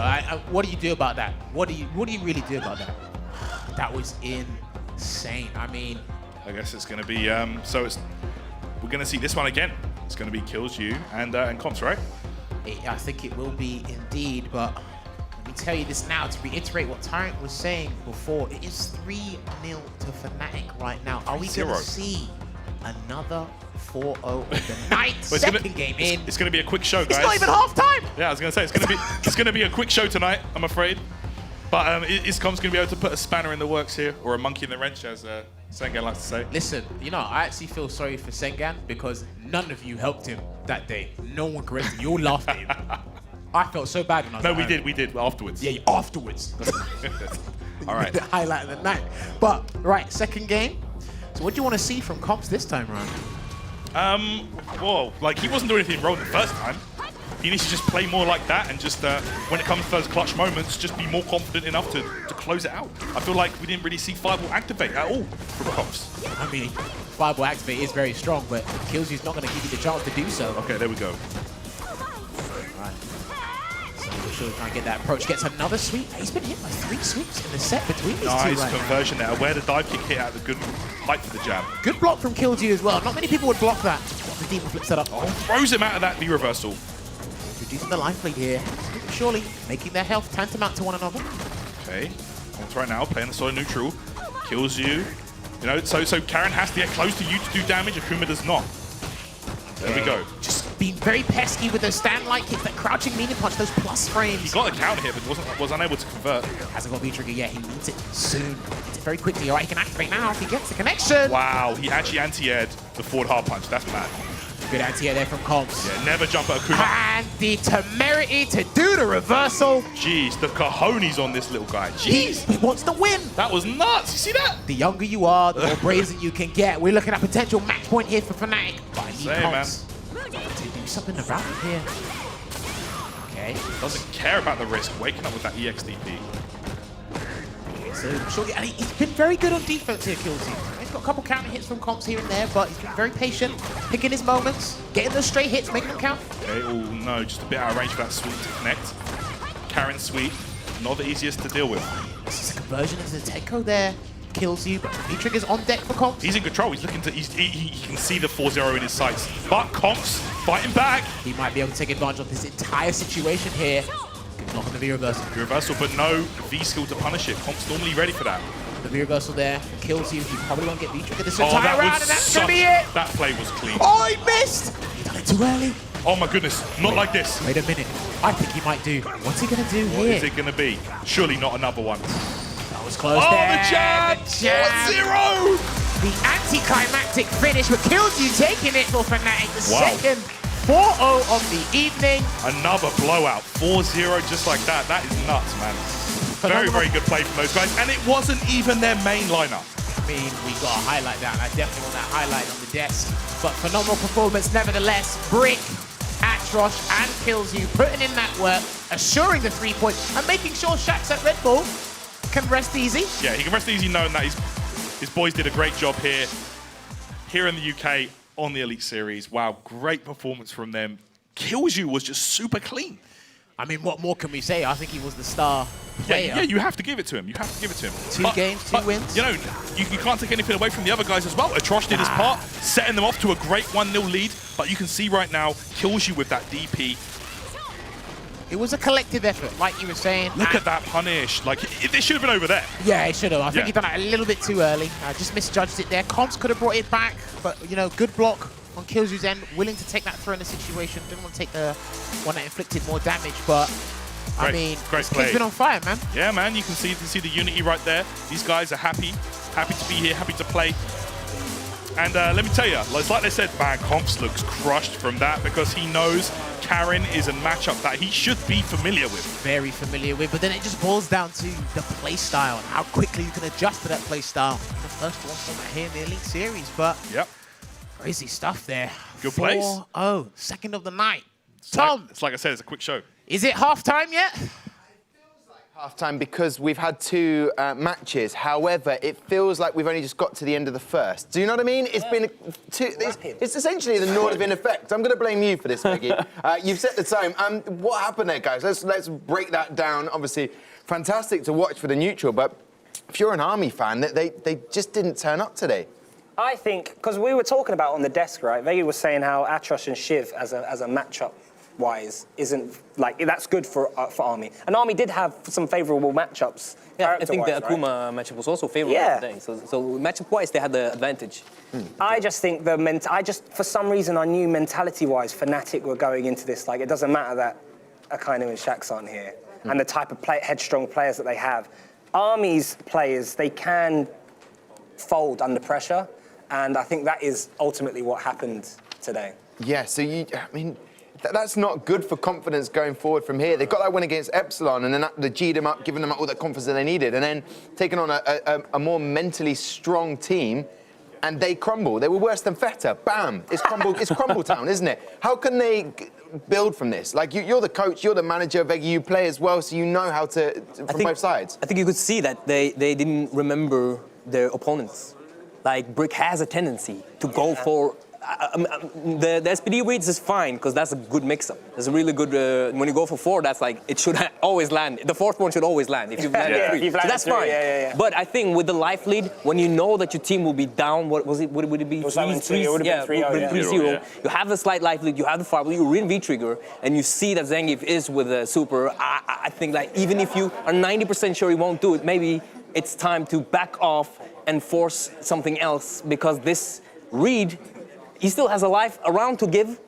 [SPEAKER 4] what do you do about that? What do you really do about that? That was insane. I mean,
[SPEAKER 1] I guess it's going to be, we're going to see this one again. It's going to be Kills You and Comps, right?
[SPEAKER 4] I think it will be indeed, but let me tell you this now to reiterate what Tyrant was saying before. It is 3-0 to Fnatic right now. Are we going to see another 4-0 of the night. Second game in.
[SPEAKER 1] It's going to be a quick show, guys.
[SPEAKER 4] It's not even half time.
[SPEAKER 1] Yeah, I was going to say it's going to be a quick show tonight, I'm afraid. But Iscom's going to be able to put a spanner in the works here, or a monkey in the wrench, as Sengan likes to say.
[SPEAKER 4] Listen, you know, I actually feel sorry for Sengan because none of you helped him that day. No one corrected him. You all laughed at him. I felt so bad when I was
[SPEAKER 1] No, we did afterwards.
[SPEAKER 4] Yeah, afterwards.
[SPEAKER 1] All right.
[SPEAKER 4] The highlight of the night. But, right, second game. So what do you want to see from Comps this time around?
[SPEAKER 1] Well, like, he wasn't doing anything wrong the first time. He needs to just play more like that and just, when it comes to those clutch moments, just be more confident enough to close it out. I feel like we didn't really see Fireball activate at all from Comps.
[SPEAKER 4] I mean, Fireball activate is very strong, but Killzy's not going to give you the chance to do so.
[SPEAKER 1] Okay, there we go.
[SPEAKER 4] Right. So we're trying to get that approach. Gets another sweep. He's been hit by 3 sweeps in the set between these two.
[SPEAKER 1] Nice conversion there. Where the dive kick hit at the good height for the jab.
[SPEAKER 4] Good block from Killzy as well. Not many people would block that. The Demon flips that up.
[SPEAKER 1] Oh, throws him out of that V reversal.
[SPEAKER 4] Reducing the life lead here. Surely making their health tantamount to one another.
[SPEAKER 1] Okay. Comps right now playing the solid neutral. Kills you. You know, so Karen has to get close to you to do damage. Akuma does not. There we go.
[SPEAKER 4] Just being very pesky with those stand-like kicks, that crouching medium punch, those plus frames.
[SPEAKER 1] He got a counter hit, but was unable to convert.
[SPEAKER 4] Hasn't got V-trigger yet. He needs it soon. Needs it very quickly. All right, he can activate now if he gets the connection.
[SPEAKER 1] Wow, he actually anti-aired the forward hard punch. That's mad.
[SPEAKER 4] Good anti-air there from Comps.
[SPEAKER 1] Yeah, never jump at Akuma.
[SPEAKER 4] And the temerity to do the reversal.
[SPEAKER 1] Jeez, the cojones on this little guy. Jeez.
[SPEAKER 4] He wants to win.
[SPEAKER 1] That was nuts. You see that?
[SPEAKER 4] The younger you are, the more brazen you can get. We're looking at potential match point here for Fnatic. But I need Comps to do something around it here. Okay.
[SPEAKER 1] Doesn't care about the risk. Waking up with that EXDP.
[SPEAKER 4] So, surely, and he's been very good on defense here, Killzy. He's got a couple counter hits from Comps here and there, but he's been very patient, picking his moments, getting those straight hits, making them count.
[SPEAKER 1] Okay, oh no, just a bit out of range for that sweep to connect. Karen's sweep, not the easiest to deal with.
[SPEAKER 4] This is a conversion into the Tenko there. Kills you, but V-trigger's on deck for Comps.
[SPEAKER 1] He's in control. He's looking to. He can see the 4-0 in his sights. But Comps fighting back.
[SPEAKER 4] He might be able to take advantage of this entire situation here. Good block on the V-reversal.
[SPEAKER 1] V-reversal, but no V-skill to punish it. Comps normally ready for that.
[SPEAKER 4] The V-reversal there kills you. He probably won't get V-trigger this entire round, and that's gonna be it.
[SPEAKER 1] That play was clean.
[SPEAKER 4] Oh, he missed. He done it too early.
[SPEAKER 1] Oh my goodness, not like this.
[SPEAKER 4] Wait a minute. I think he might do. What's he gonna do here?
[SPEAKER 1] What is it gonna be? Surely not another one.
[SPEAKER 4] That was close
[SPEAKER 1] there.
[SPEAKER 4] The
[SPEAKER 1] jab!
[SPEAKER 4] 4-0! The anticlimactic finish, but Killzy taking it for Fnatic. The second 4-0 of the evening.
[SPEAKER 1] Another blowout. 4-0 just like that. That is nuts, man. Very, very good play from those guys. And it wasn't even their main lineup.
[SPEAKER 4] I mean, we got to highlight that, and I definitely want that highlight on the desk. But phenomenal performance nevertheless. Brick, Atrosh, and Killzy putting in that work, assuring the 3 points, and making sure Shaxx at Red Bull can rest easy.
[SPEAKER 1] Yeah, he can rest easy knowing that his boys did a great job here in the UK on the Elite Series. Wow, great performance from them. Killzy was just super clean.
[SPEAKER 4] I mean, what more can we say? I think he was the star player.
[SPEAKER 1] Yeah, you have to give it to him. You have to give it to him.
[SPEAKER 4] Two games, two wins.
[SPEAKER 1] You know, you can't take anything away from the other guys as well. Atrosh did his part, setting them off to a great 1-0 lead. But you can see right now, Killzy with that DP.
[SPEAKER 4] It was a collective effort, like you were saying.
[SPEAKER 1] Look at that punish. Like, it should have been over there.
[SPEAKER 4] Yeah, it should have. I think he done it a little bit too early. Just misjudged it there. Comps could have brought it back, but, you know, good block on Killzy's end. Willing to take that throw in the situation. Didn't want to take the one that inflicted more damage, but, I mean,
[SPEAKER 1] great
[SPEAKER 4] this kid's been on fire, man.
[SPEAKER 1] Yeah, man. You can see the unity right there. These guys are happy to be here, happy to play. And let me tell you, it's like they said, man, Comps looks crushed from that because he knows Karen is a matchup that he should be familiar with.
[SPEAKER 4] Very familiar with, but then it just boils down to the play style and how quickly you can adjust to that play style. The first one format here in the Elite Series, but crazy stuff there.
[SPEAKER 1] Good plays.
[SPEAKER 4] 4-0, second of the night. Tom!
[SPEAKER 1] It's like I said, it's a quick show.
[SPEAKER 4] Is it halftime yet?
[SPEAKER 5] Half-time because we've had 2 matches. However, it feels like we've only just got to the end of the first. Do you know what I mean? It's been it's essentially the Nordvin effect. I'm going to blame you for this, Maggie. You've set the time. What happened there, guys? Let's break that down. Obviously, fantastic to watch for the neutral, but if you're an Army fan, they just didn't turn up today.
[SPEAKER 9] I think, because we were talking about on the desk, right? Veggie was saying how Atrosh and Shiv as a matchup wise isn't like that's good for Army. And Army did have some favourable matchups.
[SPEAKER 19] Yeah, I think the
[SPEAKER 9] right?
[SPEAKER 19] Akuma matchup was also favourable today. So matchup-wise, they had the advantage.
[SPEAKER 9] I just think for some reason I knew mentality-wise Fnatic were going into this like it doesn't matter that Akainu and Shax aren't here and the type of headstrong players that they have. Army's players, they can fold under pressure, and I think that is ultimately what happened today.
[SPEAKER 5] Yeah, so that's not good for confidence going forward from here. They got that win against Epsilon, and then they G'd them up, giving them all that confidence that they needed, and then taking on a more mentally strong team, and they crumble. They were worse than Feta. Bam! It's crumble town, isn't it? How can they build from this? Like, you're the coach, you're the manager, Veggie, you play as well, so you know how to, from both sides.
[SPEAKER 19] I think you could see that they didn't remember their opponents. Like, Brick has a tendency to go for... the SPD reads is fine because that's a good mix-up. It's a really good. When you go for 4, that's like it should always land. The 4th one should always land if you've landed 3. So that's fine.
[SPEAKER 9] Yeah.
[SPEAKER 19] But I think with the life lead, when you know that your team will be down, what was it? Would it be 3-0? You have the slight life lead. You have the fireball. You win V-trigger, and you see that Zangief is with a super. I think like even if you are 90% sure he won't do it, maybe it's time to back off and force something else because this read. He still has a life around to give,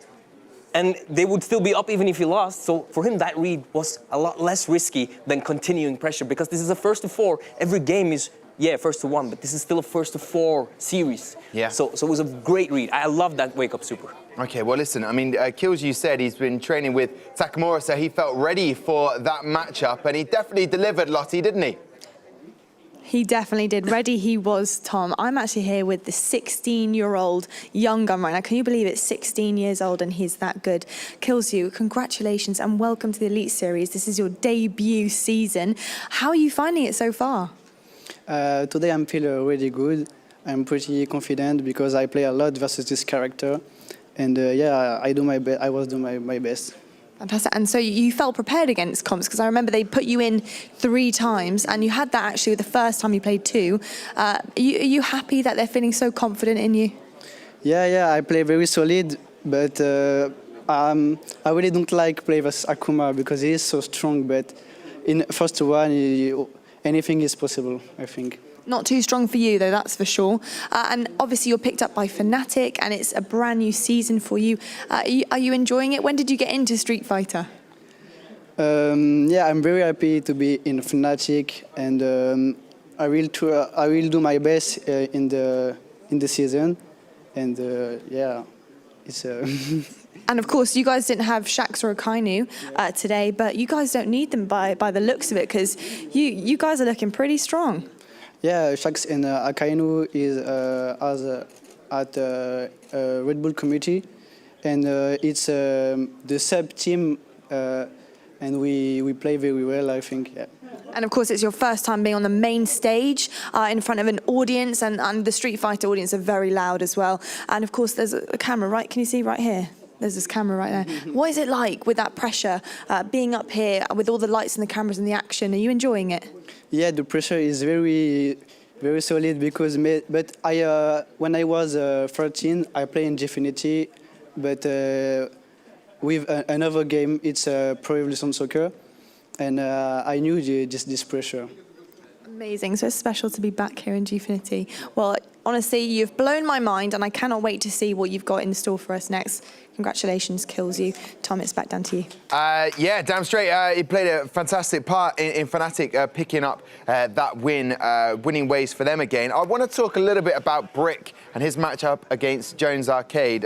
[SPEAKER 19] and they would still be up even if he lost. So for him, that read was a lot less risky than continuing pressure because this is a 1st to 4. Every game is, 1st to 1, but this is still a 1st to 4 series.
[SPEAKER 5] Yeah.
[SPEAKER 19] So it was a great read. I love that wake-up super.
[SPEAKER 5] Okay, well, listen, I mean, Kills, you said he's been training with Takamura, so he felt ready for that matchup, and he definitely delivered, Lottie, didn't he?
[SPEAKER 8] He definitely did. Ready he was, Tom. I'm actually here with the 16-year-old young gun right now. Can you believe it? 16 years old and he's that good. Kills you. Congratulations and welcome to the Elite Series. This is your debut season. How are you finding it so far?
[SPEAKER 22] Today I'm feeling really good. I'm pretty confident because I play a lot versus this character. And I was doing my best.
[SPEAKER 8] Fantastic. And so you felt prepared against comps because I remember they put you in 3 times and you had that actually the first time you played 2. Are you happy that they're feeling so confident in you?
[SPEAKER 22] Yeah, I play very solid, but I really don't like play versus Akuma because he is so strong, but in 1st to 1, anything is possible, I think.
[SPEAKER 8] Not too strong for you, though, that's for sure. And obviously, you're picked up by Fnatic, and it's a brand new season for you. Are you enjoying it? When did you get into Street Fighter?
[SPEAKER 22] I'm very happy to be in Fnatic, and I will do my best in the season. And it's.
[SPEAKER 8] And of course, you guys didn't have Shax or Akainu today, but you guys don't need them by the looks of it, because you guys are looking pretty strong.
[SPEAKER 22] Yeah, Shax and Akainu is at Red Bull community, and it's the sub team, and we play very well, I think. Yeah.
[SPEAKER 8] And of course, it's your first time being on the main stage in front of an audience, and the Street Fighter audience are very loud as well. And of course, there's a camera, right? Can you see right here? There's this camera right there. What is it like with that pressure, being up here with all the lights and the cameras and the action? Are you enjoying it?
[SPEAKER 22] Yeah, the pressure is very, very solid because when I was 13, I played in Gfinity, but with another game, it's Pro Evolution Soccer, and I knew just this pressure.
[SPEAKER 8] Amazing. So it's special to be back here in Gfinity. Well, honestly, you've blown my mind, and I cannot wait to see what you've got in store for us next. Congratulations, Kills you. Tom, it's back down to you.
[SPEAKER 5] Yeah, damn straight. He played a fantastic part in Fnatic picking up that win, winning ways for them again. I want to talk a little bit about Brick and his matchup against Jones Arcade.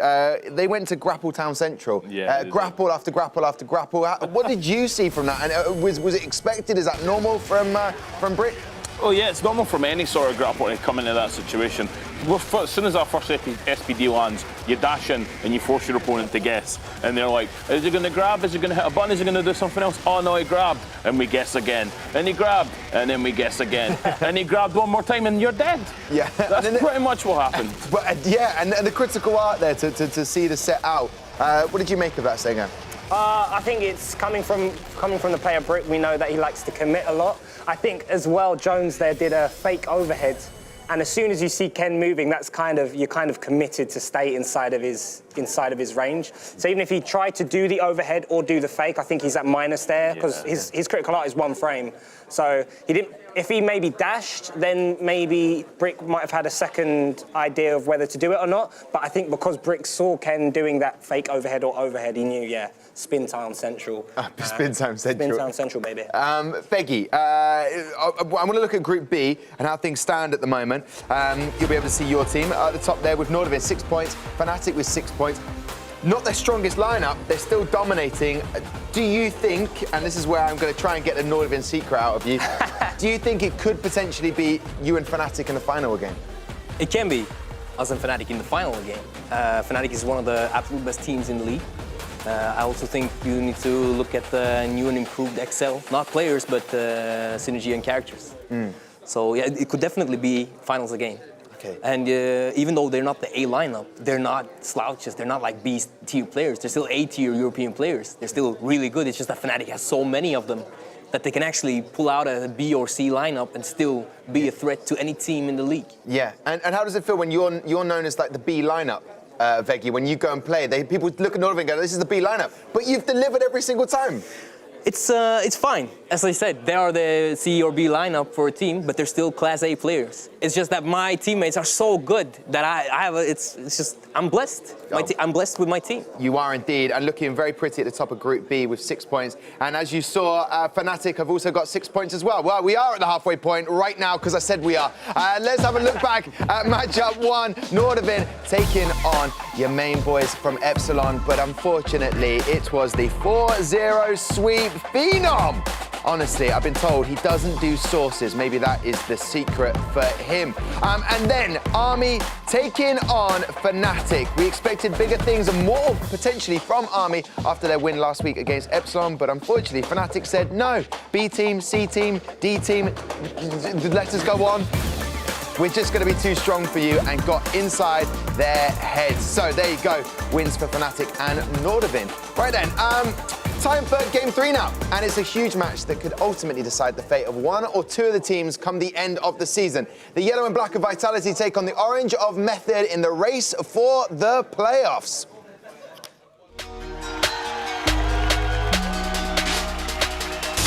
[SPEAKER 5] They went to Grapple Town Central. Yeah, grapple after grapple after grapple. What did you see from that? And was it expected? Is that normal from Brick?
[SPEAKER 10] Oh yeah, it's normal from any sort of grapple to come into that situation. As soon as our first SPD lands, you dash in and you force your opponent to guess. And they're like, is he going to grab? Is he going to hit a button? Is he going to do something else? Oh no, he grabbed. And we guess again. And he grabbed. And then we guess again. And he grabbed one more time and you're dead. Yeah. That's pretty much what happened.
[SPEAKER 5] But yeah, and the critical art there to see the set out. What did you make of that, Sega?
[SPEAKER 9] I think it's coming from the player Brick. We know that he likes to commit a lot. I think as well, Jones there did a fake overhead, and as soon as you see Ken moving, that's you're kind of committed to stay inside of his inside of his range. So even if he tried to do the overhead or do the fake, I think he's at minus there because his critical art is 1 frame. So he didn't. If he maybe dashed, then maybe Brick might have had a second idea of whether to do it or not. But I think because Brick saw Ken doing that fake overhead or overhead, he knew, spin time central.
[SPEAKER 5] Spin time central.
[SPEAKER 9] Spin time central, baby.
[SPEAKER 5] Veggie, I'm going to look at Group B and how things stand at the moment. You'll be able to see your team at the top there with Nordovin 6 points, Fnatic with 6 points. Not their strongest lineup, they're still dominating. Do you think, and this is where I'm going to try and get the Nordovin secret out of you, do you think it could potentially be you and Fnatic in the final again?
[SPEAKER 19] It can be us and Fnatic in the final again. Fnatic is one of the absolute best teams in the league. I also think you need to look at the new and improved XL, not players, but synergy and characters. So yeah, it could definitely be finals again.
[SPEAKER 5] Okay.
[SPEAKER 19] And even though they're not the A lineup, they're not slouches, they're not like B tier players, they're still A tier European players. They're still really good, it's just that Fnatic has so many of them that they can actually pull out a B or C lineup and still be a threat to any team in the league.
[SPEAKER 5] Yeah, and how does it feel when you're known as like the B lineup, Veggie, when you go and play? People look at Nordovin and go, this is the B lineup, but you've delivered every single time.
[SPEAKER 19] It's fine. As I said, they are the C or B lineup for a team, but they're still Class A players. It's just that my teammates are so good that I'm blessed. I'm blessed with my team.
[SPEAKER 5] You are indeed, and looking very pretty at the top of Group B with 6 points. And as you saw, Fnatic have also got 6 points as well. Well, we are at the halfway point right now because I said we are. Let's have a look back at matchup 1. Nordovin taking on your main boys from Epsilon, but unfortunately, it was the 4-0 sweep. Phenom! Honestly, I've been told he doesn't do sources. Maybe that is the secret for him. And then Army taking on Fnatic. We expected bigger things and more potentially from Army after their win last week against Epsilon, but unfortunately Fnatic said no. B team, C team, D team, let us go on. We're just going to be too strong for you, and got inside their heads. So there you go, wins for Fnatic and Nordovin. Right then, time for Game 3 now, and it's a huge match that could ultimately decide the fate of 1 or 2 of the teams come the end of the season. The yellow and black of Vitality take on the orange of Method in the race for the playoffs.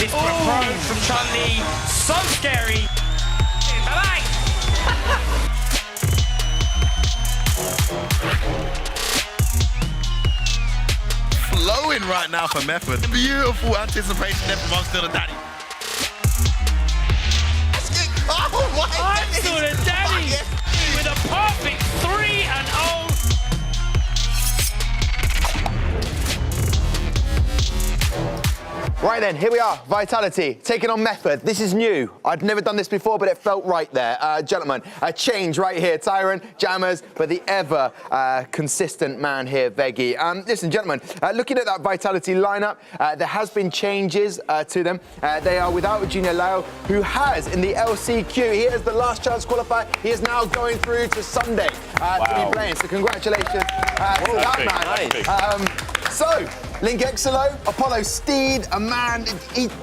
[SPEAKER 11] This approach from Chun-Li, so scary. Bye-bye.
[SPEAKER 3] Flowing right now for Method. Beautiful anticipation there from I'm Still the Daddy. Oh my
[SPEAKER 11] I'm Still the Daddy with a perfect 3-0.
[SPEAKER 5] Right then, here we are, Vitality, taking on Method. This is new. I'd never done this before, but it felt right there. Gentlemen, a change right here. Tyrant, Jammers, but the ever consistent man here, Veggie. Listen, gentlemen, looking at that Vitality lineup, there has been changes to them. They are without Junior Lau, who has, in the LCQ, he has the last chance qualifier. He is now going through to Sunday to be playing. So congratulations to that man. So, Link Exilo, Apollo Steed, a man,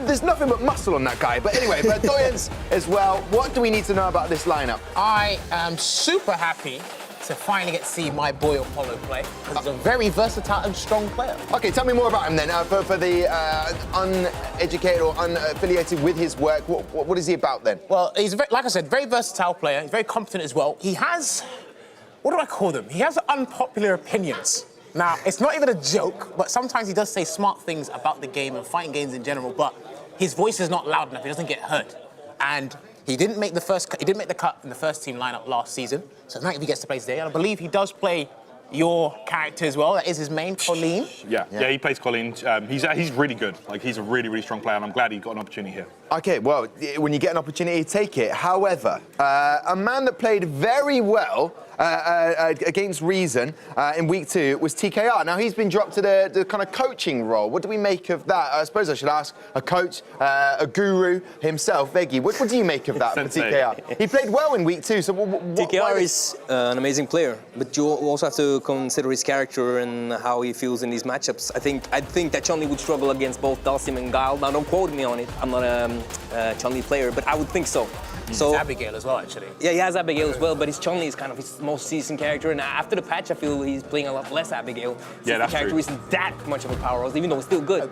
[SPEAKER 5] there's nothing but muscle on that guy. But anyway, Verdoyance as well. What do we need to know about this lineup?
[SPEAKER 4] I am super happy to finally get to see my boy Apollo play, because he's a very versatile and strong player.
[SPEAKER 5] Okay, tell me more about him then. For the uneducated or unaffiliated with his work, what is he about then?
[SPEAKER 4] Well, he's, like I said, very versatile player. He's very competent as well. He has, what do I call them? He has unpopular opinions. Now, it's not even a joke, but sometimes he does say smart things about the game and fighting games in general, but his voice is not loud enough, he doesn't get heard. And he didn't make the cut in the first team lineup last season, so tonight if he gets to play today, and I believe he does play your character as well. That is his main, Colleen.
[SPEAKER 7] Yeah, he plays Colleen. He's really good. Like, he's a really, really strong player, and I'm glad he got an opportunity here.
[SPEAKER 5] Okay, well, when you get an opportunity, take it. However, a man that played very well against Reason in week 2 was TKR. Now, he's been dropped to the kind of coaching role. What do we make of that? I suppose I should ask a coach, a guru himself, Veggie. What do you make of that for TKR? He played well in week 2, so
[SPEAKER 19] TKR is an amazing player, but you also have to consider his character and how he feels in these matchups. I think that Chun-Li would struggle against both Dalsim and Guile. Now, don't quote me on it. I'm not a Chun-Li player, but I would think so. So
[SPEAKER 6] Abigail as well, actually.
[SPEAKER 19] Yeah, he has Abigail as well, but his Chun-Li is kind of his most seasoned character. And after the patch, I feel he's playing a lot less Abigail.
[SPEAKER 7] Yeah, that's
[SPEAKER 19] the character
[SPEAKER 7] true.
[SPEAKER 19] isn't that much of a powerhouse, even though it's still good.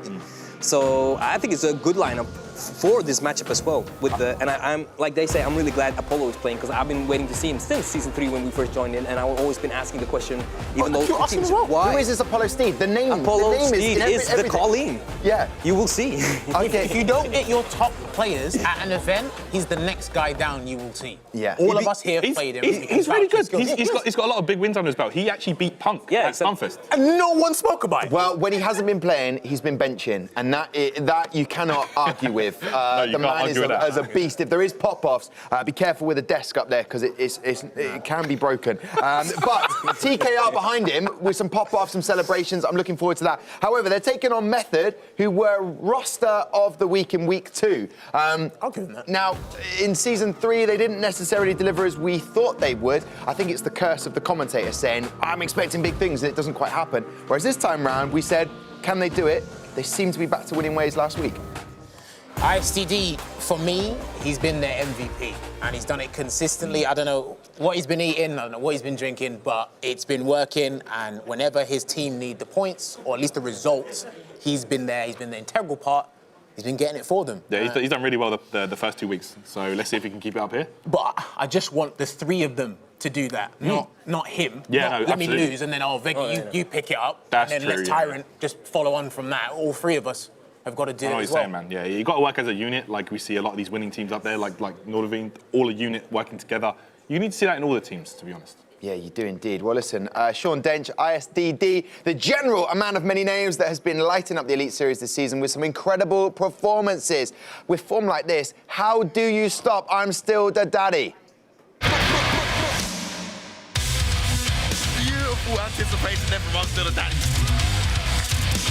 [SPEAKER 19] So I think it's a good lineup for this matchup as well. And I'm like they say, I'm really glad Apollo is playing because I've been waiting to see him since season 3 when we first joined in, and I've always been asking the question, even though
[SPEAKER 5] You're asking as well.
[SPEAKER 19] why?
[SPEAKER 5] Who is this Apollo Steed? The name.
[SPEAKER 19] Apollo
[SPEAKER 5] the name
[SPEAKER 19] Steed is the
[SPEAKER 5] everything.
[SPEAKER 19] Colleen.
[SPEAKER 5] Yeah.
[SPEAKER 19] You will see.
[SPEAKER 6] Okay. If you don't get your top players at an event, he's the next guy down you will see.
[SPEAKER 5] Yeah.
[SPEAKER 6] All of us here played him.
[SPEAKER 7] He's really good. He's got a lot of big wins under his belt. He actually beat Punk at Stunfest.
[SPEAKER 6] And no one spoke about it.
[SPEAKER 5] Well, when he hasn't been playing, he's been benching, and that you cannot argue with. The man is a beast. If there is pop-offs, be careful with the desk up there because it can be broken. But TKR behind him with some pop-offs, some celebrations. I'm looking forward to that. However, they're taking on Method, who were roster of the week in week 2.
[SPEAKER 6] I'll give them that.
[SPEAKER 5] Now, in season 3, they didn't necessarily deliver as we thought they would. I think it's the curse of the commentator saying, I'm expecting big things, and it doesn't quite happen. Whereas this time round, we said, can they do it? They seem to be back to winning ways last week.
[SPEAKER 6] IFCD, for me, he's been their MVP, and he's done it consistently. I don't know what he's been eating, I don't know what he's been drinking, but it's been working, and whenever his team need the points, or at least the results, he's been there, he's been the integral part. He's been getting it for them.
[SPEAKER 7] Yeah, he's done really well the first 2 weeks. So let's see if he can keep it up here.
[SPEAKER 6] But I just want the 3 of them to do that, not him.
[SPEAKER 7] Yeah,
[SPEAKER 6] not,
[SPEAKER 7] no,
[SPEAKER 6] let me
[SPEAKER 7] absolutely.
[SPEAKER 6] lose, and then Vega, you pick it up.
[SPEAKER 7] That's
[SPEAKER 6] and then
[SPEAKER 7] true,
[SPEAKER 6] let
[SPEAKER 7] yeah.
[SPEAKER 6] Tyrant just follow on from that. All 3 of us have got to do
[SPEAKER 7] I know
[SPEAKER 6] it
[SPEAKER 7] what
[SPEAKER 6] as
[SPEAKER 7] you're
[SPEAKER 6] well.
[SPEAKER 7] saying, man. Yeah, you got to work as a unit. Like we see a lot of these winning teams up there, like Nordavine, all a unit working together. You need to see that in all the teams, to be honest.
[SPEAKER 5] Yeah, you do indeed. Well, listen, Sean Dench, ISDD, the general, a man of many names that has been lighting up the Elite Series this season with some incredible performances. With form like this, how do you stop I'm Still the Daddy?
[SPEAKER 3] Beautiful anticipation there from I'm Still the Daddy.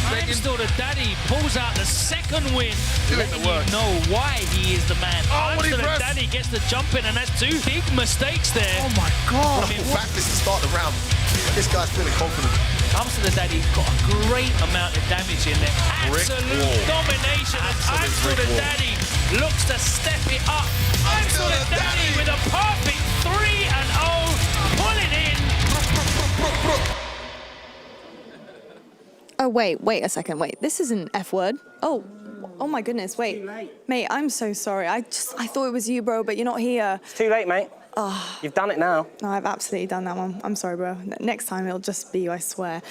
[SPEAKER 2] I'm Still the Daddy pulls out the second win.
[SPEAKER 3] Doing the work.
[SPEAKER 2] Know why he is the man. I'm
[SPEAKER 3] what he
[SPEAKER 2] Still the
[SPEAKER 3] pressed.
[SPEAKER 2] Daddy gets the jump in, and that's 2 big mistakes there.
[SPEAKER 3] Oh my God. Practice to start the round. This guy's feeling confident.
[SPEAKER 2] I'm Still the Daddy's got a great amount of damage in there. Absolute domination. And I'm Still the Daddy looks to step it up. I'm Still the Daddy with a perfect 3-0. Pull it in.
[SPEAKER 8] Oh, wait a second. Wait, this is an F word. Oh my goodness, wait. Mate, I'm so sorry. I thought it was you, bro, but you're not here.
[SPEAKER 9] It's too late, mate. You've done it now.
[SPEAKER 8] No, I've absolutely done that one. I'm sorry, bro. Next time it'll just be you, I swear.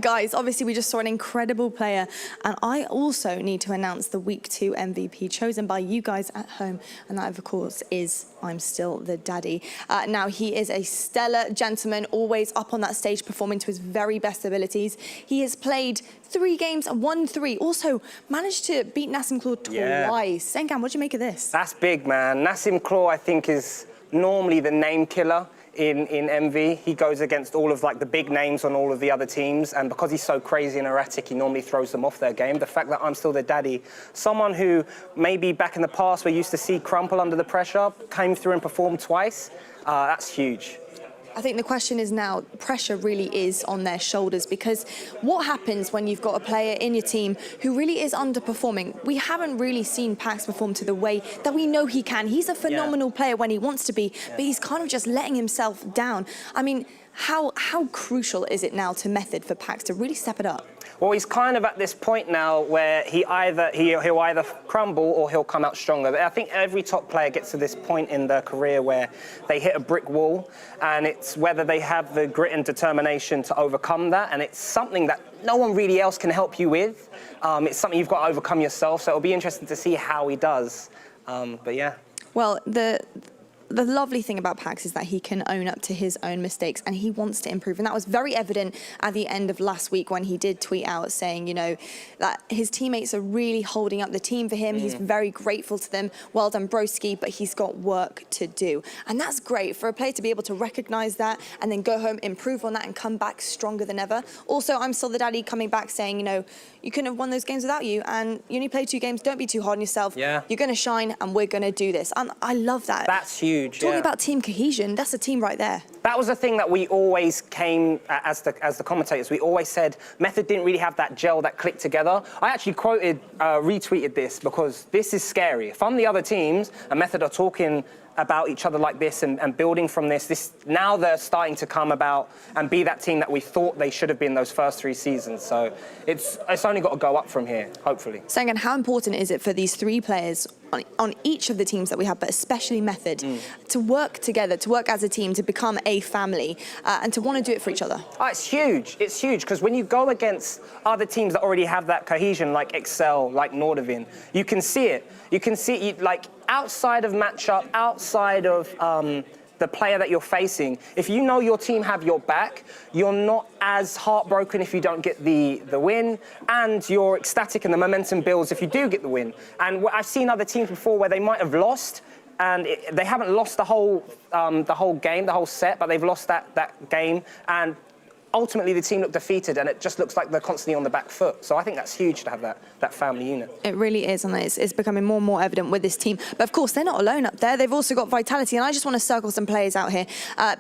[SPEAKER 8] Guys, obviously we just saw an incredible player, and I also need to announce the Week 2 MVP chosen by you guys at home, and that, of course, is I'm Still the Daddy. Now, he is a stellar gentleman, always up on that stage performing to his very best abilities. He has played 3 games and won 3. Also, managed to beat Nassim Claw twice. Senkan, what do you make of this?
[SPEAKER 9] That's big, man. Nassim Claw, I think, is normally the name killer in MV. He goes against all of the big names on all of the other teams, and because he's so crazy and erratic, he normally throws them off their game. The fact that I'm Still the Daddy, someone who maybe back in the past we used to see crumple under the pressure, came through and performed twice, that's huge.
[SPEAKER 8] I think the question is now, pressure really is on their shoulders, because what happens when you've got a player in your team who really is underperforming? We haven't really seen Pax perform to the way that we know he can. He's a phenomenal player when he wants to be, but he's kind of just letting himself down. I mean, how crucial is it now to Method for Pax to really step it up?
[SPEAKER 9] Well, he's kind of at this point now where he'll either crumble or he'll come out stronger. But I think every top player gets to this point in their career where they hit a brick wall, and it's whether they have the grit and determination to overcome that. And it's something that no one really else can help you with. It's something you've got to overcome yourself. So it'll be interesting to see how he does. But yeah.
[SPEAKER 8] Well, the lovely thing about Pax is that he can own up to his own mistakes, and he wants to improve. And that was very evident at the end of last week when he did tweet out saying, that his teammates are really holding up the team for him. He's very grateful to them. Well done, broski, but he's got work to do. And that's great for a player to be able to recognize that and then go home, improve on that, and come back stronger than ever. Also, I'm Still the Daddy coming back saying, you couldn't have won those games without you, and you only played 2 games. Don't be too hard on yourself.
[SPEAKER 9] Yeah.
[SPEAKER 8] You're going to shine, and we're going to do this. And I love that.
[SPEAKER 9] That's huge.
[SPEAKER 8] Talking about team cohesion, that's a team right there.
[SPEAKER 9] That was the thing that we always came, as the commentators, we always said Method didn't really have that gel that clicked together. I actually retweeted this because this is scary. If I'm the other teams and Method are talking about each other like this and building from this, now they're starting to come about and be that team that we thought they should have been those first 3 seasons. So it's only got to go up from here, hopefully.
[SPEAKER 8] Sengen, how important is it for these 3 players on each of the teams that we have, but especially Method, to work together, to work as a team, to become a family, and to want to do it for each other?
[SPEAKER 9] Oh, it's huge. It's huge because when you go against other teams that already have that cohesion, like Excel, like Nordavin, you can see it. You can see it, like, outside of matchup, outside of the player that you're facing. If you know your team have your back, you're not as heartbroken if you don't get the win, and you're ecstatic and the momentum builds if you do get the win. And I've seen other teams before where they might have lost, and they haven't lost the whole game, the whole set, but they've lost that game, and ultimately the team looked defeated, and it just looks like they're constantly on the back foot. So I think that's huge to have that family unit.
[SPEAKER 8] It really is, and it's becoming more and more evident with this team. But of course, they're not alone up there. They've also got Vitality, and I just want to circle some players out here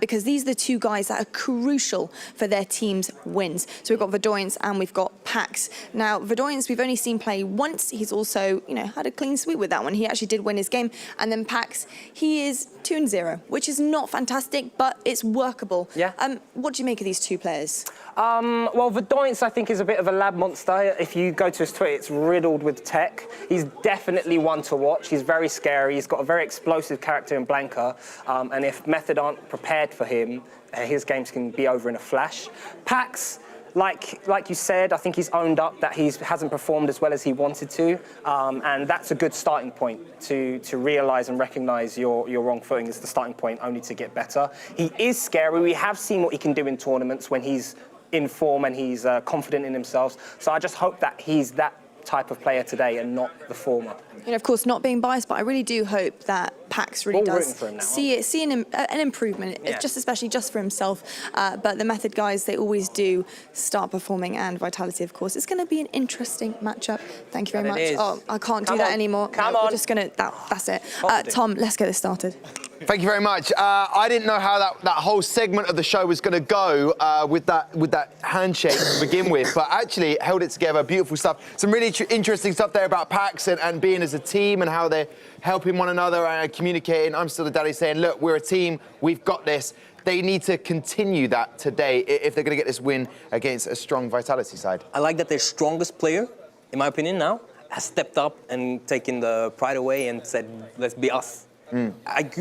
[SPEAKER 8] because these are the 2 guys that are crucial for their team's wins. So we've got Verdoyance and we've got Pax. Now, Verdoyance, we've only seen play once. He's also, had a clean sweep with that one. He actually did win his game. And then Pax, he is 2-0, which is not fantastic, but it's workable.
[SPEAKER 9] Yeah.
[SPEAKER 8] What do you make of these 2 players?
[SPEAKER 9] Well, Verdoyance, I think, is a bit of a lab monster. If you go to his Twitter, it's riddled with tech. He's definitely one to watch. He's very scary. He's got a very explosive character in Blanca. And if Method aren't prepared for him, his games can be over in a flash. Pax, like you said, I think he's owned up that he hasn't performed as well as he wanted to. And that's a good starting point to realise and recognise your wrong footing is the starting point, only to get better. He is scary. We have seen what he can do in tournaments when he's in form and he's confident in himself. So I just hope that he's that type of player today and not the former.
[SPEAKER 8] Of course, not being biased, but I really do hope that Pax really does see an improvement, especially for himself. But the Method guys, they always do start performing, and Vitality, of course. It's going to be an interesting matchup. Thank you very much. Oh, I can't do that anymore. We're just going to, that's it. Tom, let's get this started.
[SPEAKER 5] Thank you very much. I didn't know how that whole segment of the show was going to go with that handshake to begin with, but actually it held it together. Beautiful stuff. Some really interesting stuff there about Pax and being as a team and how they're helping one another and communicating. I'm still the daddy saying, look, we're a team. We've got this. They need to continue that today if they're going to get this win against a strong Vitality side.
[SPEAKER 19] I like that their strongest player, in my opinion now, has stepped up and taken the pride away and said, let's be us. You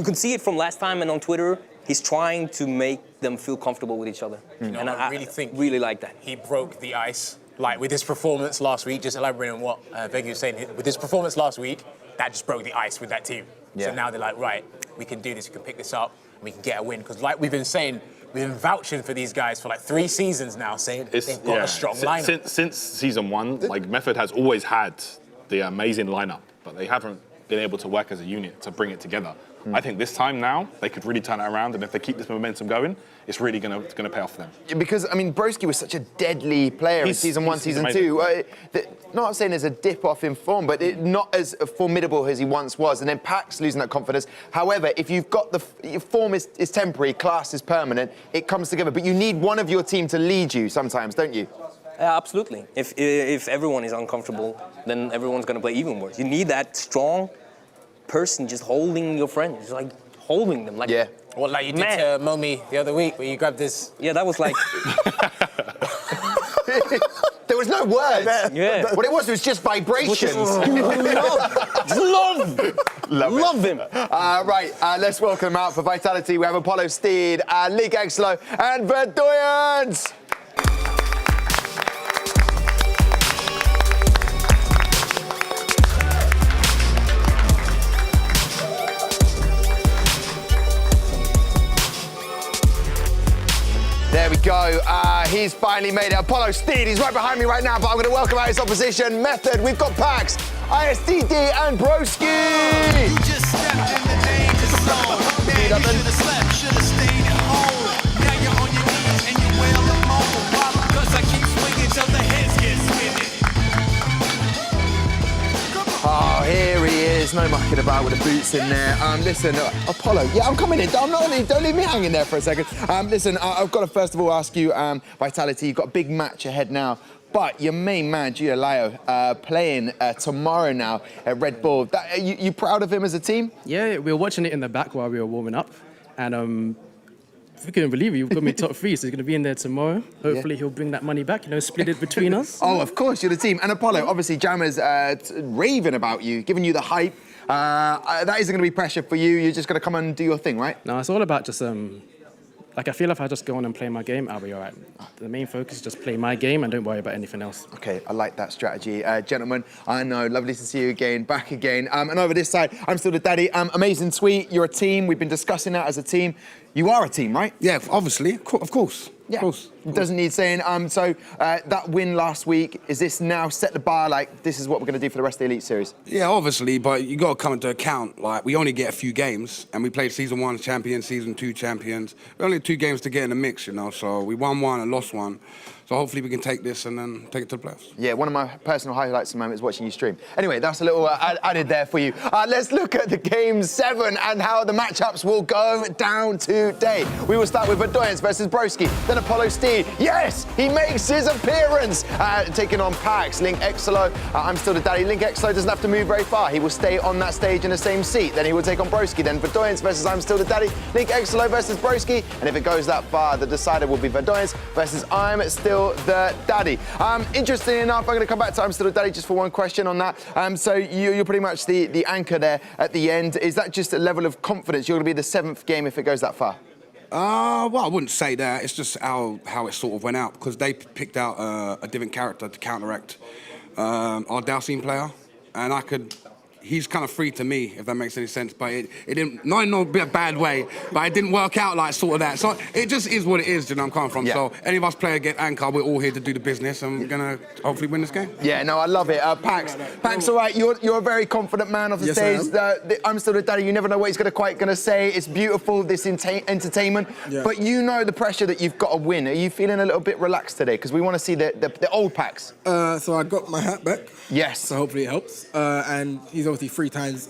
[SPEAKER 19] can see it from last time and on Twitter. He's trying to make them feel comfortable with each other.
[SPEAKER 12] And I really think
[SPEAKER 19] really like that.
[SPEAKER 12] He broke the ice. Like with his performance last week, just elaborating on what Veggie was saying, with his performance last week, that just broke the ice with that team.
[SPEAKER 5] Yeah.
[SPEAKER 12] So now they're like, right, we can do this, we can pick this up, and we can get a win. Because like we've been saying, we've been vouching for these guys for like 3 seasons now, saying they've got a strong lineup.
[SPEAKER 7] Since season 1, like Method has always had the amazing lineup, but they haven't been able to work as a unit to bring it together. I think this time now, they could really turn it around, and if they keep this momentum going, it's really going to pay off for them.
[SPEAKER 5] Because, I mean, Broski was such a deadly player in season 1, season 2. Not saying there's a dip off in form, but not as formidable as he once was. And then Pax losing that confidence. However, if you've got your form is temporary, class is permanent, it comes together. But you need one of your team to lead you sometimes, don't you?
[SPEAKER 19] Absolutely. If everyone is uncomfortable, then everyone's going to play even worse. You need that strong person just holding your friend, just like holding them. Like,
[SPEAKER 12] yeah. Well, like you did to Momi the other week, where you grabbed this.
[SPEAKER 19] Yeah, that was like.
[SPEAKER 5] There was no words.
[SPEAKER 19] Yeah.
[SPEAKER 5] What it was just vibrations.
[SPEAKER 19] Love him.
[SPEAKER 5] Right, let's welcome him out for Vitality. We have Apollo Steed, League Exlo, and Verdoyance. There we go. He's finally made it. Apollo Steed, he's right behind me right now, but I'm going to welcome out his opposition. Method, we've got Pax, ISDD, and Broski. You just stepped in the danger zone. Man, you should have slept, should have stayed at home. Now you're on your knees and you wail and moan. Why? Because I keep swinging till the heads get spinning. Oh, here he is. No mucking about with the boots in there. Listen, Apollo. Yeah, I'm coming in. Don't leave me hanging there for a second. Listen, I've got to first of all ask you, Vitality, you've got a big match ahead now But your main man, Gio Layo, playing tomorrow now at Red Bull. You proud of him as a team?
[SPEAKER 13] Yeah, we were watching it in the back while we were warming up. And we couldn't believe it. You've got me top 3, so he's going to be in there tomorrow. Hopefully he'll bring that money back, split it between us.
[SPEAKER 5] Oh, of course, you're the team. And Apollo, obviously Jammer's raving about you, giving you the hype. That isn't going to be pressure for you. You're just going to come and do your thing, right?
[SPEAKER 13] No, it's all about just... I feel if I just go on and play my game, I'll be all right. The main focus is just play my game and don't worry about anything else.
[SPEAKER 5] Okay, I like that strategy. Gentlemen, I know, lovely to see you again, back again. And over this side, I'm still the daddy. Amazing tweet, you're a team. We've been discussing that as a team. You are a team, right?
[SPEAKER 16] Yeah, obviously, of course.
[SPEAKER 5] Yeah,
[SPEAKER 16] of course.
[SPEAKER 5] Doesn't need saying. So that win last week, is this now set the bar, like, this is what we're going to do for the rest of the Elite Series?
[SPEAKER 16] Yeah, obviously, but you got to come into account, like, we only get a few games, and we played Season 1 champions, Season 2 champions. We only had 2 games to get in the mix, so we won 1 and lost 1. So hopefully we can take this and then take it to the playoffs.
[SPEAKER 5] Yeah, one of my personal highlights at the moment is watching you stream. Anyway, that's a little added there for you. Let's look at the Game 7 and how the matchups will go down today. We will start with Verdoyance versus Broski, then Apollo Steed. Yes, he makes his appearance, taking on Pax. Link Exolo, I'm still the daddy. Link Exolo doesn't have to move very far. He will stay on that stage in the same seat. Then he will take on Broski. Then Verdoyance versus I'm still the daddy. Link Exolo versus Broski. And if it goes that far, the decider will be Verdoyance versus I'm still the daddy. Interesting enough, I'm going to come back to I'm still the daddy just for one question on that. So you're pretty much the anchor there at the end. Is that just a level of confidence? You're going to be the 7th game if it goes that far?
[SPEAKER 16] Well, I wouldn't say that. It's just how it sort of went out, because they picked out a different character to counteract our Dalcine player, and he's kind of free to me, if that makes any sense, but it didn't, not in a bad way, but it didn't work out like sort of that. So it just is what it is, you know, I'm coming from. Yeah. So any of us play get anchor, we're all here to do the business, and we're going to hopefully win this game.
[SPEAKER 5] Yeah, no, I love it. Pax, all right, you're a very confident man off the stage. I'm still the daddy, you never know what he's quite going to say. It's beautiful, this entertainment, but you know the pressure that you've got to win. Are you feeling a little bit relaxed today? Because we want to see the old Pax.
[SPEAKER 16] So I got my hat back.
[SPEAKER 5] Yes.
[SPEAKER 16] So hopefully it helps. And he's obviously 3 times.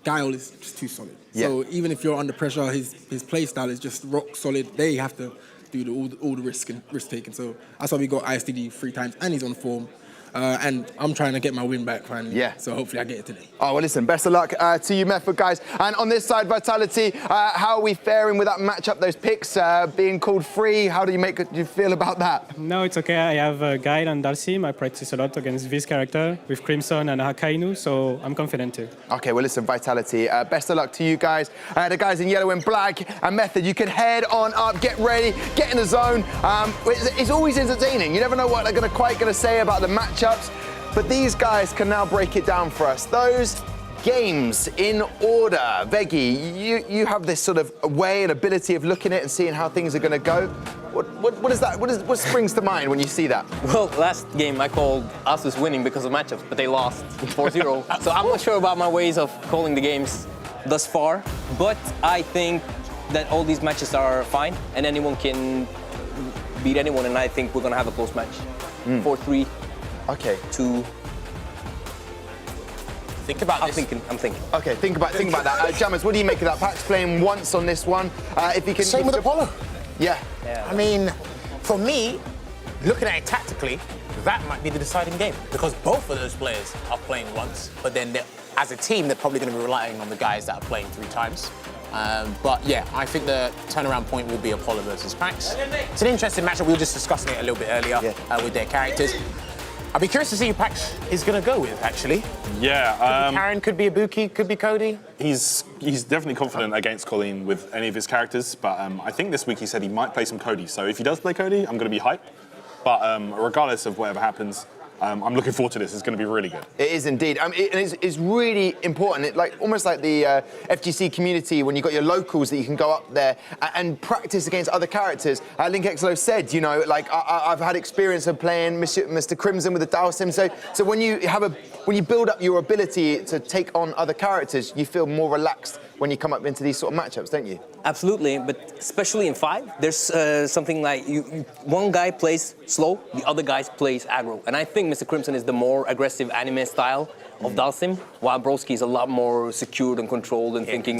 [SPEAKER 16] Guile is just too solid. Yeah. So even if you're under pressure, his play style is just rock solid. They have to do all the risk taking. So that's why we got ISTD 3 times, and he's on form. And I'm trying to get my win back finally. Yeah. So hopefully I get it today.
[SPEAKER 5] Oh, well, listen, best of luck to you, Method, guys. And on this side, Vitality, how are we faring with that matchup, those picks being called free? How do you feel about that?
[SPEAKER 23] No, it's okay. I have Guile and Dalcine. I practice a lot against this character with Crimson and Akainu, so I'm confident too. Okay, well, listen, Vitality, best of luck to you guys. The guys in yellow and black and Method, you can head on up, get ready, get in the zone. It's always entertaining. You never know what they're quite going to say about the matchups, but these guys can now break it down for us. Those games in order. Veggie, you have this sort of way and ability of looking at it and seeing how things are going to go. What is that? What springs to mind when you see that?
[SPEAKER 19] Well, last game I called Asus winning because of matchups, but they lost 4-0. So I'm not sure about my ways of calling the games thus far, but I think that all these matches are fine and anyone can beat anyone, and I think we're going to have a close match. 4-3.
[SPEAKER 5] Okay.
[SPEAKER 19] 2.
[SPEAKER 12] Think about this.
[SPEAKER 19] I'm thinking.
[SPEAKER 5] Okay, think about that. Jammers, what do you make of that? Pax playing once on this one. If he can.
[SPEAKER 12] Same with Apollo.
[SPEAKER 5] Yeah.
[SPEAKER 12] I mean, for me, looking at it tactically, that might be the deciding game because both of those players are playing once, but then as a team, they're probably going to be relying on the guys that are playing 3 times. But yeah, I think the turnaround point will be Apollo versus Pax. It's an interesting matchup. We were just discussing it a little bit earlier with their characters. I'll be curious to see who Pax is going to go with, actually.
[SPEAKER 7] Yeah.
[SPEAKER 12] Could be Karen, could be Ibuki, could be Cody.
[SPEAKER 7] He's definitely confident against Colleen with any of his characters, but I think this week he said he might play some Cody. So if he does play Cody, I'm going to be hyped. But regardless of whatever happens, I'm looking forward to this. It's going to be really good.
[SPEAKER 5] It is indeed. It's really important. Almost like the FGC community when you've got your locals that you can go up there and practice against other characters. Link Exolo said, you know, like I've had experience of playing Mr. Crimson with the Dalcine. So when you build up your ability to take on other characters, you feel more relaxed when you come up into these sort of matchups, don't you?
[SPEAKER 19] Absolutely, but especially in 5, there's something like one guy plays slow, the other guy plays aggro. And I think Mr. Crimson is the more aggressive anime style, of Dalsim, while Broski is a lot more secured and controlled and thinking,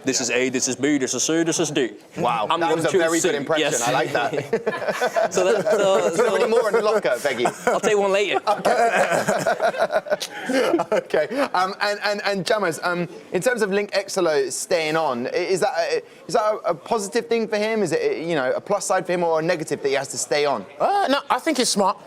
[SPEAKER 19] this is A, this is B, this is C, this is D.
[SPEAKER 5] Wow,
[SPEAKER 19] I'm
[SPEAKER 5] that
[SPEAKER 19] gonna
[SPEAKER 5] was a
[SPEAKER 19] choose
[SPEAKER 5] very
[SPEAKER 19] C.
[SPEAKER 5] good impression.
[SPEAKER 19] Yes.
[SPEAKER 5] I like that.
[SPEAKER 19] So
[SPEAKER 5] any more in the locker, Veggie?
[SPEAKER 19] I'll take one later.
[SPEAKER 5] Okay. And Jammers, in terms of Link Exolo staying on, is that a positive thing for him? Is it a plus side for him or a negative that he has to stay on?
[SPEAKER 12] No, I think it's smart.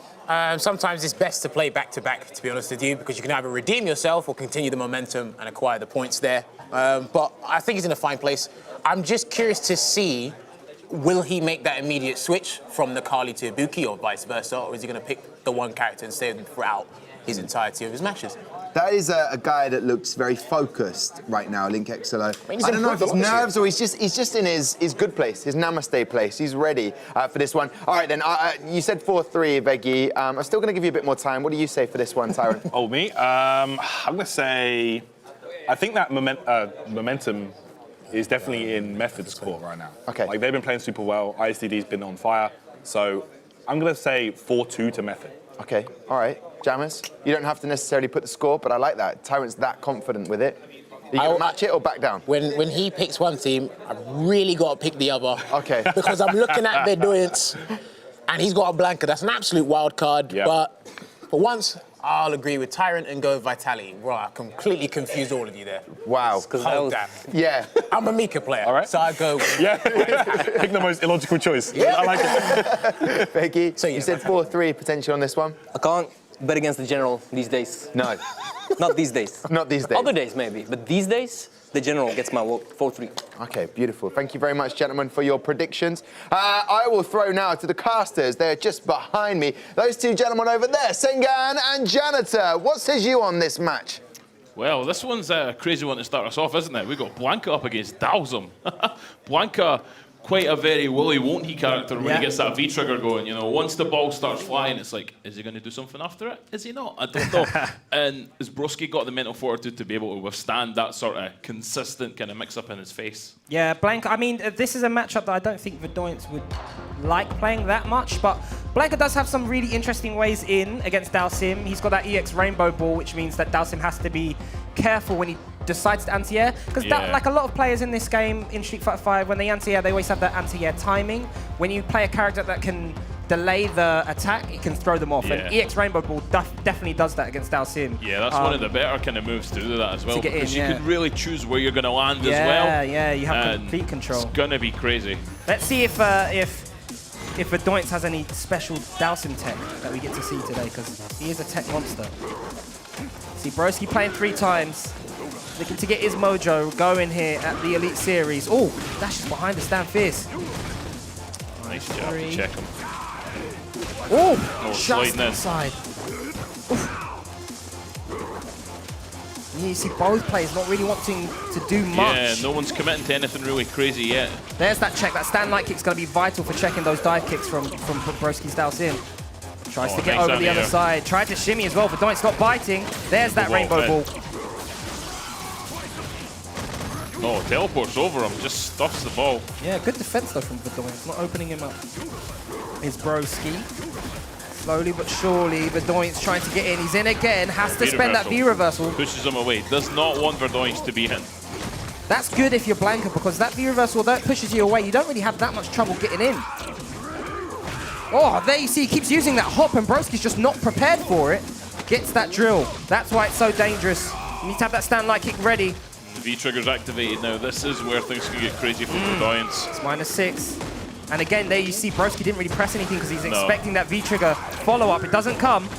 [SPEAKER 12] Sometimes it's best to play back-to-back, to be honest with you, because you can either redeem yourself or continue the momentum and acquire the points there. But I think he's in a fine place. I'm just curious to see, will he make that immediate switch from Nakali to Ibuki or vice versa, or is he going to pick the one character and stay with him throughout his entirety of his matches?
[SPEAKER 5] That is a guy that looks very focused right now, Link Exolo. I don't know if it's
[SPEAKER 12] improved a lot
[SPEAKER 5] nerves or he's just in his good place, his namaste place. He's ready for this one. All right, then. You said 4-3, Veggie. I'm still going to give you a bit more time. What do you say for this one, Tyrant?
[SPEAKER 7] Oh, me? I'm going to say... I think that momentum is definitely in Method's court right now.
[SPEAKER 5] Okay.
[SPEAKER 7] Like, they've been playing super well. ISDD's been on fire. So I'm going to say 4-2 to Method.
[SPEAKER 5] Okay, all right. Jammers, you don't have to necessarily put the score, but I like that. Tyrant's that confident with it. Are you going to match it or back down?
[SPEAKER 12] When he picks one team, I've really got to pick the other.
[SPEAKER 5] Okay.
[SPEAKER 12] Because I'm looking at Bedoyance, and he's got a Blanca. That's an absolute wild card.
[SPEAKER 7] Yep.
[SPEAKER 12] But for once, I'll agree with Tyrant and go Vitality. Well, I completely confused all of you there.
[SPEAKER 5] Wow.
[SPEAKER 12] Hold that.
[SPEAKER 5] Yeah.
[SPEAKER 12] I'm a Mika player,
[SPEAKER 7] all right.
[SPEAKER 12] So I go...
[SPEAKER 7] Yeah, pick the most illogical choice.
[SPEAKER 12] Yeah.
[SPEAKER 7] I like it.
[SPEAKER 5] Veggie, so you said 4-3 potential on this one?
[SPEAKER 19] I can't bet against the general these days.
[SPEAKER 5] No.
[SPEAKER 19] Not these days.
[SPEAKER 5] Not these days.
[SPEAKER 19] Other days, maybe. But these days, the general gets my vote, 4-3.
[SPEAKER 5] Okay, beautiful. Thank you very much, gentlemen, for your predictions. I will throw now to the casters. They're just behind me. Those two gentlemen over there, Sengan and Janitor. What says you on this match?
[SPEAKER 14] Well, this one's a crazy one to start us off, isn't it? We've got Blanca up against Dalsim. Blanca, quite a very willy-won't-he character when he gets that V-trigger going. Once the ball starts flying, it's like, is he going to do something after it? Is he not? I don't know. And has Broski got the mental fortitude to be able to withstand that sort of consistent kind of mix-up in his face?
[SPEAKER 9] Yeah, Blanca, I mean, this is a matchup that I don't think Verdoyance would like playing that much, but Blanca does have some really interesting ways in against Dalsim. He's got that EX Rainbow Ball, which means that Dalsim has to be careful when he decides to anti-air. Because like a lot of players in this game, in Street Fighter 5, when they anti-air, they always have that anti-air timing. When you play a character that can delay the attack, it can throw them off. And EX Rainbow Ball definitely does that against Dalsim.
[SPEAKER 14] Yeah, that's one of the better kind of moves to do that as well.
[SPEAKER 9] To get in,
[SPEAKER 14] because you can really choose where you're going to land as well.
[SPEAKER 9] Yeah, you have complete control.
[SPEAKER 14] It's going to be crazy.
[SPEAKER 9] Let's see if Verdoyance has any special Dalsim tech that we get to see today, because he is a tech monster. See, Broski playing 3 times. Looking to get his mojo going here at the Elite Series. Oh, dashes behind the stand fierce.
[SPEAKER 14] Nice job to check him.
[SPEAKER 9] Oh,
[SPEAKER 14] sliding in.
[SPEAKER 9] Inside. You see both players not really wanting to do much.
[SPEAKER 14] Yeah, no one's committing to anything really crazy yet.
[SPEAKER 9] There's that check. That stand light kick's going to be vital for checking those dive kicks from Broski's Dalsim. Tries to get over the other side. Tried to shimmy as well, but Doint's not biting. There's that rainbow ball.
[SPEAKER 14] Oh, teleports over him, just stuffs the ball.
[SPEAKER 9] Yeah, good defense though from Verdoyance, not opening him up. Is Broski. Slowly but surely, Verdoyance trying to get in. He's in again, has to spend that V-reversal.
[SPEAKER 14] Pushes him away, does not want Verdoyance to be hit.
[SPEAKER 9] That's good if you're Blanca, because that V-reversal, that pushes you away. You don't really have that much trouble getting in. Oh, there you see, he keeps using that hop, and Broski's just not prepared for it. Gets that drill. That's why it's so dangerous. You need to have that stand light kick ready.
[SPEAKER 14] The V-trigger's activated now. This is where things can get crazy for Verdoyance.
[SPEAKER 9] It's -6. And again, there you see Broski didn't really press anything because he's expecting that V-trigger follow-up. It doesn't come.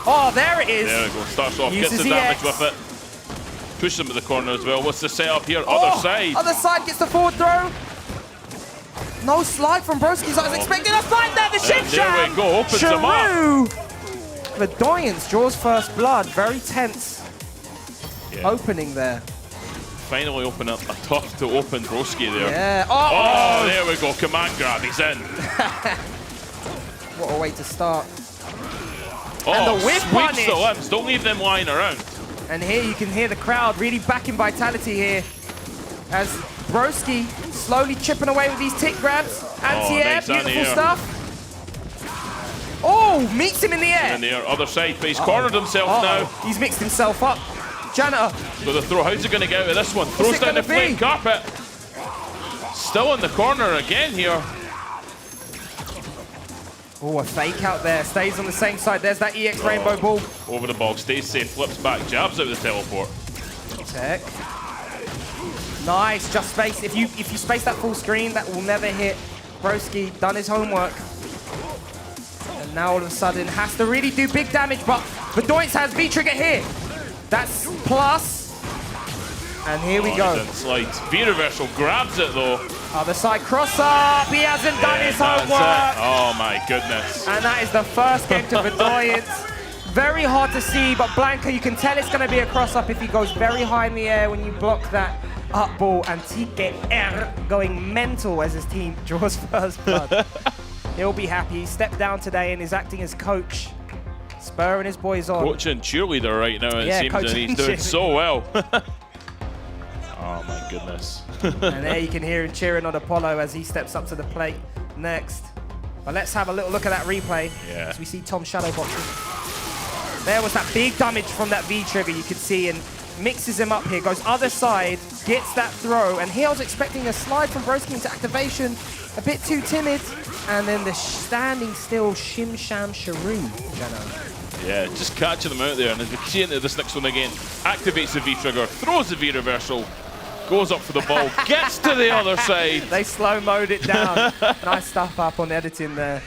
[SPEAKER 9] Oh, there it is.
[SPEAKER 14] There we go. Starts off,
[SPEAKER 9] Uses
[SPEAKER 14] gets the damage with it. Pushes him to the corner as well. What's the setup here? Other side.
[SPEAKER 9] Other side gets the forward throw. No slide from Broski. I was expecting a fight there. The Shim Sham.
[SPEAKER 14] There we go. Opens him up.
[SPEAKER 9] Verdoyance draws first blood. Very tense opening there.
[SPEAKER 14] Finally open up a tough to open Broski there.
[SPEAKER 9] Yeah.
[SPEAKER 14] Oh, there we go. Command grab. He's in.
[SPEAKER 9] What a way to start.
[SPEAKER 14] Oh,
[SPEAKER 9] and the whip
[SPEAKER 14] sweeps
[SPEAKER 9] punish.
[SPEAKER 14] the limbs. Don't leave them lying around.
[SPEAKER 9] And here you can hear the crowd really backing Vitality here. As Broski slowly chipping away with these tick grabs. Anti-air,
[SPEAKER 14] nice
[SPEAKER 9] beautiful
[SPEAKER 14] anti-air.
[SPEAKER 9] stuff. Oh, meets him in the air.
[SPEAKER 14] In the air, other side, but he's cornered himself now.
[SPEAKER 9] He's mixed himself up. Janitor.
[SPEAKER 14] Got the throw. How's he going to get out of this one? Throws down the flame carpet. Still in the corner again here.
[SPEAKER 9] Oh, a fake out there. Stays on the same side. There's that EX rainbow ball.
[SPEAKER 14] Over the ball. Stays safe. Flips back. Jabs out the teleport.
[SPEAKER 9] Tech. Nice. Just space. If you space that full screen, that will never hit. Broski done his homework. And now all of a sudden has to really do big damage, but Doinks has V-Trigger here. That's plus. And here we go.
[SPEAKER 14] Slides. V-Reversal grabs it though.
[SPEAKER 9] Other side cross up. He hasn't done his homework.
[SPEAKER 14] Oh my goodness.
[SPEAKER 9] And that is the first game to Doinks. Very hard to see, but Blanca, you can tell it's going to be a cross up if he goes very high in the air when you block that up ball. And TKR going mental as his team draws first blood. He'll be happy. He stepped down today and is acting as coach, spurring his boys on.
[SPEAKER 14] Coach and cheerleader right now, it seems, and he's doing so well. Oh my goodness.
[SPEAKER 9] And there you can hear him cheering on Apollo as he steps up to the plate next. But let's have a little look at that replay as we see Tom shadow boxing. There was that big damage from that V-trigger you could see, and mixes him up here, goes other side, gets that throw, and here I was expecting a slide from Broski into activation, a bit too timid, and then the standing still Shim Sham Shrew,
[SPEAKER 14] Yeah, just catching them out there, and as we see into this next one again, activates the V-trigger, throws the V-reversal, goes up for the ball, gets to the other side.
[SPEAKER 9] They slow-moed it down. Nice stuff up on editing there.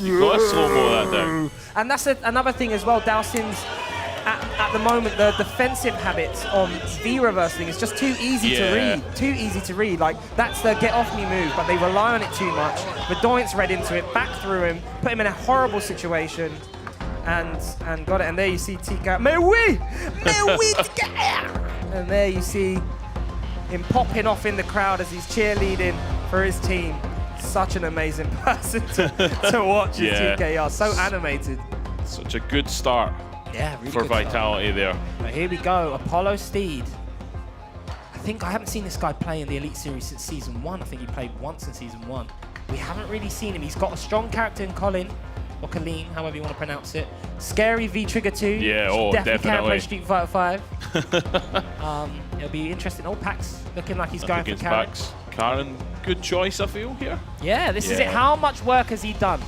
[SPEAKER 14] You've got to slow-mo that down.
[SPEAKER 9] And that's another thing as well, Dowson's, at the moment, the defensive habits on V-reversing is just too easy to read. Too easy to read. Like, that's the get-off-me move, but they rely on it too much. But Doinks read into it, back through him, put him in a horrible situation, and got it. And there you see Tika, mais oui, Tika. And there you see him popping off in the crowd as he's cheerleading for his team. Such an amazing person to watch in TKR. So animated.
[SPEAKER 14] Such a good start.
[SPEAKER 9] Yeah, really
[SPEAKER 14] for
[SPEAKER 9] good
[SPEAKER 14] Vitality
[SPEAKER 9] start.
[SPEAKER 14] there.
[SPEAKER 9] But here we go, Apollo Steed. I think I haven't seen this guy play in the Elite Series since Season 1. I think he played once in Season 1. We haven't really seen him. He's got a strong character in Colin, or Colleen, however you want to pronounce it. Scary V-Trigger 2.
[SPEAKER 14] Yeah,
[SPEAKER 9] definitely can play Street Fighter 5. It'll be interesting. Oh, Pax looking like he's going for Karen.
[SPEAKER 14] Karen, good choice, I feel, here.
[SPEAKER 9] Yeah, this is it. How much work has he done?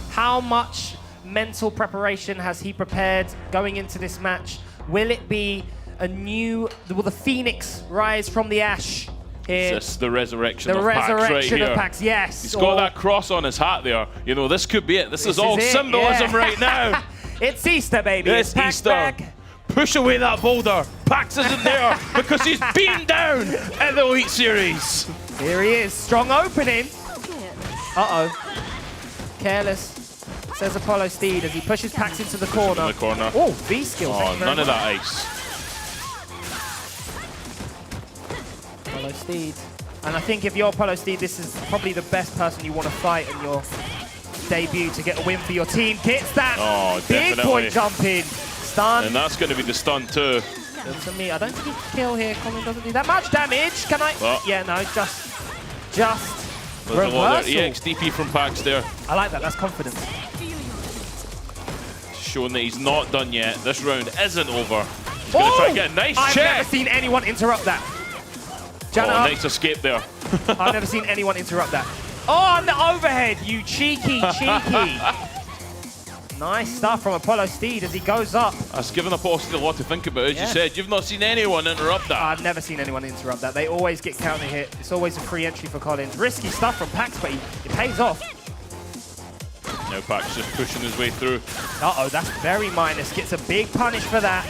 [SPEAKER 9] How much mental preparation has he prepared going into this match? Will it be will the Phoenix rise from the ash here?
[SPEAKER 14] It's just the resurrection of
[SPEAKER 9] Pax right here. The resurrection of Pax, yes.
[SPEAKER 14] He's got that cross on his hat there. You know, this could be it. This is all symbolism right now.
[SPEAKER 9] It's Easter, baby.
[SPEAKER 14] It's
[SPEAKER 9] Pax
[SPEAKER 14] Easter.
[SPEAKER 9] Back.
[SPEAKER 14] Push away that boulder. Pax isn't there because he's beaten down in the Elite Series.
[SPEAKER 9] Here he is. Strong opening. Uh-oh. Careless, says Apollo Steed as he pushes Pax into the corner. Oh, V-skills.
[SPEAKER 14] Oh, none of that ice.
[SPEAKER 9] Apollo Steed. And I think if you're Apollo Steed, this is probably the best person you want to fight in your debut to get a win for your team. Gets that big point jump in. Stun.
[SPEAKER 14] And that's going to be the stun too.
[SPEAKER 9] To me, I don't think he can kill here. Colin doesn't do that much damage. Can I? Yeah, no, just
[SPEAKER 14] There's a lot there. EXDP from Pax there.
[SPEAKER 9] I like that. That's confidence.
[SPEAKER 14] Showing that he's not done yet. This round isn't over. He's going to try and get a nice check.
[SPEAKER 9] I've never seen anyone interrupt that.
[SPEAKER 14] Nice escape there.
[SPEAKER 9] I've never seen anyone interrupt that. Oh, on the overhead, you cheeky. Nice stuff from Apollo Steed as he goes up.
[SPEAKER 14] That's given Apollo Steed a lot to think about. As you said, you've not seen anyone interrupt that.
[SPEAKER 9] I've never seen anyone interrupt that. They always get counter hit. It's always a free entry for Collins. Risky stuff from Pax, but it pays off.
[SPEAKER 14] Now Pax just pushing his way through.
[SPEAKER 9] Uh-oh, that's very minus. Gets a big punish for that.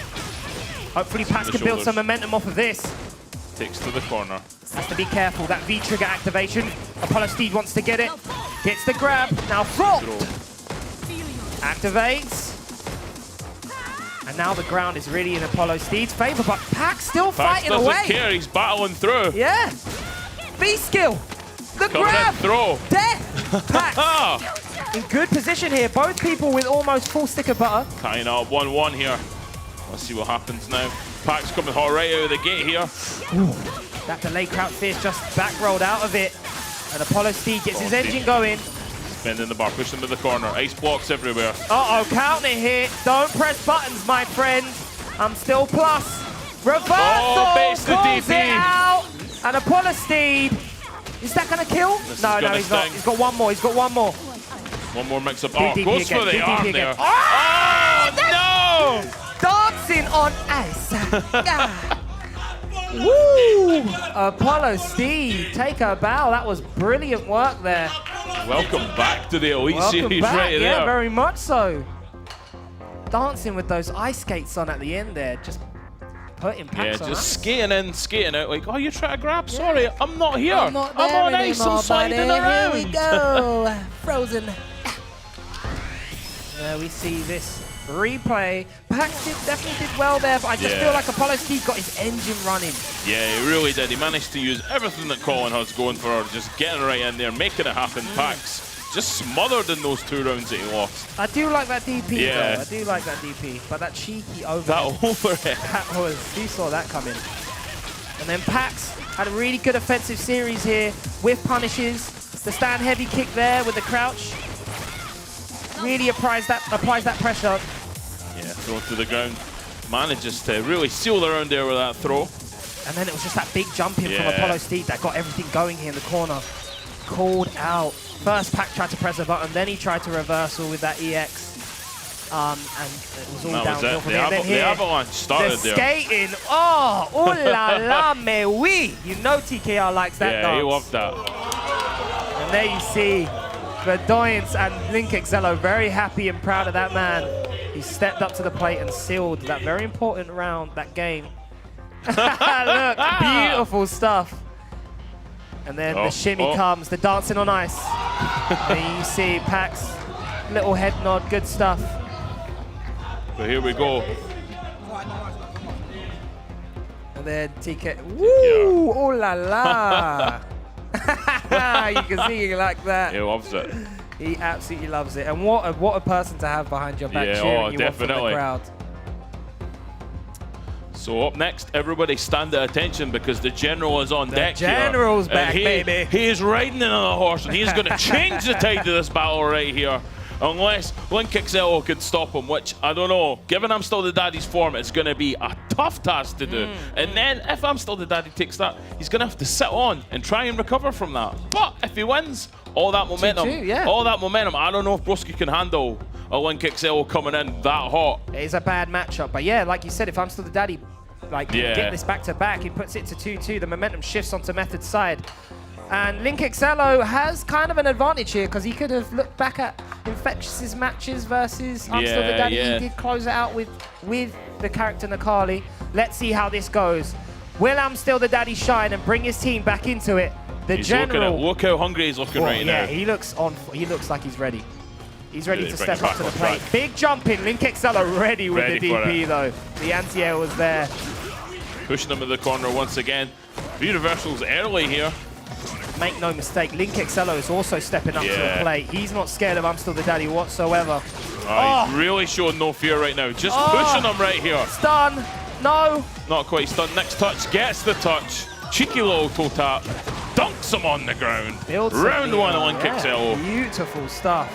[SPEAKER 9] Hopefully Pax can build some momentum off of this.
[SPEAKER 14] Takes to the corner.
[SPEAKER 9] Has to be careful. That V-trigger activation. Apollo Steed wants to get it. Gets the grab. Now flopped. Activates. And now the ground is really in Apollo Steed's favor, but Pax still fighting away.
[SPEAKER 14] Pax doesn't care, he's battling through.
[SPEAKER 9] Yeah. V-skill. The grab.
[SPEAKER 14] Throw.
[SPEAKER 9] Death. Pax in good position here. Both people with almost full stick of butter.
[SPEAKER 14] Tying up 1-1 here. Let's see what happens now. Pax coming hot right out of the gate here.
[SPEAKER 9] That delay crouch fierce just back rolled out of it. And Apollo Steed gets his engine going.
[SPEAKER 14] Bending the bar, pushing them to the corner. Ice blocks everywhere.
[SPEAKER 17] Uh-oh, counter hit. Don't press buttons, my friend. I'm still plus. Reversal,
[SPEAKER 14] base the
[SPEAKER 17] pulls
[SPEAKER 14] DP.
[SPEAKER 17] it out. And Apollo Steed. Is that going to kill? No, he's not. He's got one more. He's got one more.
[SPEAKER 14] One more mix-up. Oh,
[SPEAKER 17] DDP
[SPEAKER 14] goes
[SPEAKER 17] again,
[SPEAKER 14] for the
[SPEAKER 17] DDP
[SPEAKER 14] arm
[SPEAKER 17] again.
[SPEAKER 14] there.
[SPEAKER 17] Oh,
[SPEAKER 14] no!
[SPEAKER 17] Dancing on ice. Woo! Apollo Steed, take a bow. That was brilliant work there.
[SPEAKER 14] Welcome back to the Elite
[SPEAKER 17] Welcome
[SPEAKER 14] Series
[SPEAKER 17] back.
[SPEAKER 14] right
[SPEAKER 17] Yeah,
[SPEAKER 14] there.
[SPEAKER 17] very much so. Dancing with those ice skates on at the end there, just putting packs on
[SPEAKER 14] just
[SPEAKER 17] ice.
[SPEAKER 14] skating in, skating out. Like, oh, you're trying to grab? Sorry, I'm not here.
[SPEAKER 17] I'm not there
[SPEAKER 14] on ice.
[SPEAKER 17] anymore,
[SPEAKER 14] I'm sliding
[SPEAKER 17] buddy.
[SPEAKER 14] around.
[SPEAKER 17] Here we go. Frozen. There we see this replay. Pax definitely did well there, but I just feel like Apollo Steed got his engine running.
[SPEAKER 14] Yeah, he really did. He managed to use everything that Colin has going for her, just getting right in there, making it happen. Pax just smothered in those 2 rounds that he lost.
[SPEAKER 17] I do like that DP
[SPEAKER 14] Yeah.
[SPEAKER 17] though. I do like that DP, but that cheeky overhead.
[SPEAKER 14] That overhead.
[SPEAKER 17] That was, you saw that coming. And then Pax had a really good offensive series here with punishes. The stand heavy kick there with the crouch. Really applies that pressure.
[SPEAKER 14] Yeah, thrown to the ground. Manages to really seal the round there with that throw.
[SPEAKER 17] And then it was just that big jump in from
[SPEAKER 14] Yeah.
[SPEAKER 17] Apollo Steed that got everything going here in the corner. Called out. First, Pac tried to press a button, then he tried to reversal with that EX. And it was all
[SPEAKER 14] That was
[SPEAKER 17] downhill
[SPEAKER 14] it.
[SPEAKER 17] from
[SPEAKER 14] The
[SPEAKER 17] here. Then
[SPEAKER 14] the
[SPEAKER 17] here,
[SPEAKER 14] avalanche started
[SPEAKER 17] the
[SPEAKER 14] there.
[SPEAKER 17] skating. Oh, ooh la la me oui. You know TKR likes that
[SPEAKER 14] Yeah,
[SPEAKER 17] dance.
[SPEAKER 14] he loved that.
[SPEAKER 17] And there you see Verdoyance and Link Excello very happy and proud of that man. He stepped up to the plate and sealed that very important round, that game. Look, beautiful stuff. And then the shimmy comes, the dancing on ice. And you see Pax, little head nod, good stuff.
[SPEAKER 14] But here we go.
[SPEAKER 17] And then TK, woo, oh la la. You can see he like that.
[SPEAKER 14] He loves it.
[SPEAKER 17] He absolutely loves it. And what a person to have behind your back cheering you on from the crowd.
[SPEAKER 14] So up next, everybody stand at attention because the General is on deck here.
[SPEAKER 17] General's back,
[SPEAKER 14] And
[SPEAKER 17] baby.
[SPEAKER 14] He is riding another horse, and he's going to change the tide of this battle right here. Unless Link XL could stop him, which I don't know. Given I'm still the daddy's form, it's going to be a tough task to do. And then if I'm still the daddy takes that, he's going to have to sit on and try and recover from that. But if he wins, all that momentum, I don't know if Broski can handle a Link XL coming in that hot.
[SPEAKER 17] It is a bad matchup, but yeah, like you said, if I'm still the daddy, like get this back to back, he puts it to 2-2. The momentum shifts onto Method's side. And Link Excello has kind of an advantage here because he could have looked back at Infectious's matches versus I'm Still the Daddy. He did close it out with the character Nakali. Let's see how this goes. Will I'm Still the Daddy shine and bring his team back into it? The
[SPEAKER 14] He's
[SPEAKER 17] General.
[SPEAKER 14] look how hungry he's looking right now.
[SPEAKER 17] Yeah, he looks like he's ready. He's ready to
[SPEAKER 14] bring it
[SPEAKER 17] step up
[SPEAKER 14] back
[SPEAKER 17] to the
[SPEAKER 14] on
[SPEAKER 17] plate.
[SPEAKER 14] track.
[SPEAKER 17] Big jump in. Link Excello ready with
[SPEAKER 14] Ready
[SPEAKER 17] the
[SPEAKER 14] for
[SPEAKER 17] DP
[SPEAKER 14] it.
[SPEAKER 17] though. The anti-air was there.
[SPEAKER 14] Pushing him in the corner once again. V-reversals early here.
[SPEAKER 17] Make no mistake, Link Excello is also stepping up to the plate. He's not scared of I'm Still the Daddy whatsoever.
[SPEAKER 14] He's really showing no fear right now. Just pushing him right here.
[SPEAKER 17] Stun. No.
[SPEAKER 14] Not quite stunned. Next touch, gets the touch. Cheeky little toe tap. Dunks him on the ground. Round one, Link XL.
[SPEAKER 17] Beautiful stuff.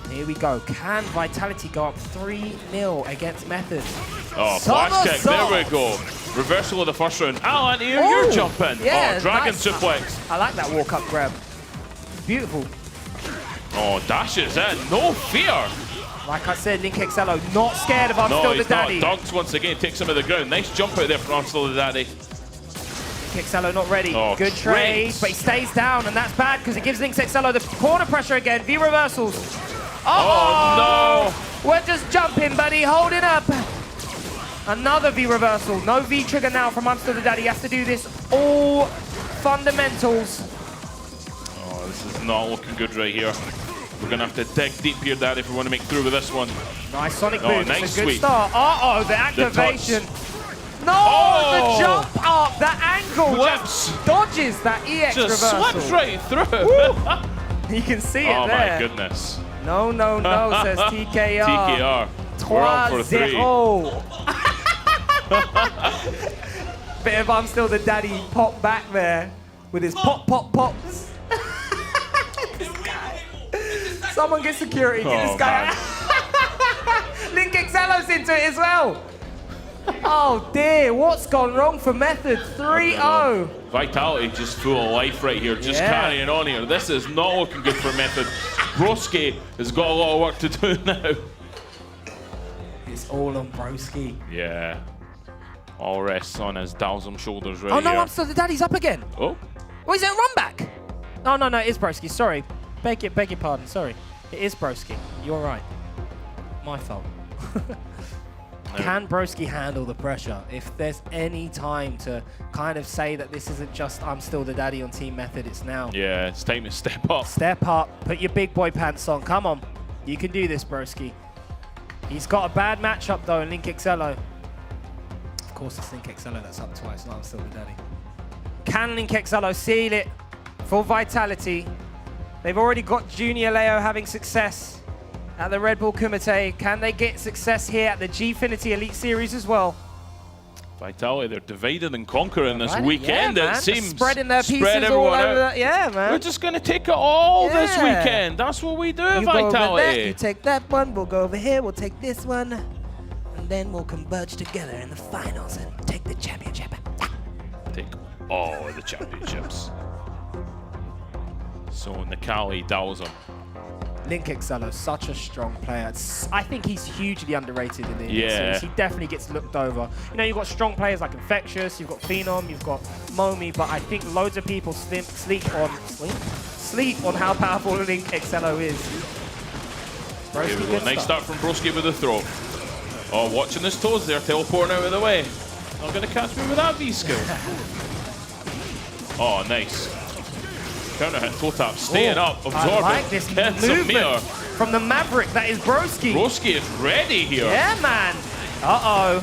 [SPEAKER 17] Here we go. Can Vitality go up 3-0 against Method?
[SPEAKER 14] Oh, flash kick. There we go. Reversal of the first round. Alan, you're jumping.
[SPEAKER 17] Yeah,
[SPEAKER 14] Dragon
[SPEAKER 17] nice.
[SPEAKER 14] suplex.
[SPEAKER 17] I like that walk-up grab. Beautiful.
[SPEAKER 14] Oh, dashes in. No fear.
[SPEAKER 17] Like I said, Link Excello not scared of I'm Still the Daddy.
[SPEAKER 14] Not. Dunks once again, takes him to the ground. Nice jump out there from I'm Still the Daddy.
[SPEAKER 17] Link Excello not ready.
[SPEAKER 14] Oh,
[SPEAKER 17] good trade, but he stays down, and that's bad because it gives Link Excello the corner pressure again. V reversals.
[SPEAKER 14] Oh,
[SPEAKER 17] no. We're just jumping, buddy. Holding up. Another V reversal. No V trigger now from I'm Still the Daddy. He has to do this all fundamentals.
[SPEAKER 14] Oh, this is not looking good right here. We're going to have to dig deep here, Daddy, if we want to make through with this one.
[SPEAKER 17] Nice Sonic boom.
[SPEAKER 14] Nice
[SPEAKER 17] It's a good
[SPEAKER 14] sweep.
[SPEAKER 17] start. Uh-oh, the activation. The jump up, the angle.
[SPEAKER 14] Flips.
[SPEAKER 17] Just dodges that EX
[SPEAKER 14] Just
[SPEAKER 17] reversal.
[SPEAKER 14] slips right through.
[SPEAKER 17] You can see it
[SPEAKER 14] Oh,
[SPEAKER 17] there.
[SPEAKER 14] my goodness.
[SPEAKER 17] No, no, no, says TKR.
[SPEAKER 14] TKR. We're on for 3.
[SPEAKER 17] 3-0. Bit of I'm Still the Daddy pop back there with his pop, pop, pops. Someone get security, get this guy out. Link Excello's into it as well. Oh dear, what's gone wrong for Method? 3-0.
[SPEAKER 14] Vitality just full of life right here, just carrying on here. This is not looking good for Method. Broski has got a lot of work to do now.
[SPEAKER 17] It's all on Broski.
[SPEAKER 14] Yeah. All rests on his Dalsum shoulders right
[SPEAKER 17] Oh no,
[SPEAKER 14] here.
[SPEAKER 17] I'm still the daddy's up again.
[SPEAKER 14] Oh.
[SPEAKER 17] Oh, is it a run back? Oh no, it is Broski. Sorry. Beg your pardon. Sorry. It is Broski. You're right. My fault. Can Broski handle the pressure? If there's any time to kind of say that this isn't just I'm still the daddy on Team Method, it's now.
[SPEAKER 14] Yeah, it's time to step up.
[SPEAKER 17] Step up. Put your big boy pants on. Come on. You can do this, Broski. He's got a bad matchup though in Link Excello. Of course it's Link Excello that's up twice, not I'm still the daddy. Can Link Excello seal it for Vitality? They've already got Junior Leo having success at the Red Bull Kumite. Can they get success here at the Gfinity Elite Series as well?
[SPEAKER 14] Vitality, they're divided and conquering this
[SPEAKER 17] Right,
[SPEAKER 14] weekend,
[SPEAKER 17] yeah,
[SPEAKER 14] it
[SPEAKER 17] man.
[SPEAKER 14] seems.
[SPEAKER 17] Spreading their pieces
[SPEAKER 14] Spread
[SPEAKER 17] all
[SPEAKER 14] everyone
[SPEAKER 17] over.
[SPEAKER 14] out.
[SPEAKER 17] Yeah, man.
[SPEAKER 14] We're just going to take it all this
[SPEAKER 17] Yeah.
[SPEAKER 14] weekend. That's what we do at
[SPEAKER 17] You go over there,
[SPEAKER 14] Vitality.
[SPEAKER 17] you take that one, we'll go over here, we'll take this one, and then we'll converge together in the finals and take the championship.
[SPEAKER 14] Take all of the championships. So Nikali Dalsum.
[SPEAKER 17] Link Excello, such a strong player. I think he's hugely underrated in the Elite
[SPEAKER 14] Yeah.
[SPEAKER 17] Series. He definitely gets looked over. You know, you've got strong players like Infectious, you've got Phenom, you've got Momi, but I think loads of people sleep on how powerful Link Excello is. Broski,
[SPEAKER 14] Here we go.
[SPEAKER 17] good
[SPEAKER 14] Nice
[SPEAKER 17] stuff.
[SPEAKER 14] start from Broski with the throw. Oh, watching his toes there, teleporting out of the way. Not going to catch me with that V-skill. Oh, nice. Counter hit, toe tap, staying up, absorbing.
[SPEAKER 17] I like this
[SPEAKER 14] Hits a
[SPEAKER 17] movement
[SPEAKER 14] meter.
[SPEAKER 17] from the Maverick. That is Broski.
[SPEAKER 14] Broski is ready here.
[SPEAKER 17] Yeah, man. Uh-oh.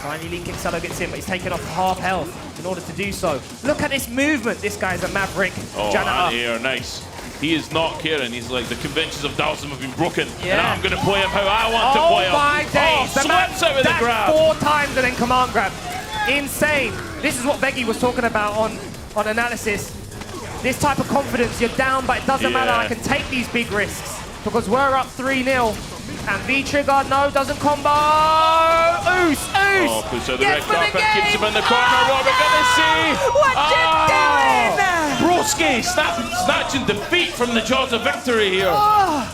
[SPEAKER 17] Finally, Link Excello gets in, but he's taken off half health in order to do so. Look at this movement. This guy's a Maverick.
[SPEAKER 14] Oh,
[SPEAKER 17] Janna up.
[SPEAKER 14] here, nice. He is not caring. He's like, the conventions of Dalsum have been broken, and
[SPEAKER 17] Yeah.
[SPEAKER 14] I'm going to play him how I want to play him.
[SPEAKER 17] Oh my days!
[SPEAKER 14] Oh, slips out with the
[SPEAKER 17] dash
[SPEAKER 14] grab.
[SPEAKER 17] 4 times and then command grab. Insane. This is what Veggie was talking about on analysis. This type of confidence, you're down, but it doesn't matter. I can take these big risks because we're up 3-0. And V-Trigger, no, doesn't combo. Oos.
[SPEAKER 14] Oh, puts out the red
[SPEAKER 17] Yes, for the
[SPEAKER 14] carpet,
[SPEAKER 17] game.
[SPEAKER 14] keeps him in the corner. What we're going to see?
[SPEAKER 17] What you doing?
[SPEAKER 14] Broski snatching defeat from the jaws of victory here.
[SPEAKER 17] Oh,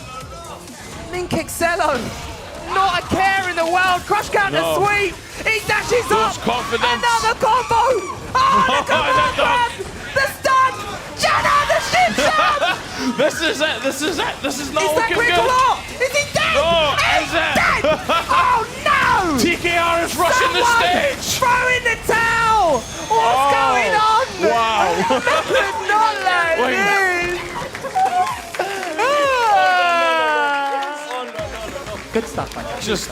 [SPEAKER 17] Link Excello, not a care in the world. Crush counter sweep. He dashes
[SPEAKER 14] Lose
[SPEAKER 17] up.
[SPEAKER 14] confidence.
[SPEAKER 17] Another combo. Oh, the command grab. The stun. Janna, the ship shot.
[SPEAKER 14] This is it. This is it. This is not
[SPEAKER 17] Is that
[SPEAKER 14] looking
[SPEAKER 17] critical
[SPEAKER 14] good.
[SPEAKER 17] art? Is he dead?
[SPEAKER 14] No,
[SPEAKER 17] He's
[SPEAKER 14] is it?
[SPEAKER 17] dead. Oh, no.
[SPEAKER 14] TKR is rushing the stage.
[SPEAKER 17] Throw in the towel. What's going on?
[SPEAKER 14] Wow.
[SPEAKER 17] Not like this. Good stuff, man.
[SPEAKER 14] Just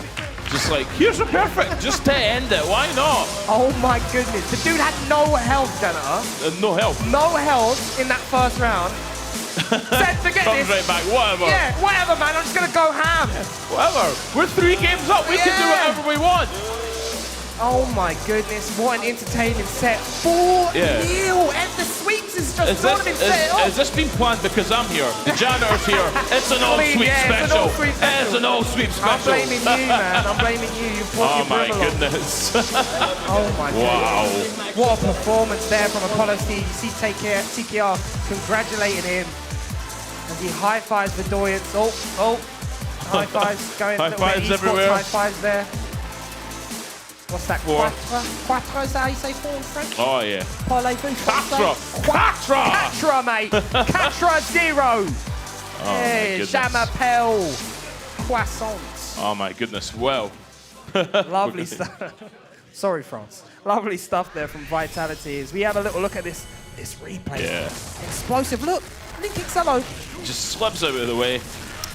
[SPEAKER 14] like, here's a perfect, just to end it, why not?
[SPEAKER 17] Oh my goodness, the dude had no health, Janna.
[SPEAKER 14] No health.
[SPEAKER 17] No health in that first round. Said, forget
[SPEAKER 14] Comes
[SPEAKER 17] this.
[SPEAKER 14] right back, whatever.
[SPEAKER 17] Yeah, whatever, man, I'm just gonna go ham.
[SPEAKER 14] Whatever. We're 3 games up, we can do whatever we want.
[SPEAKER 17] Oh my goodness, what an entertaining set. 4-0, and the sweeps is just not been set up.
[SPEAKER 14] Has this been planned because I'm here? The janitor's here. It's an all-sweep special. It's an all-sweep special.
[SPEAKER 17] I'm blaming you, man. I'm blaming you. You brought
[SPEAKER 14] Oh
[SPEAKER 17] your
[SPEAKER 14] my
[SPEAKER 17] brim along.
[SPEAKER 14] goodness.
[SPEAKER 17] Oh my
[SPEAKER 14] Wow.
[SPEAKER 17] goodness. What a performance there from Apollo Steve. You see TKR congratulating him as he high-fives Bedoyance. Oh. High-fives going
[SPEAKER 14] High
[SPEAKER 17] a little bit
[SPEAKER 14] fives
[SPEAKER 17] esports
[SPEAKER 14] everywhere.
[SPEAKER 17] high-fives there. What's that?
[SPEAKER 14] 4.
[SPEAKER 17] Quattro, is that how you say 4 in French?
[SPEAKER 14] Oh yeah.
[SPEAKER 17] Parlez-vous français?
[SPEAKER 14] Quattro.
[SPEAKER 17] Quattro, mate. Quattro 0.
[SPEAKER 14] Oh my
[SPEAKER 17] Hey,
[SPEAKER 14] goodness.
[SPEAKER 17] Jamapel. Croissants.
[SPEAKER 14] Oh my goodness. Well.
[SPEAKER 17] Lovely stuff. Sorry, France. Lovely stuff there from Vitality as we have a little look at this replay.
[SPEAKER 14] Yeah.
[SPEAKER 17] Explosive. Look, Link Excello.
[SPEAKER 14] Just slips out of the way.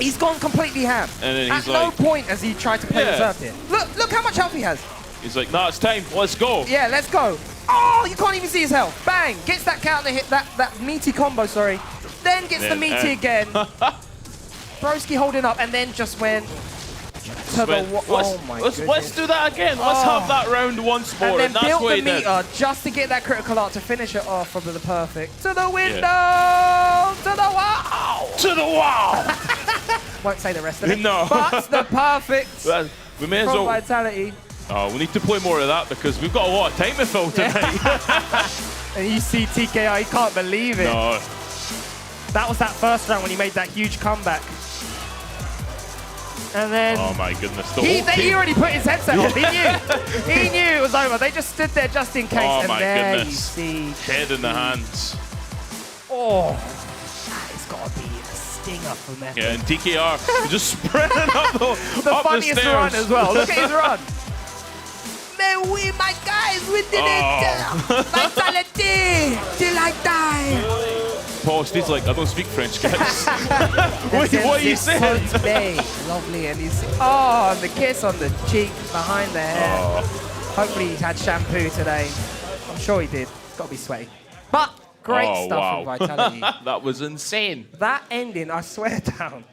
[SPEAKER 17] He's gone completely ham.
[SPEAKER 14] And then he's
[SPEAKER 17] At no
[SPEAKER 14] like,
[SPEAKER 17] point has he tried to play
[SPEAKER 14] Yeah.
[SPEAKER 17] reserve here. Look how much health he has.
[SPEAKER 14] he's like, no, it's time. Let's go.
[SPEAKER 17] Yeah, let's go. Oh, you can't even see his health. Bang. Gets that counter hit, that meaty combo, sorry. Then gets the meaty again. Broski holding up and then just went to the oh my goodness.
[SPEAKER 14] Let's do that again. Let's have that round once more.
[SPEAKER 17] And then
[SPEAKER 14] that's
[SPEAKER 17] built
[SPEAKER 14] what
[SPEAKER 17] the
[SPEAKER 14] he did.
[SPEAKER 17] meter just to get that critical art to finish it off for the perfect. To the window!
[SPEAKER 14] Yeah.
[SPEAKER 17] To the wow!
[SPEAKER 14] to the wall.
[SPEAKER 17] Won't say the rest of it.
[SPEAKER 14] No.
[SPEAKER 17] But the perfect
[SPEAKER 14] Well, we may as
[SPEAKER 17] from
[SPEAKER 14] well.
[SPEAKER 17] Vitality.
[SPEAKER 14] Oh, we need to play more of that because we've got a lot of time to fill tonight.
[SPEAKER 17] And you see TKR, he can't believe it.
[SPEAKER 14] No.
[SPEAKER 17] That was that first round when he made that huge comeback. And then
[SPEAKER 14] Oh my goodness. The
[SPEAKER 17] he
[SPEAKER 14] whole team.
[SPEAKER 17] already put his headset on. He knew. He knew it was over. They just stood there just in case.
[SPEAKER 14] Oh
[SPEAKER 17] and
[SPEAKER 14] my
[SPEAKER 17] there
[SPEAKER 14] goodness.
[SPEAKER 17] you see.
[SPEAKER 14] Head in the hands.
[SPEAKER 17] Oh, that has got to be a stinger for Method.
[SPEAKER 14] Yeah, and TKR just spreading up
[SPEAKER 17] The
[SPEAKER 14] up
[SPEAKER 17] funniest
[SPEAKER 14] the stairs.
[SPEAKER 17] run as well. Look at his run. Man, we, my guys, we did it. Vitality till I die.
[SPEAKER 14] Paul Steve's like, I don't speak French, guys. what are you saying?
[SPEAKER 17] Lovely, and he's and the kiss on the cheek behind the hair.
[SPEAKER 14] Oh.
[SPEAKER 17] Hopefully he had shampoo today. I'm sure he did. Got to be sweaty. But great stuff from Vitality.
[SPEAKER 14] That was insane.
[SPEAKER 17] That ending, I swear down.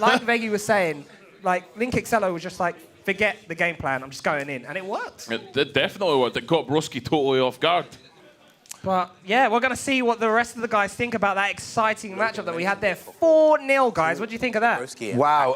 [SPEAKER 17] Like Veggie was saying, like Link Excello was just like, forget the game plan. I'm just going in, and it worked.
[SPEAKER 14] It definitely worked. It caught Broski totally off guard.
[SPEAKER 17] But yeah, we're going to see what the rest of the guys think about that exciting matchup that we had there. 4-0, guys. What do you think of that?
[SPEAKER 5] Wow,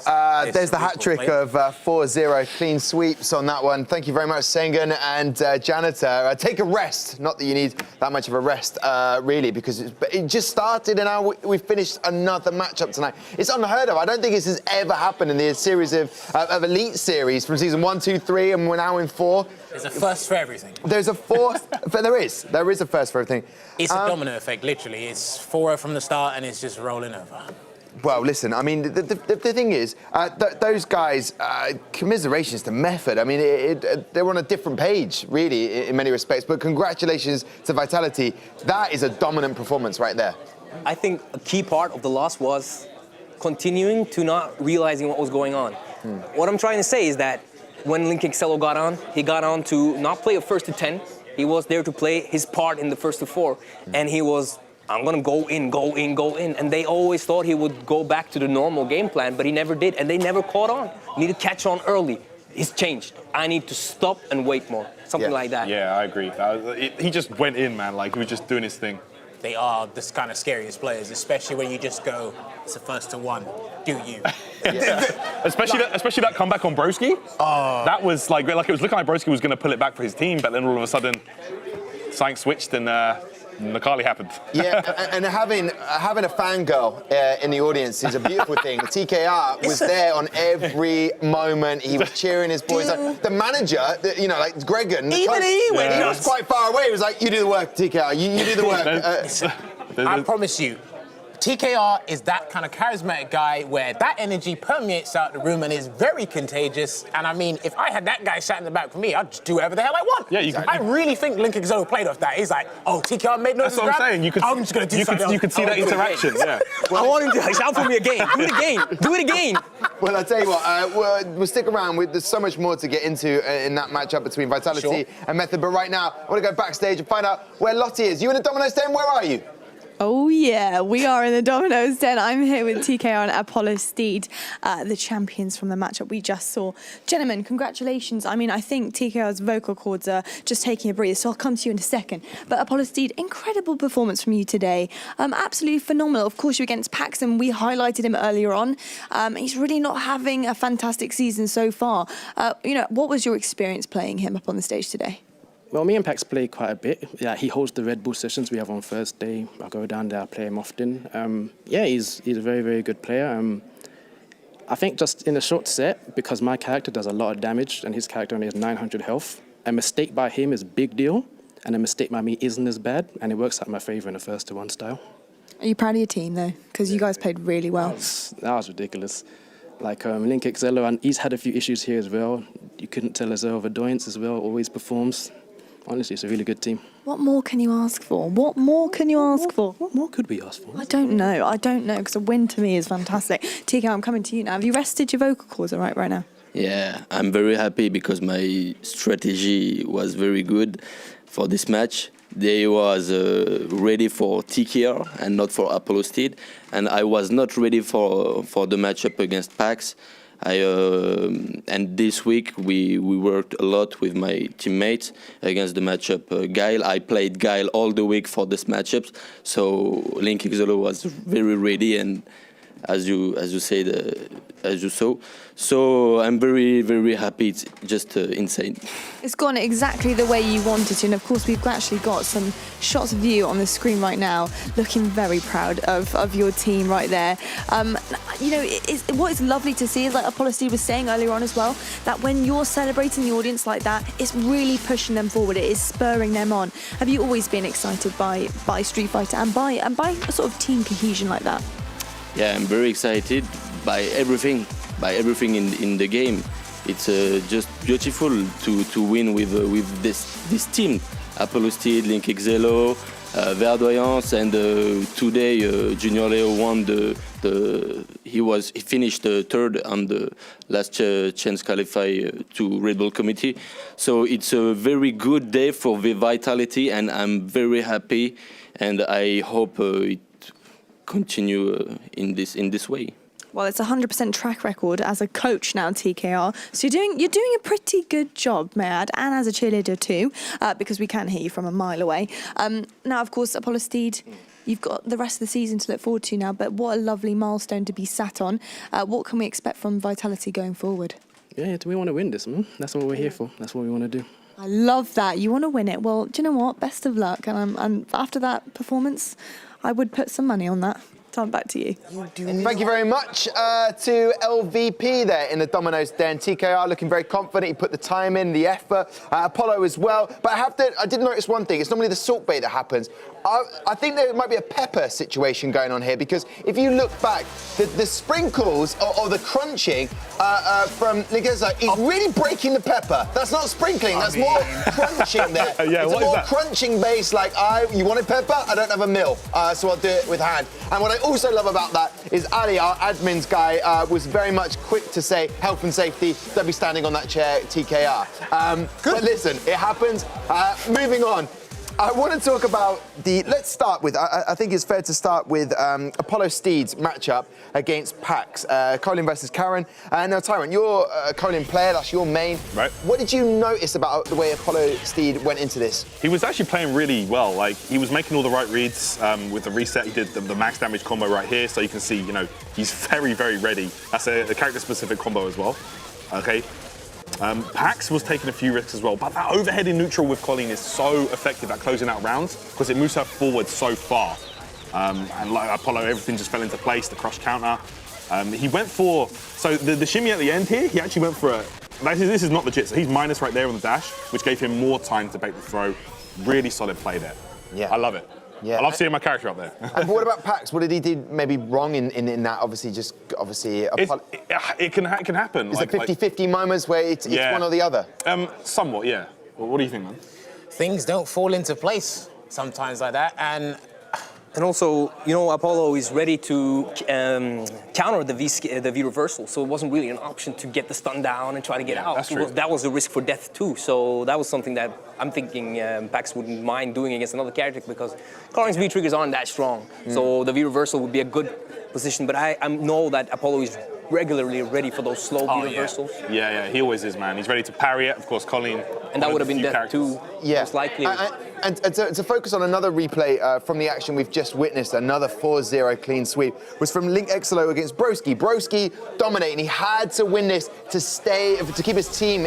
[SPEAKER 5] there's the hat trick of 4-0 clean sweeps on that one. Thank you very much, Sengun and Janitor. Take a rest. Not that you need that much of a rest, really, because it just started and now we've finished another matchup tonight. It's unheard of. I don't think this has ever happened in the series of Elite Series from season 1, 2, 3, and we're now in 4.
[SPEAKER 12] There's a first for everything.
[SPEAKER 5] There's a fourth, but there is a first for everything.
[SPEAKER 12] It's a domino effect, literally. It's 4-0 from the start and it's just rolling over.
[SPEAKER 5] Well, listen, I mean, the thing is, those guys, commiserations to Method. I mean, they're on a different page, really, in many respects. But congratulations to Vitality. That is a dominant performance right there.
[SPEAKER 19] I think a key part of the loss was continuing to not realizing what was going on. What I'm trying to say is that when Link Excello got on, he got on to not play a first to 10. He was there to play his part in the first to 4. And he was, I'm going to go in, go in, go in. And they always thought he would go back to the normal game plan, but he never did. And they never caught on. You need to catch on early. It's changed. I need to stop and wait more. Something like that.
[SPEAKER 7] Yeah, I agree. He just went in, man. Like, he was just doing his thing.
[SPEAKER 12] They are the kind of scariest players, especially when you just go, it's a first to 1. Do you?
[SPEAKER 7] Especially that comeback on Broski. That was like it was looking like Broski was going to pull it back for his team, but then all of a sudden, something switched and Nakali happened.
[SPEAKER 5] Yeah, and having a fangirl in the audience is a beautiful thing. TKR was there on every moment. He was cheering his boys. Like, the manager, like Gregan,
[SPEAKER 12] even he
[SPEAKER 5] was quite far away. He was like, "You do the work, TKR. You do the work."
[SPEAKER 12] I promise you, TKR is that kind of charismatic guy where that energy permeates out the room and is very contagious. And I mean, if I had that guy sat in the back for me, I'd just do whatever the hell I want.
[SPEAKER 7] Yeah, you could.
[SPEAKER 12] I really think Link Excello played off that. He's like, oh, TKR made no.
[SPEAKER 7] That's what I'm saying. I'm just going to do something else. You could see that interaction. Yeah.
[SPEAKER 19] I want him to shout for me again. Do it again. Do it again.
[SPEAKER 5] Well, I'll tell you what, we'll stick around. There's so much more to get into in that matchup between Vitality and Method. But right now, I want to go backstage and find out where Lottie is. You in the Domino's den? Where are you?
[SPEAKER 8] Oh yeah, we are in the Domino's den. I'm here with TKR and Apollo Steed, the champions from the matchup we just saw. Gentlemen, congratulations. I mean, I think TKR's vocal cords are just taking a breather, so I'll come to you in a second. But Apollo Steed, incredible performance from you today. Absolutely phenomenal. Of course, you're against Paxton. We highlighted him earlier on. He's really not having a fantastic season so far. What was your experience playing him up on the stage today?
[SPEAKER 13] Well, me and Pax play quite a bit. Yeah, he holds the Red Bull sessions we have on Thursday. I go down there, I play him often. He's a very, very good player. I think just in a short set, because my character does a lot of damage and his character only has 900 health, a mistake by him is a big deal, and a mistake by me isn't as bad, and it works out in my favor in a first to 1 style.
[SPEAKER 8] Are you proud of your team, though? Because you guys played really well.
[SPEAKER 13] That was ridiculous. Like Link Excello, and he's had a few issues here as well. You couldn't tell us over Doyance as well, always performs. Honestly, it's a really good team.
[SPEAKER 8] What more can you ask for? What more can you ask for?
[SPEAKER 13] What more could we ask for?
[SPEAKER 8] I don't know, because a win to me is fantastic. TK, I'm coming to you now. Have you rested your vocal cords all right now?
[SPEAKER 18] Yeah, I'm very happy because my strategy was very good for this match. They was ready for TKR and not for Apollo Steed, and I was not ready for the matchup against Pax. And this week we worked a lot with my teammates against the matchup Guile. I played Guile all the week for this matchup, so Link Excello was very ready, and as you said, as you saw. So I'm very, very happy. It's just insane.
[SPEAKER 8] It's gone exactly the way you wanted to, and of course we've actually got some shots of you on the screen right now, looking very proud of your team right there. You know, what is lovely to see is, like Apollo Steve was saying earlier on as well, that when you're celebrating the audience like that, it's really pushing them forward. It is spurring them on. Have you always been excited by Street Fighter and by a sort of team cohesion like that?
[SPEAKER 18] Yeah, I'm very excited by everything in the game. It's just beautiful to win with this team. Apollo Steed, Link Exelo, Verdoyance, and today Junior Leo won he finished third on the last chance qualify to Red Bull committee. So it's a very good day for the Vitality, and I'm very happy, and I hope it continue in this way.
[SPEAKER 8] Well, it's a 100% track record as a coach now, TKR. So you're doing a pretty good job, may I add, and as a cheerleader too, because we can hear you from a mile away. Now, of course, Apollo Steed, you've got the rest of the season to look forward to now, but what a lovely milestone to be sat on. What can we expect from Vitality going forward?
[SPEAKER 13] Yeah, we want to win this, man. That's what we're here for. That's what we want to do.
[SPEAKER 8] I love that. You want to win it. Well, do you know what? Best of luck. And after that performance, I would put some money on that. Tom, back to you.
[SPEAKER 5] Thank you very much to LVP there in the Domino's den. TKR looking very confident. He put the time in, the effort. Apollo as well. But I did notice one thing. It's normally the salt bait that happens. I think there might be a pepper situation going on here, because if you look back, the sprinkles or the crunching from Ligeza is really breaking the pepper. That's not sprinkling. That's more crunching there.
[SPEAKER 7] Yeah,
[SPEAKER 5] it's
[SPEAKER 7] what
[SPEAKER 5] a
[SPEAKER 7] is
[SPEAKER 5] more
[SPEAKER 7] that?
[SPEAKER 5] crunching base. Like, you wanted pepper? I don't have a mill, so I'll do it with hand. And what I also love about that is Ali, our admins guy, was very much quick to say health and safety. Don't be standing on that chair, TKR. But listen, it happens. Moving on. I want to talk about let's start with, I think it's fair to start with Apollo Steed's matchup against Pax. Colin versus Karen. Now, Tyrant, you're a Colin player, that's your main.
[SPEAKER 7] Right.
[SPEAKER 5] What did you notice about the way Apollo Steed went into this? He
[SPEAKER 7] was actually playing really well. Like, he was making all the right reads with the reset. He did the max damage combo right here, so you can see, you know, he's very, very ready. That's a character-specific combo as well. Okay. Pax was taking a few risks as well, but that overhead in neutral with Colleen is so effective at closing out rounds because it moves her forward so far. And like Apollo, everything just fell into place, the crush counter. He went for, so the shimmy at the end here, he actually went for this is not legit, so he's minus right there on the dash, which gave him more time to bait the throw. Really solid play there. Yeah. I love it. Yeah. I love seeing my character up there.
[SPEAKER 5] And what about Pax? What did he do maybe wrong in that?
[SPEAKER 7] It can happen.
[SPEAKER 5] Is it 50-50 moments where it's one or the other?
[SPEAKER 7] Somewhat, yeah. Well, what do you think, man?
[SPEAKER 12] Things don't fall into place sometimes like that, and
[SPEAKER 19] also, you know, Apollo is ready to counter the V reversal, so it wasn't really an option to get the stun down and try to get out.
[SPEAKER 7] That's true.
[SPEAKER 19] That was a risk for death too, so that was something that I'm thinking Pax wouldn't mind doing against another character, because Colin's V triggers aren't that strong, so the V reversal would be a good position, but I know that Apollo is regularly ready for those slow V reversals.
[SPEAKER 7] Yeah, he always is, man. He's ready to parry it, of course, Colin.
[SPEAKER 19] And that would have been death too, most likely.
[SPEAKER 5] And to focus on another replay from the action we've just witnessed, another 4-0 clean sweep, was from Link Exelo against Broski. Broski dominating. He had to win this to keep his team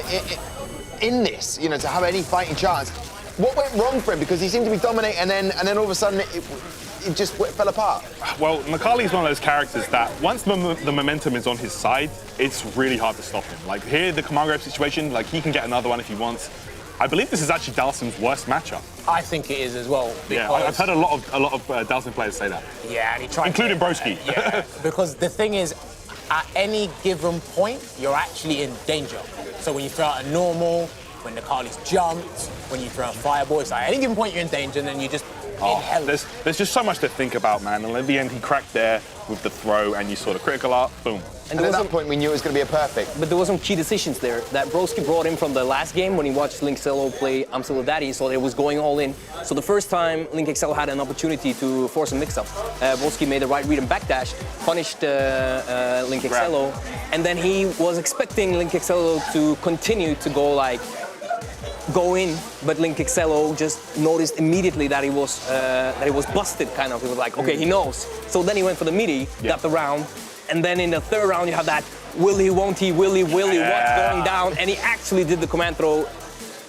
[SPEAKER 5] in this, you know, to have any fighting chance. What went wrong for him? Because he seemed to be dominating, and then all of a sudden it just fell apart.
[SPEAKER 7] Well, Makali's one of those characters that once the momentum is on his side, it's really hard to stop him. Like here, the command grab situation, like he can get another one if he wants. I believe this is actually Dalsim's worst matchup.
[SPEAKER 12] I think it is as well.
[SPEAKER 7] Yeah, I've heard a lot of Dalsim players say that.
[SPEAKER 12] Yeah, and he tried,
[SPEAKER 7] including Broski.
[SPEAKER 12] Yeah, because the thing is, at any given point, you're actually in danger. So when you throw out a normal, when the Kali's jumped, when you throw out fireball, it's like at any given point you're in danger, and then you just
[SPEAKER 7] there's just so much to think about, man. And at the end, he cracked there with the throw, and you saw the critical art, boom.
[SPEAKER 5] And at that point, we knew it was going to be a perfect.
[SPEAKER 19] But there was some key decisions there that Broski brought in from the last game when he watched Link Exelo play I'm Still a Daddy, so it was going all in. So the first time Link Exelo had an opportunity to force a mix-up, Broski made the right read and backdash, punished Link Exelo, and then he was expecting Link Exelo to continue to go like go in, but Link Excello just noticed immediately that he was busted, kind of. He was like, okay, he knows. So then he went for the meaty, got the round, and then in the third round you have that will he, won't he, will he, what's going down, and he actually did the command throw,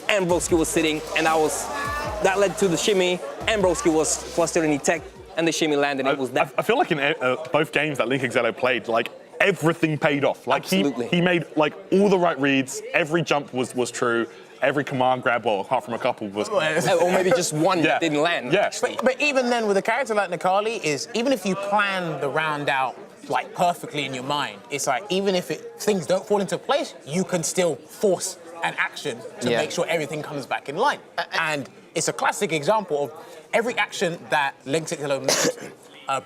[SPEAKER 19] and Broski was sitting, and that led to the shimmy, and Broski was flustered and he teched, and the shimmy landed, and it was that.
[SPEAKER 7] I feel like in both games that Link Excello played, like, everything paid off. Like he made like all the right reads, every jump was true, every command grab, well, apart from a couple, was...
[SPEAKER 12] or
[SPEAKER 19] maybe just one that didn't land.
[SPEAKER 7] Yeah.
[SPEAKER 12] But even then, with a character like Nikali, is even if you plan the round out like perfectly in your mind, it's like even if things don't fall into place, you can still force an action to make sure everything comes back in line. And it's a classic example of every action that Link Excello made,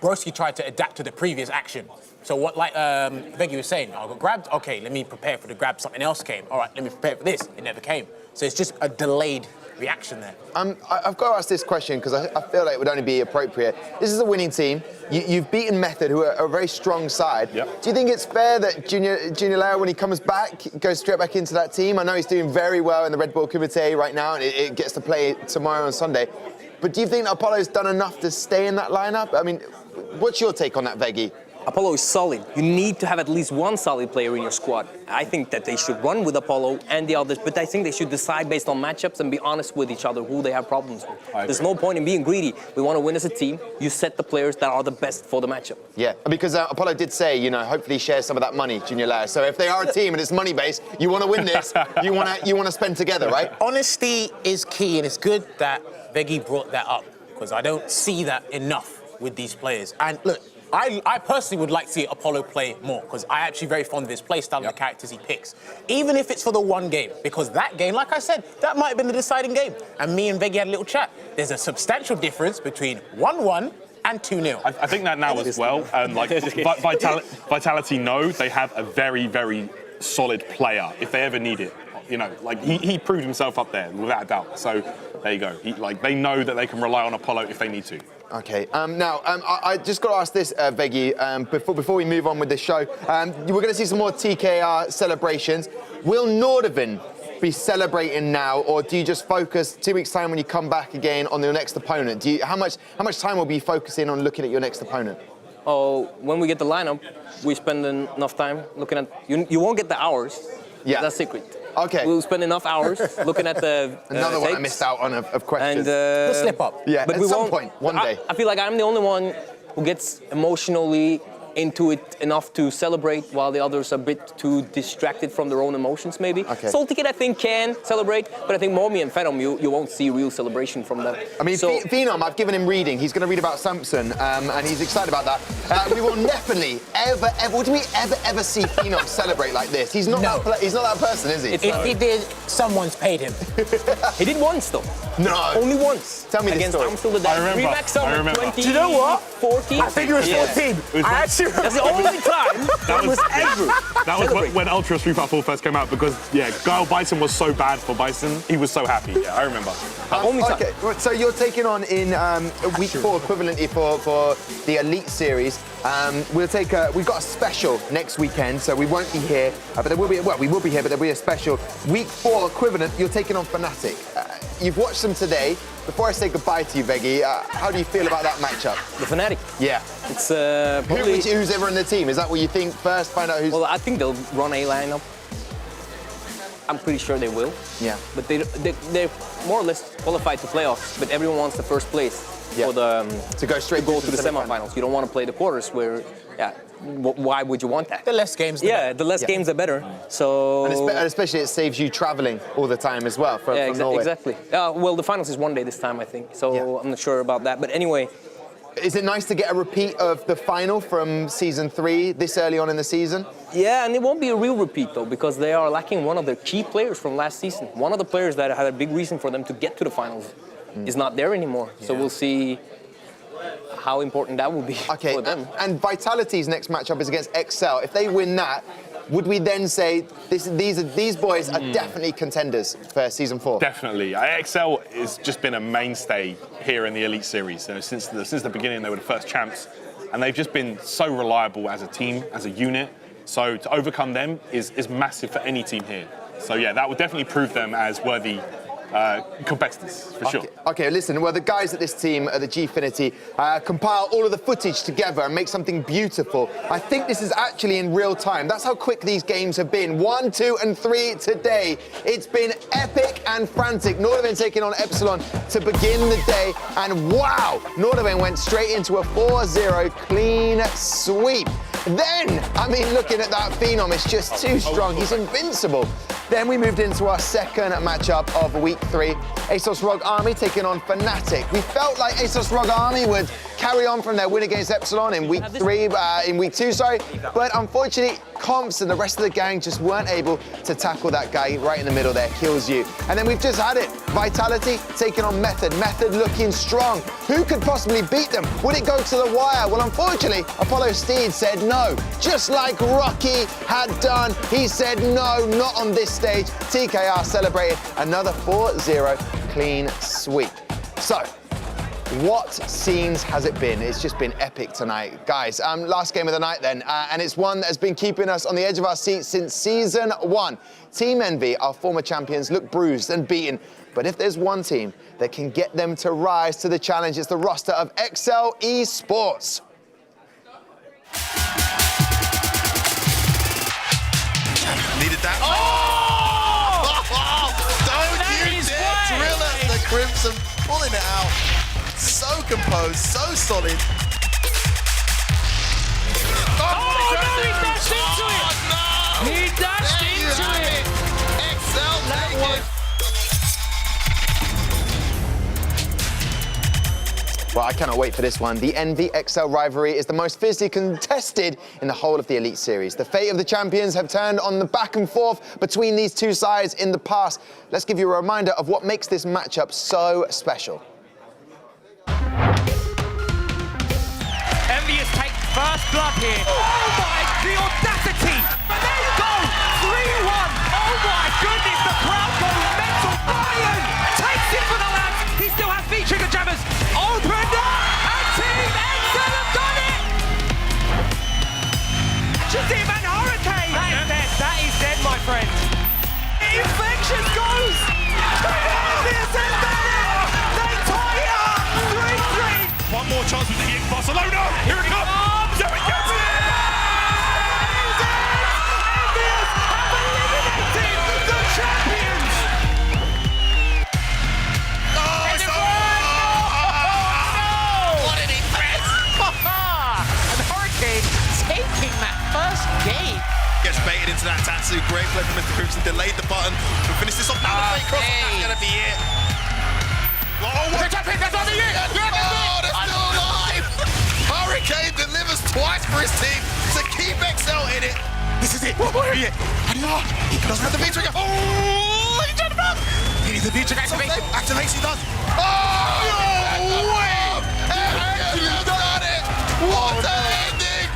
[SPEAKER 12] Broski tried to adapt to the previous action. So what, like Veggie was saying, I got grabbed, okay, let me prepare for the grab, something else came. All right, let me prepare for this, it never came. So it's just a delayed reaction there.
[SPEAKER 5] I've got to ask this question because I feel like it would only be appropriate. This is a winning team. You've beaten Method, who are a very strong side. Yep. Do you think it's fair that Junior Leo, when he comes back, goes straight back into that team? I know he's doing very well in the Red Bull Kumite right now, and it gets to play tomorrow on Sunday. But do you think Apollo's done enough to stay in that lineup? I mean, what's your take on that, Veggie?
[SPEAKER 19] Apollo is solid. You need to have at least one solid player in your squad. I think that they should run with Apollo and the others, but I think they should decide based on matchups and be honest with each other who they have problems with. There's no point in being greedy. We want to win as a team. You set the players that are the best for the matchup.
[SPEAKER 5] Yeah, because Apollo did say, you know, hopefully share some of that money, Junior Leo. So if they are a team and it's money-based, you want to win this, you want to spend together, right?
[SPEAKER 12] Honesty is key, and it's good that Veggie brought that up, because I don't see that enough with these players. And look, I personally would like to see Apollo play more, because I'm actually very fond of his play style and the characters he picks. Even if it's for the one game, because that game, like I said, that might have been the deciding game. And me and Veggie had a little chat. There's a substantial difference between 1-1 and 2-0.
[SPEAKER 7] I think that now as well. Like Vitality know they have a very, very solid player if they ever need it. You know, like he proved himself up there without a doubt. So there you go. They know that they can rely on Apollo if they need to.
[SPEAKER 5] Okay. Now, I just got to ask this, Veggie, before we move on with the show. We're going to see some more TKR celebrations. Will Nordavind be celebrating now, or do you just focus 2 weeks' time when you come back again on your next opponent? How much time will be focusing on looking at your next opponent?
[SPEAKER 19] Oh, when we get the lineup, we spend enough time looking at... You won't get the hours. Yeah. That's secret.
[SPEAKER 5] Okay.
[SPEAKER 19] We'll spend enough hours looking at the
[SPEAKER 5] Another one I missed out on of questions.
[SPEAKER 19] And,
[SPEAKER 12] the slip up.
[SPEAKER 5] Yeah,
[SPEAKER 19] but
[SPEAKER 5] at some point, one day.
[SPEAKER 19] I feel like I'm the only one who gets emotionally into it enough to celebrate, while the others are a bit too distracted from their own emotions, maybe.
[SPEAKER 5] Okay.
[SPEAKER 19] Salty Kid, I think, can celebrate, but I think Momi and Phenom, you won't see real celebration from them.
[SPEAKER 5] I mean, Phenom, I've given him reading. He's going to read about Samson, and he's excited about that. We will definitely would we ever see Phenom celebrate like this? He's not that person, is he?
[SPEAKER 12] If he did, someone's paid him.
[SPEAKER 19] He did once, though.
[SPEAKER 5] No.
[SPEAKER 19] Only once.
[SPEAKER 5] Tell me the story.
[SPEAKER 19] I'm still the dad.
[SPEAKER 7] I remember.
[SPEAKER 19] 20,
[SPEAKER 12] Do you know what?
[SPEAKER 19] 14?
[SPEAKER 12] I think it was 14. I actually
[SPEAKER 19] That's the only time
[SPEAKER 7] that was when Ultra Street Fighter 4 first came out, because Guile Bison was so bad for Bison. He was so happy. Yeah, I remember.
[SPEAKER 5] Okay, so you're taking on in week 4 equivalently for the Elite Series. We've got a special next weekend, so we won't be here, but there will be. Well, we will be here, but there'll be a special week 4 equivalent. You're taking on Fnatic. You've watched them today. Before I say goodbye to you, Veggie, how do you feel about that matchup?
[SPEAKER 19] The Fnatic.
[SPEAKER 5] Yeah.
[SPEAKER 19] It's probably...
[SPEAKER 5] Who's ever in the team? Is that what you think first? Find out who's...
[SPEAKER 19] Well, I think they'll run a lineup. I'm pretty sure they will.
[SPEAKER 5] Yeah.
[SPEAKER 19] But they're more or less qualified to playoffs, but everyone wants the first place for the...
[SPEAKER 5] to go straight
[SPEAKER 19] to go to the semifinals. You don't want to play the quarters where... why would you want that?
[SPEAKER 12] The less games,
[SPEAKER 19] the less games are better. So
[SPEAKER 5] and especially it saves you traveling all the time as well from Norway.
[SPEAKER 19] Exactly. Well, the finals is one day this time, I think. So I'm not sure about that. But anyway,
[SPEAKER 5] is it nice to get a repeat of the final from season 3 this early on in the season?
[SPEAKER 19] Yeah, and it won't be a real repeat though, because they are lacking one of their key players from last season. One of the players that had a big reason for them to get to the finals is not there anymore. So we'll see how important that will be for them.
[SPEAKER 5] And Vitality's next matchup is against Excel. If they win that, would we then say these boys are definitely contenders for season 4?
[SPEAKER 7] Definitely. Excel has just been a mainstay here in the Elite Series. You know, since the beginning, they were the first champs, and they've just been so reliable as a team, as a unit. So to overcome them is massive for any team here. So yeah, that would definitely prove them as worthy competitors, for sure.
[SPEAKER 5] Okay, listen, well, the guys at this team, at the Gfinity, compile all of the footage together and make something beautiful. I think this is actually in real time. That's how quick these games have been. 1, 2, and 3 today. It's been epic and frantic. Nordavind taking on Epsilon to begin the day, and wow, Nordavind went straight into a 4-0 clean sweep. Then, I mean, looking at that Phenom, it's just too strong. He's invincible. Then we moved into our second matchup of week 3. ASOS ROG Army taking on Fnatic. We felt like ASOS ROG Army would carry on from their win against Epsilon in week 2, but unfortunately, Comps and the rest of the gang just weren't able to tackle that guy right in the middle there, Kills You. And then we've just had it. Vitality taking on Method. Method looking strong. Who could possibly beat them? Would it go to the wire? Well, unfortunately, Apollo Steed said no. Just like Rocky had done, he said no, not on this stage. TKR celebrated another 4-0 clean sweep. So, what scenes has it been? It's just been epic tonight. Guys, last game of the night then, and it's one that has been keeping us on the edge of our seats since season 1. Team Envy, our former champions, look bruised and beaten, but if there's one team that can get them to rise to the challenge, it's the roster of XL Esports.
[SPEAKER 3] Needed that. Oh! Don't you dare drill at the Crimson, pulling it out. So composed, so solid.
[SPEAKER 11] Oh, no, he dashed into it!
[SPEAKER 3] No.
[SPEAKER 11] He dashed into it!
[SPEAKER 3] XL take it.
[SPEAKER 5] Well, I cannot wait for this one. The Envy XL rivalry is the most fiercely contested in the whole of the Elite Series. The fate of the champions have turned on the back and forth between these two sides in the past. Let's give you a reminder of what makes this matchup so special.
[SPEAKER 17] Envy has taken first blood here. Oh my, the audacity! And there you go, 3-1. Oh my goodness, the crowd goes mental. Ryan takes it for the lads. He still has V-trigger jammers. Opened up, and Team XL have done it! Shazim and Hurricane! That is dead, my friend. Infectious goes! Envious and they tie it up! 3-3!
[SPEAKER 11] One more chance with the hit. Barcelona! Here it comes! There it goes!
[SPEAKER 17] Envious have eliminated the champions!
[SPEAKER 3] What an impress!
[SPEAKER 4] And Hurricane taking that first game.
[SPEAKER 3] Gets baited into that Tatsu. Great play from Mr. Crimson. Delayed the button. We'll finish this off now. The fake cross. That's going to be it. Oh, what? That's going to be it. Oh, they're still alive. Hurricane delivers twice for his team to keep XL in it. This is it. What will be it? He doesn't have the V-trigger. Oh, he jumped up. He needs the V-trigger activate. Activates, he does. Oh, no way. He's done it. What an ending.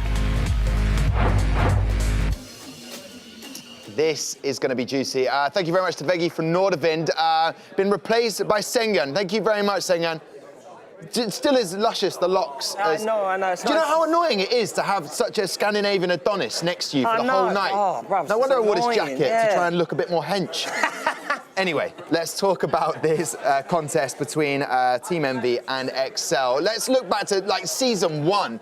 [SPEAKER 5] This is going to be juicy. Thank you very much to Veggie from Nordavind. Been replaced by Sengan. Thank you very much, Sengan. Still as luscious, the locks.
[SPEAKER 9] I know.
[SPEAKER 5] Do you know how annoying it is to have such a Scandinavian Adonis next to you for the whole night?
[SPEAKER 9] Oh, bruv,
[SPEAKER 5] no wonder I wore this
[SPEAKER 9] annoying,
[SPEAKER 5] jacket to try and look a bit more hench. Anyway, let's talk about this contest between Team Envy and XL. Let's look back to like season 1.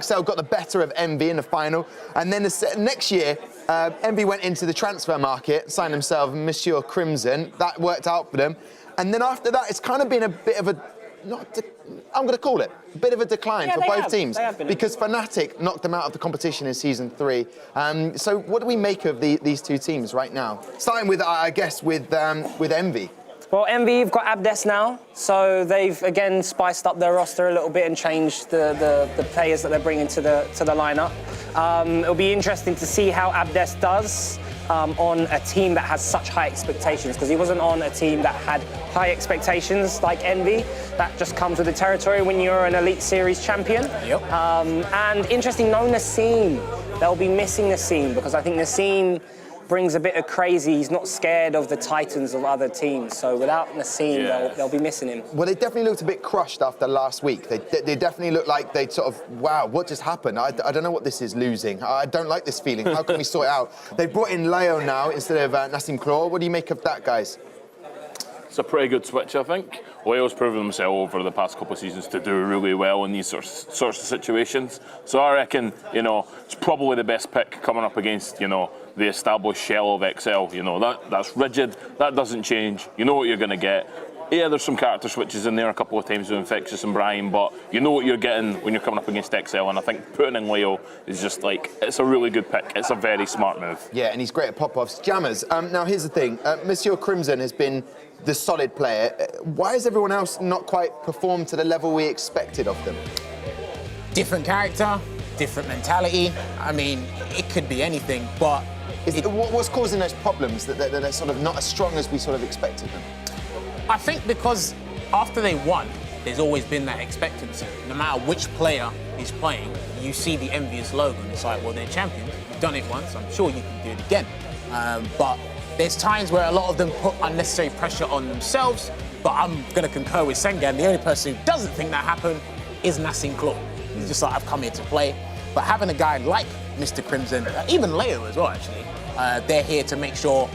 [SPEAKER 5] XL got the better of Envy in the final, and then next year, Envy went into the transfer market, signed themselves Monsieur Crimson. That worked out for them, and then after that, it's kind of been a bit of a I'm going to call it a bit of a decline for both teams because Fnatic knocked them out of the competition in season 3. So what do we make of these two teams right now? Starting with, I guess, with Envy.
[SPEAKER 9] Well, Envy have got Abdes now, so they've again spiced up their roster a little bit and changed the players that they're bringing to the lineup. It'll be interesting to see how Abdes does on a team that has such high expectations, because he wasn't on a team that had high expectations like Envy. That just comes with the territory when you're an Elite Series champion.
[SPEAKER 12] Yep.
[SPEAKER 9] And interesting, no Nassim. They'll be missing Nassim because I think Nassim brings a bit of crazy. He's not scared of the titans of other teams. So without Nassim, they'll be missing him.
[SPEAKER 5] Well, they definitely looked a bit crushed after last week. They definitely looked like they'd sort of, wow, what just happened? I don't know what this is losing. I don't like this feeling. How can we sort it out? They brought in Leo now instead of Nassim Claw. What do you make of that, guys?
[SPEAKER 10] It's a pretty good switch, I think. Leo's proven himself over the past couple of seasons to do really well in these sorts of situations. So I reckon, you know, it's probably the best pick coming up against, you know, the established shell of XL. You know, that's rigid, that doesn't change. You know what you're going to get. Yeah, there's some character switches in there a couple of times with Infectious and Brian, but you know what you're getting when you're coming up against XL, and I think putting in Leo is just like, it's a really good pick. It's a very smart move.
[SPEAKER 5] Yeah, and he's great at pop-offs. Jammers, now here's the thing. Monsieur Crimson has been the solid player. Why has everyone else not quite performed to the level we expected of them?
[SPEAKER 12] Different character, different mentality. I mean, it could be anything, but...
[SPEAKER 5] What's causing those problems that they're sort of not as strong as we sort of expected them?
[SPEAKER 12] I think because after they won, there's always been that expectancy. No matter which player is playing, you see the envious logo, and it's like, well, they're champions. You've done it once, I'm sure you can do it again. But there's times where a lot of them put unnecessary pressure on themselves, but I'm going to concur with Sengan. The only person who doesn't think that happened is Nassim Claw. He's just like, I've come here to play. But having a guy like Mr. Crimson, even Leo as well, actually, they're here to make sure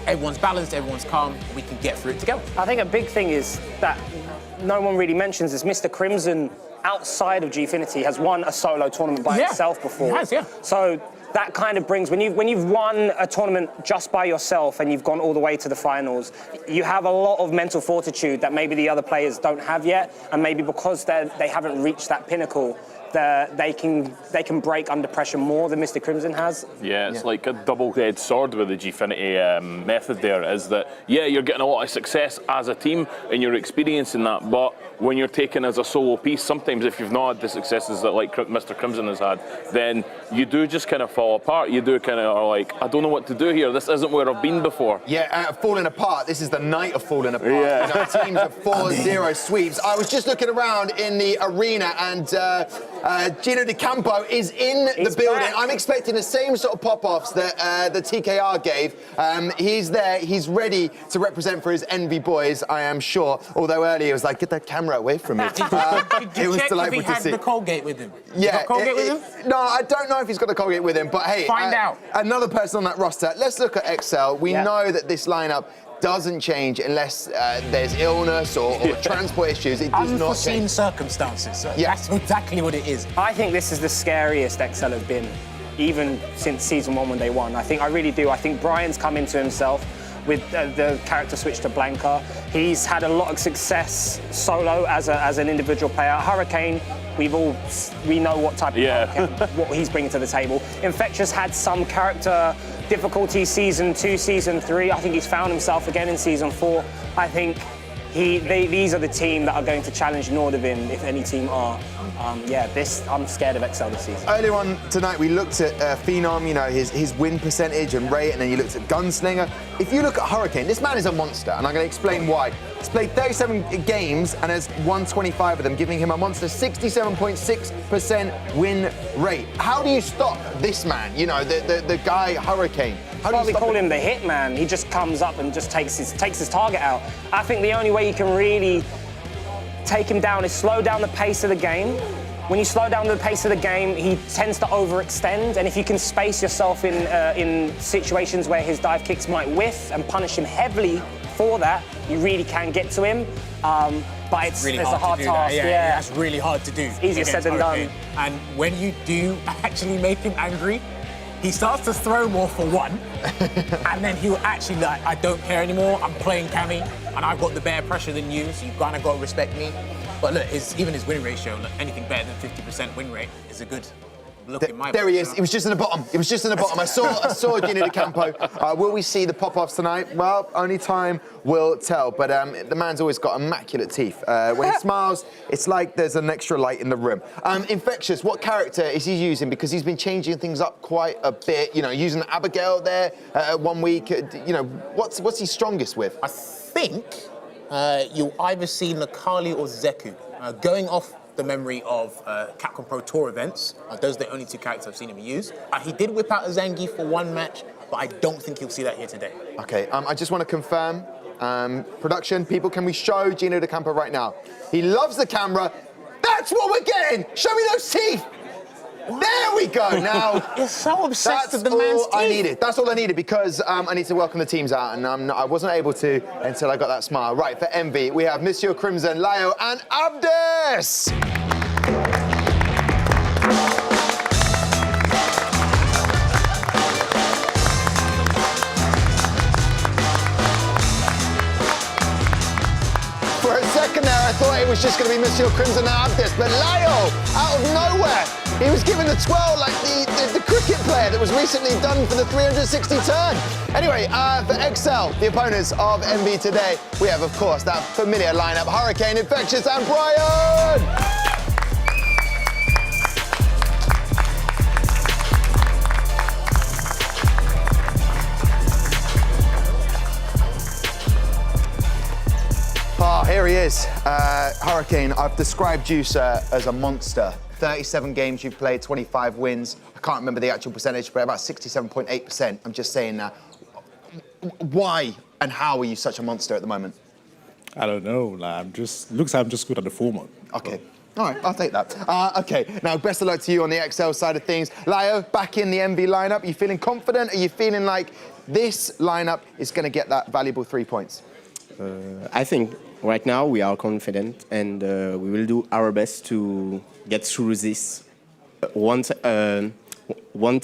[SPEAKER 12] everyone's balanced, everyone's calm, we can get through it together.
[SPEAKER 9] I think a big thing is that no one really mentions is Mr. Crimson, outside of Gfinity, has won a solo tournament by itself before.
[SPEAKER 12] He has, yeah.
[SPEAKER 9] So that kind of brings, when you've won a tournament just by yourself and you've gone all the way to the finals, you have a lot of mental fortitude that maybe the other players don't have yet, and maybe because they haven't reached that pinnacle, they can break under pressure more than Mr. Crimson has.
[SPEAKER 10] Yeah, it's like a double-edged sword with the Gfinity method there, is that, yeah, you're getting a lot of success as a team and you're experiencing that, but when you're taken as a solo piece, sometimes if you've not had the successes that like Mr. Crimson has had, then you do just kind of fall apart. You do kind of are like, I don't know what to do here. This isn't where I've been before.
[SPEAKER 5] Yeah, falling apart. This is the night of falling apart.
[SPEAKER 10] Yeah.
[SPEAKER 5] You know, teams of 4-0 sweeps. I was just looking around in the arena and Gino Di Campo is in the building. Back. I'm expecting the same sort of pop-offs that the TKR gave. He's there. He's ready to represent for his Envy boys, I am sure. Although earlier he was like, get that camera away from me.
[SPEAKER 12] Did you check if he had the Colgate with him?
[SPEAKER 5] Yeah.
[SPEAKER 12] Colgate with him?
[SPEAKER 5] No, I don't know if he's got the Colgate with him, but hey.
[SPEAKER 12] Find out.
[SPEAKER 5] Another person on that roster. Let's look at XL. We know that this lineup doesn't change unless there's illness or transport issues. It does not change.
[SPEAKER 12] Unforeseen circumstances. So that's exactly what it is.
[SPEAKER 9] I think this is the scariest XL has been, even since season 1 when they won. I really do. I think Brian's come into himself with the character switch to Blanca. He's had a lot of success solo as an individual player. Hurricane, we know what type of Hurricane, what he's bringing to the table. Infectious had some character difficulty season 2, season 3. I think he's found himself again in season 4. I think these are the team that are going to challenge Nordavin, if any team are. I'm scared of XL this season.
[SPEAKER 5] Earlier on tonight, we looked at Phenom, you know, his win percentage and rate, and then you looked at Gunslinger. If you look at Hurricane, this man is a monster, and I'm going to explain why. He's played 37 games and has won 25 of them, giving him a monster 67.6% win rate. How do you stop this man, you know, the guy Hurricane?
[SPEAKER 9] That's why we call him the hitman. He just comes up and just takes his target out. I think the only way you can really take him down is slow down the pace of the game. When you slow down the pace of the game, he tends to overextend, and if you can space yourself in situations where his dive kicks might whiff and punish him heavily for that, you really can get to him. But it's a hard task.
[SPEAKER 12] Yeah, that's really hard to do.
[SPEAKER 9] It's easier said than done.
[SPEAKER 12] And when you do actually make him angry, he starts to throw more for one, and then he'll actually like, I don't care anymore, I'm playing Cammy, and I've got the better pressure than you, so you've kind of got to respect me. But look, even his win ratio, look, anything better than 50% win rate is a good look in my book.
[SPEAKER 5] There he is. He was just in the bottom. He was just in the bottom. I saw Gino Di Campo. Will we see the pop-offs tonight? Well, only time will tell. But the man's always got immaculate teeth. When he smiles, it's like there's an extra light in the room. Infectious, what character is he using? Because he's been changing things up quite a bit. You know, using Abigail there 1 week. You know, what's he strongest with?
[SPEAKER 12] I think you'll either see Nakali or Zeku. Going off the memory of Capcom Pro Tour events, those are the only 2 characters I've seen him use. He did whip out a Zangief for 1 match, but I don't think you'll see that here today.
[SPEAKER 5] Okay, I just want to confirm, production, people, can we show Gino Di Campo right now? He loves the camera. That's what we're getting! Show me those teeth! There we we go. Now,
[SPEAKER 12] you're so obsessed with the
[SPEAKER 5] that's
[SPEAKER 12] man's
[SPEAKER 5] all I
[SPEAKER 12] teeth.
[SPEAKER 5] needed. That's all I needed because I need to welcome the teams out, and I wasn't able to until I got that smile. Right, for Envy, we have Monsieur Crimson, Lyo, and Abdus. For a second there, I thought it was just going to be Monsieur Crimson and Abdus, but Lyo, out of nowhere, he was given the twirl like the cricket player that was recently done for the 360 turn. Anyway, for Excel, the opponents of Envy today, we have, of course, that familiar lineup, Hurricane, Infectious, and Brian! Oh, here he is. Hurricane, I've described you, sir, as a monster. 37 games you've played, 25 wins. I can't remember the actual percentage, but about 67.8%. I'm just saying, why and how are you such a monster at the moment?
[SPEAKER 15] I don't know. Looks like I'm just good at the format.
[SPEAKER 5] Okay. All right, I'll take that. Okay, now best of luck to you on the XL side of things. Lyo, back in the Envy lineup. Are you feeling confident? Are you feeling like this lineup is going to get that valuable 3 points?
[SPEAKER 20] I think right now we are confident, and we will do our best to get through this one more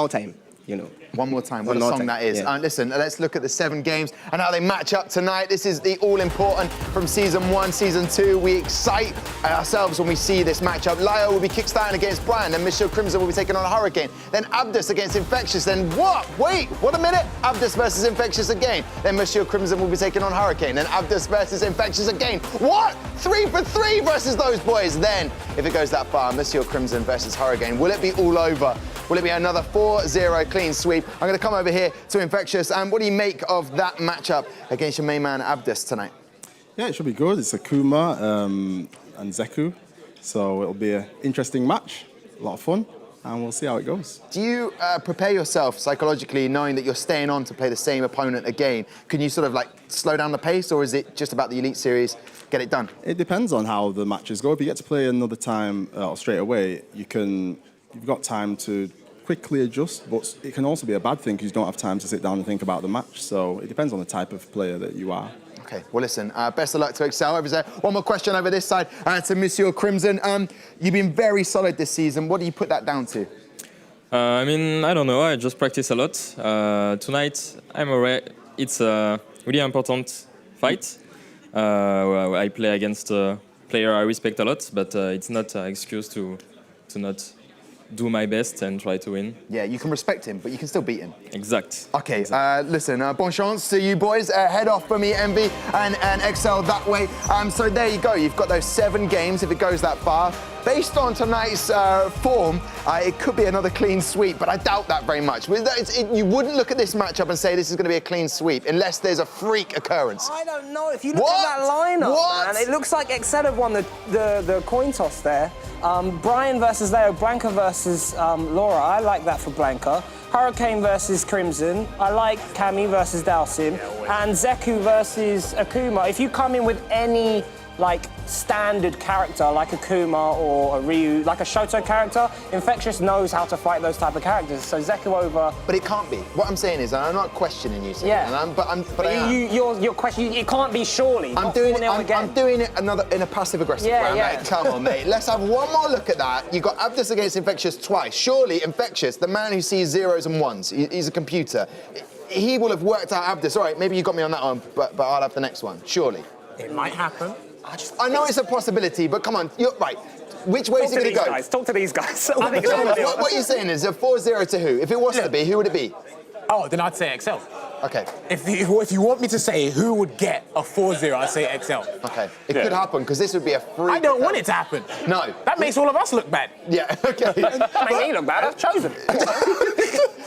[SPEAKER 20] time, you know.
[SPEAKER 5] One more time, what a song that is.
[SPEAKER 20] Yeah.
[SPEAKER 5] Listen, let's look at the 7 games and how they match up tonight. This is the all-important from Season 1, Season 2. We excite ourselves when we see this matchup. Lyo will be kickstarting against Brian, then Monsieur Crimson will be taking on Hurricane, then Abdus against Infectious, then what? Wait, what a minute? Abdus versus Infectious again. Then Monsieur Crimson will be taking on Hurricane, then Abdus versus Infectious again. What? 3 for 3 versus those boys. Then, if it goes that far, Monsieur Crimson versus Hurricane, will it be all over? Will it be another 4-0 clean sweep? I'm going to come over here to Infectious. And what do you make of that matchup against your main man, Abdus, tonight?
[SPEAKER 15] Yeah, it should be good. It's Akuma and Zeku. So it'll be an interesting match, a lot of fun, and we'll see how it goes.
[SPEAKER 5] Do you prepare yourself psychologically knowing that you're staying on to play the same opponent again? Can you sort of like slow down the pace, or is it just about the Elite Series, get it done?
[SPEAKER 15] It depends on how the matches go. If you get to play another time or straight away, you've got time to quickly adjust, but it can also be a bad thing because you don't have time to sit down and think about the match. So it depends on the type of player that you are.
[SPEAKER 5] Okay, well listen, best of luck to Excel over there. One more question over this side to Monsieur Crimson. You've been very solid this season. What do you put that down to?
[SPEAKER 21] I mean, I don't know. I just practice a lot. Tonight, I'm aware it's a really important fight. I play against a player I respect a lot, but it's not an excuse to not do my best and try to win.
[SPEAKER 5] Yeah, you can respect him, but you can still beat him.
[SPEAKER 21] Exact.
[SPEAKER 5] Okay, listen, bon chance to you boys. Head off for me, Envy and Excel that way. So there you go. You've got those 7 games if it goes that far. Based on tonight's form, it could be another clean sweep, but I doubt that very much. You wouldn't look at this matchup and say this is going to be a clean sweep unless there's a freak occurrence.
[SPEAKER 9] I don't know. If you look at that lineup, man, it looks like Excel have won the coin toss there. Brian versus Leo, Blanca versus Laura. I like that for Blanca. Hurricane versus Crimson. I like Cammy versus Dalsim. And Zeku versus Akuma. If you come in with any standard character like Akuma or a Ryu, like a Shoto character, Infectious knows how to fight those type of characters. So Zeku over.
[SPEAKER 5] But it can't be. What I'm saying is, and I'm not questioning you, sir,
[SPEAKER 9] yeah. Your question, it can't be surely.
[SPEAKER 5] I'm doing it in a passive aggressive way.
[SPEAKER 9] Yeah.
[SPEAKER 5] Mate, come on, mate. Let's have one more look at that. You got Abdus against Infectious twice. Surely Infectious, the man who sees 0s and 1s, he's a computer. He will have worked out Abdus. All right, maybe you got me on that one, but I'll have the next one. Surely.
[SPEAKER 12] It might happen.
[SPEAKER 5] I know it's a possibility, but come on, you're right. Which way is it going to go?
[SPEAKER 9] Talk to these guys.
[SPEAKER 5] What you're saying is a 4-0 to who? If it was to be, who would it be?
[SPEAKER 12] Oh, then I'd say Excel.
[SPEAKER 5] Okay.
[SPEAKER 12] If you want me to say who would get a 4-0, I'd say Excel.
[SPEAKER 5] Okay. It could happen, because this would be a free...
[SPEAKER 12] I don't want it to happen.
[SPEAKER 5] No.
[SPEAKER 12] That makes all of us look bad.
[SPEAKER 5] Yeah, okay.
[SPEAKER 9] That makes me look bad. I've chosen.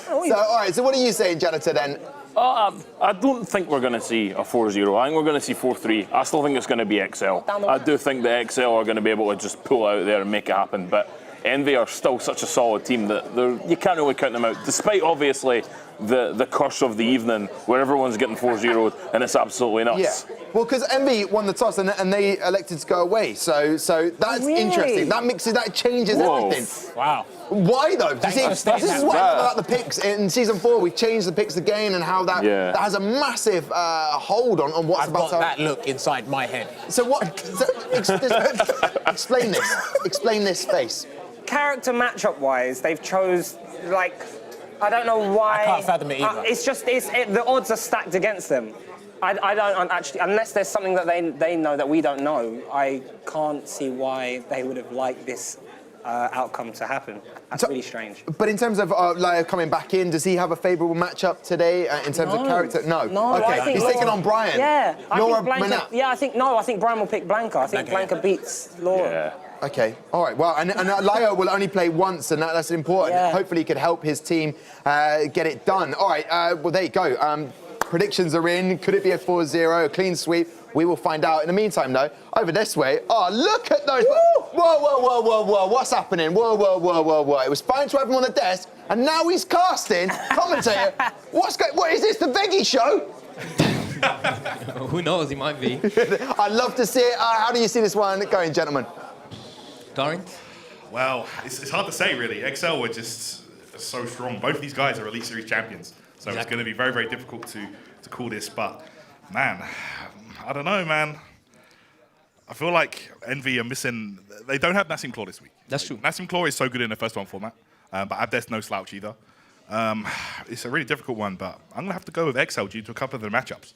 [SPEAKER 5] So, all right, so what are you saying, Janitor, then?
[SPEAKER 10] I don't think we're going to see a 4-0. I think we're going to see 4-3. I still think it's going to be XL. I do think that XL are going to be able to just pull out there and make it happen. But Envy are still such a solid team that you can't really count them out, despite obviously the curse of the evening where everyone's getting 4-0'd and it's absolutely nuts.
[SPEAKER 5] Yeah. Well, because Envy won the toss and they elected to go away, so that's interesting. That changes everything.
[SPEAKER 12] Wow.
[SPEAKER 5] Why though? This is what I love about the picks in season 4. We've changed the picks again, and how that has a massive hold on what's
[SPEAKER 12] I've
[SPEAKER 5] about
[SPEAKER 12] got that look inside my head.
[SPEAKER 5] So what? Explain this. Explain this face.
[SPEAKER 9] Character matchup-wise, they've chose like I don't know why.
[SPEAKER 12] I can't fathom it either.
[SPEAKER 9] It's just the odds are stacked against them. I don't actually, unless there's something that they know that we don't know. I can't see why they would have liked this outcome to happen. That's really strange.
[SPEAKER 5] But in terms of Leo coming back in, does he have a favourable matchup today in terms of character? No. Okay, he's taking on Brian.
[SPEAKER 9] Yeah.
[SPEAKER 5] Laura,
[SPEAKER 9] I think Brian will pick Blanca. I think Blanca beats Laura.
[SPEAKER 5] Yeah. Okay, all right. Well, and Leo will only play once, and that's important.
[SPEAKER 9] Yeah.
[SPEAKER 5] Hopefully, he could help his team get it done. All right. Well, there you go. Predictions are in. Could it be a 4-0, a clean sweep? We will find out. In the meantime, though, over this way. Oh, look at those! Whoa! What's happening? Whoa! It was fine to have him on the desk, and now he's casting. Commentator, what is this? The Veggie show?
[SPEAKER 1] Who knows? He might be.
[SPEAKER 5] I'd love to see it. How do you see this one going, gentlemen?
[SPEAKER 1] Darren?
[SPEAKER 6] Well, it's hard to say, really. XL were just so strong. Both of these guys are Elite Series champions, so it's going to be very, very difficult to call this. But, man, I don't know, man. I feel like Envy are missing. They don't have Nassim Claw this week.
[SPEAKER 1] That's true.
[SPEAKER 6] Nassim Claw is so good in the first one format, but Abdes no slouch either. It's a really difficult one, but I'm going to have to go with XL due to a couple of the matchups.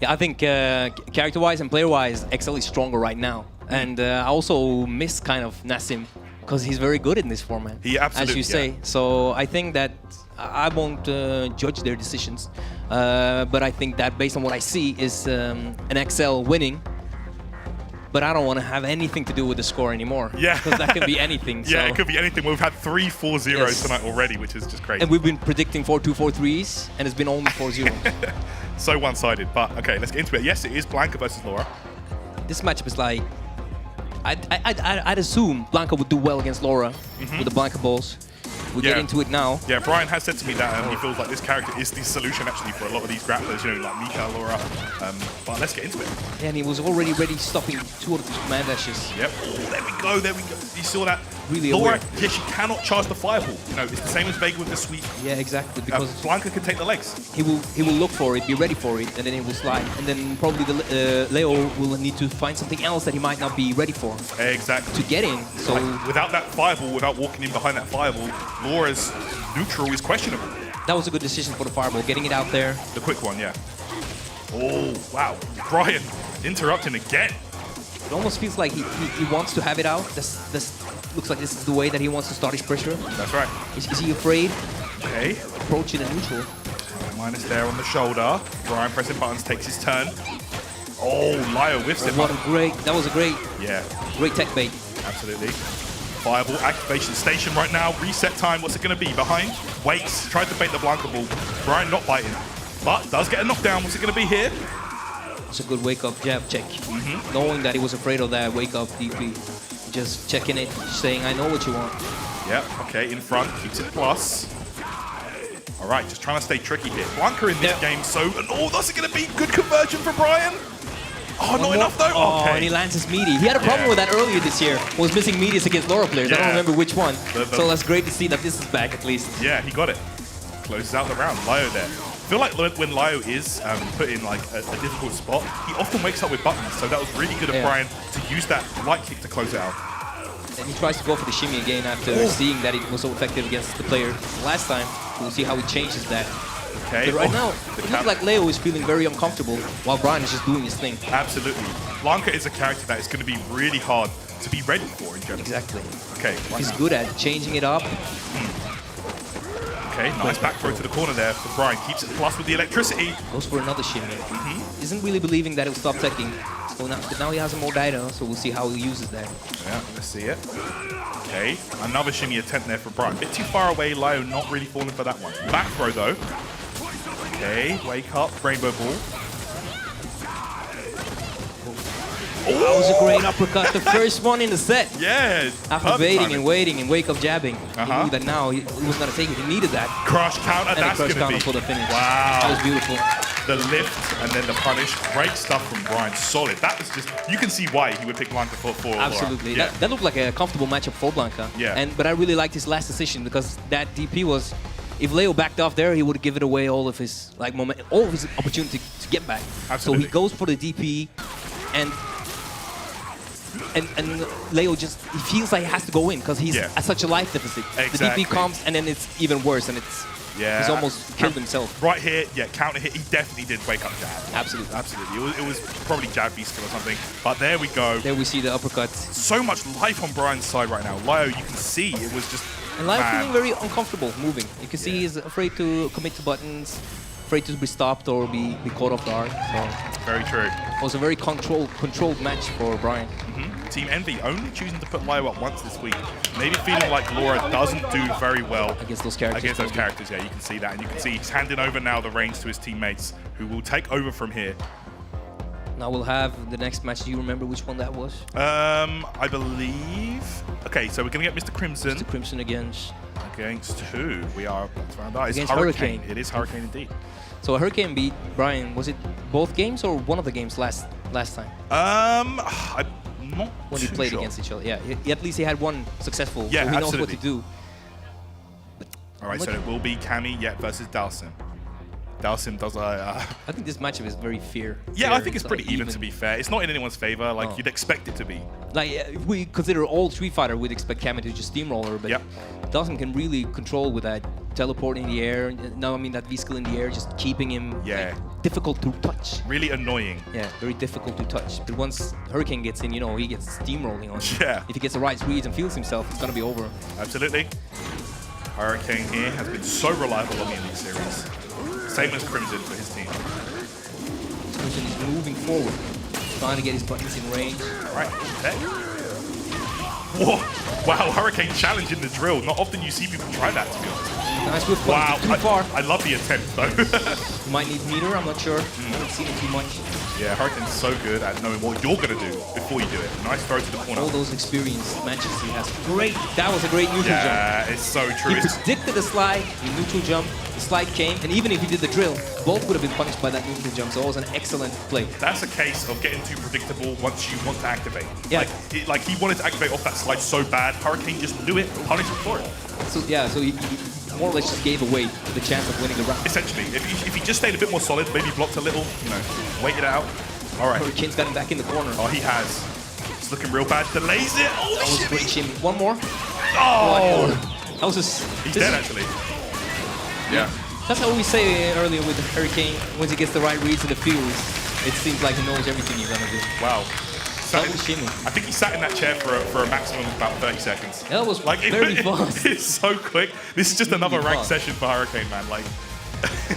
[SPEAKER 1] Yeah, I think character-wise and player-wise, XL is stronger right now. And I also miss kind of Nassim because he's very good in this format, as you say. So I think that I won't judge their decisions. But I think that based on what I see is an XL winning. But I don't want to have anything to do with the score anymore.
[SPEAKER 6] Yeah.
[SPEAKER 1] Because that can be anything.
[SPEAKER 6] Yeah, it could be anything. We've had 3 4-0s tonight already, which is just crazy.
[SPEAKER 1] And we've been predicting 4-2, 4-3s, and it's been only 4-0.
[SPEAKER 6] So one-sided. But, okay, let's get into it. Yes, it is Blanca versus Laura.
[SPEAKER 1] This matchup is like... I'd assume Blanca would do well against Laura with the Blanca balls. We'll get into it now.
[SPEAKER 6] Yeah, Brian has said to me that he feels like this character is the solution actually for a lot of these grapplers, you know, like Mika, Laura. But let's get into it.
[SPEAKER 1] Yeah, and he was already ready stopping 2 of the command dashes.
[SPEAKER 6] Yep. Oh, there we go. You saw that?
[SPEAKER 1] Really
[SPEAKER 6] Laura,
[SPEAKER 1] aware.
[SPEAKER 6] yeah, she cannot charge the fireball. You know, it's the same as Vega with the sweep.
[SPEAKER 1] Yeah, exactly. Because
[SPEAKER 6] Blanca can take the legs.
[SPEAKER 1] He will look for it, be ready for it, and then it will slide. And then probably the Leo will need to find something else that he might not be ready for.
[SPEAKER 6] Exactly.
[SPEAKER 1] To get in. So
[SPEAKER 6] without that fireball, without walking in behind that fireball, Laura's neutral is questionable.
[SPEAKER 1] That was a good decision for the fireball, getting it out there.
[SPEAKER 6] The quick one, yeah. Oh, wow. Brian interrupting again.
[SPEAKER 1] It almost feels like he wants to have it out. This looks like this is the way that he wants to start his pressure.
[SPEAKER 6] That's right.
[SPEAKER 1] Is he afraid?
[SPEAKER 6] Okay.
[SPEAKER 1] Approaching a neutral.
[SPEAKER 6] Minus there on the shoulder. Brian pressing buttons, takes his turn. Oh, Lio whiffs him.
[SPEAKER 1] That was a great tech bait.
[SPEAKER 6] Absolutely. Fireball activation station right now. Reset time. What's it going to be? Behind. Waits. Tried to bait the Blanca ball. Brian not biting. But does get a knockdown. What's it going to be here?
[SPEAKER 1] It's a good wake-up jab check. Knowing that he was afraid of that wake-up DP. Just checking it, saying, I know what you want.
[SPEAKER 6] Yep, okay, in front. Keeps it plus. All right, just trying to stay tricky here. Blanca in this game, so... Oh, that's going to be good conversion for Brian. Oh, not enough though?
[SPEAKER 1] Oh,
[SPEAKER 6] okay.
[SPEAKER 1] and he lands his meaty. He had a problem with that earlier this year. Was missing meaties against Laura players. I don't remember which one. So that's great to see that this is back at least.
[SPEAKER 6] Yeah, he got it. Closes out the round. Lio there. I feel like when Lio is put in like a difficult spot, he often wakes up with buttons. So that was really good of Brian to use that light kick to close it out.
[SPEAKER 1] And he tries to go for the shimmy again after seeing that it was so effective against the player last time. We'll see how he changes that.
[SPEAKER 6] Okay.
[SPEAKER 1] But right now, it looks like Leo is feeling very uncomfortable while Brian is just doing his thing.
[SPEAKER 6] Absolutely. Blanca is a character that is going to be really hard to be ready for in general.
[SPEAKER 1] Exactly.
[SPEAKER 6] Okay.
[SPEAKER 1] He's good at changing it up.
[SPEAKER 6] Okay, nice back throw to the corner there for Brian. Keeps it plus with the electricity.
[SPEAKER 1] Goes for another shimmy. Isn't really believing that he'll stop teching. So now he has a more dino, so we'll see how he uses that.
[SPEAKER 6] Yeah, let's see it. Okay, another shimmy attempt there for Brian. A bit too far away, Lio not really falling for that one. Back throw though. Okay, wake up, rainbow ball.
[SPEAKER 1] That was a great uppercut, the first one in the set.
[SPEAKER 6] Yeah.
[SPEAKER 1] After waiting and waiting and wake up jabbing, he knew that now he was going to take it. He needed that.
[SPEAKER 6] Crush counter,
[SPEAKER 1] and
[SPEAKER 6] that's
[SPEAKER 1] going to
[SPEAKER 6] be
[SPEAKER 1] for the finish.
[SPEAKER 6] Wow.
[SPEAKER 1] That was beautiful.
[SPEAKER 6] The lift and then the punish. Great stuff from Brian. Solid. That was just, you can see why he would pick Blanca for
[SPEAKER 1] Absolutely.
[SPEAKER 6] Laura. Yeah.
[SPEAKER 1] That looked like a comfortable matchup for Blanca.
[SPEAKER 6] Yeah.
[SPEAKER 1] But I really liked his last decision because that DP was, if Leo backed off there, he would give it away all of his moment, all of his opportunity to get back.
[SPEAKER 6] Absolutely.
[SPEAKER 1] So he goes for the DP, and Leo just, he feels like he has to go in because he's at such a life deficit.
[SPEAKER 6] Exactly.
[SPEAKER 1] The DP comes and then it's even worse, and he's almost killed himself.
[SPEAKER 6] Right here, counter hit. He definitely did wake up jab.
[SPEAKER 1] Absolutely.
[SPEAKER 6] Absolutely. It was probably jab beast or something. But there we go.
[SPEAKER 1] There we see the uppercuts.
[SPEAKER 6] So much life on Brian's side right now. Leo, you can see it was just.
[SPEAKER 1] And Leo feeling very uncomfortable moving. You can see he's afraid to commit to buttons, afraid to be stopped or be caught off guard. So
[SPEAKER 6] very true.
[SPEAKER 1] It was a very controlled match for Brian.
[SPEAKER 6] Team Envy only choosing to put Leo up once this week. Maybe feeling like Laura doesn't do very well
[SPEAKER 1] against those characters.
[SPEAKER 6] Yeah, you can see that. And you can see he's handing over now the reins to his teammates who will take over from here.
[SPEAKER 1] Now we'll have the next match. Do you remember which one that was?
[SPEAKER 6] I believe. Okay, so we're going to get Mr. Crimson.
[SPEAKER 1] Mr. Crimson against
[SPEAKER 6] who? We are found out. It's
[SPEAKER 1] against Hurricane.
[SPEAKER 6] It is Hurricane indeed.
[SPEAKER 1] So Hurricane beat Brian. Was it both games or one of the games last time?
[SPEAKER 6] I'm not
[SPEAKER 1] when he played against each other. Yeah, at least he had one successful.
[SPEAKER 6] Yeah,
[SPEAKER 1] so he
[SPEAKER 6] absolutely.
[SPEAKER 1] knows what to do.
[SPEAKER 6] All right, so it will be Cammy versus Dalsim. Dalsim does
[SPEAKER 1] I think this matchup is very fair.
[SPEAKER 6] Yeah, I think it's pretty even to be fair. It's not in anyone's favor. Like you'd expect it to be.
[SPEAKER 1] Like if we consider all Street Fighter, we'd expect Cammy to just steamroller, but Dalsim can really control with that teleport in the air. No, I mean that V-skill in the air, just keeping him difficult to touch.
[SPEAKER 6] Really annoying.
[SPEAKER 1] Yeah, very difficult to touch. But once Hurricane gets in, he gets steamrolling on you.
[SPEAKER 6] Yeah.
[SPEAKER 1] If he gets the right reads and feels himself, it's gonna be over.
[SPEAKER 6] Absolutely. Hurricane here has been so reliable on the Elite Series. Same as Crimson for his team.
[SPEAKER 1] Crimson is moving forward, trying to get his buttons in range.
[SPEAKER 6] All right, okay. Whoa! Wow, Hurricane challenging the drill. Not often you see people try that, to be honest.
[SPEAKER 1] Nice whip
[SPEAKER 6] wow,
[SPEAKER 1] too far.
[SPEAKER 6] I love the attempt, though.
[SPEAKER 1] Might need meter, I'm not sure. I haven't seen it too much.
[SPEAKER 6] Yeah, Hurricane's so good at knowing what you're going to do before you do it. Nice throw to the corner.
[SPEAKER 1] All those experienced matches he has. Great. That was a great neutral jump.
[SPEAKER 6] Yeah, it's so true.
[SPEAKER 1] He predicted the slide, the neutral jump, the slide came, and even if he did the drill, both would have been punished by that neutral jump, so it was an excellent play.
[SPEAKER 6] That's a case of getting too predictable once you want to activate.
[SPEAKER 1] Yeah.
[SPEAKER 6] Like he wanted to activate off that slide so bad, Hurricane just knew it, punished him for it.
[SPEAKER 1] So yeah, so he more or less just gave away the chance of winning the round.
[SPEAKER 6] Essentially, if he just stayed a bit more solid, maybe blocked a little, waited it out. All right.
[SPEAKER 1] Hurricane's got him back in the corner.
[SPEAKER 6] Oh, he has. It's looking real bad. Delays it. Oh,
[SPEAKER 1] that was great shimmy. One more.
[SPEAKER 6] Oh.
[SPEAKER 1] That was just...
[SPEAKER 6] He's dead, actually. Yeah.
[SPEAKER 1] That's how we say earlier with the Hurricane. Once he gets the right reads in the field, it seems like he knows everything he's gonna do.
[SPEAKER 6] Wow.
[SPEAKER 1] Shimmy.
[SPEAKER 6] I think he sat in that chair for a maximum of about 30 seconds.
[SPEAKER 1] Yeah, that was very fast.
[SPEAKER 6] It's so quick. This is just another ranked session for Hurricane, man.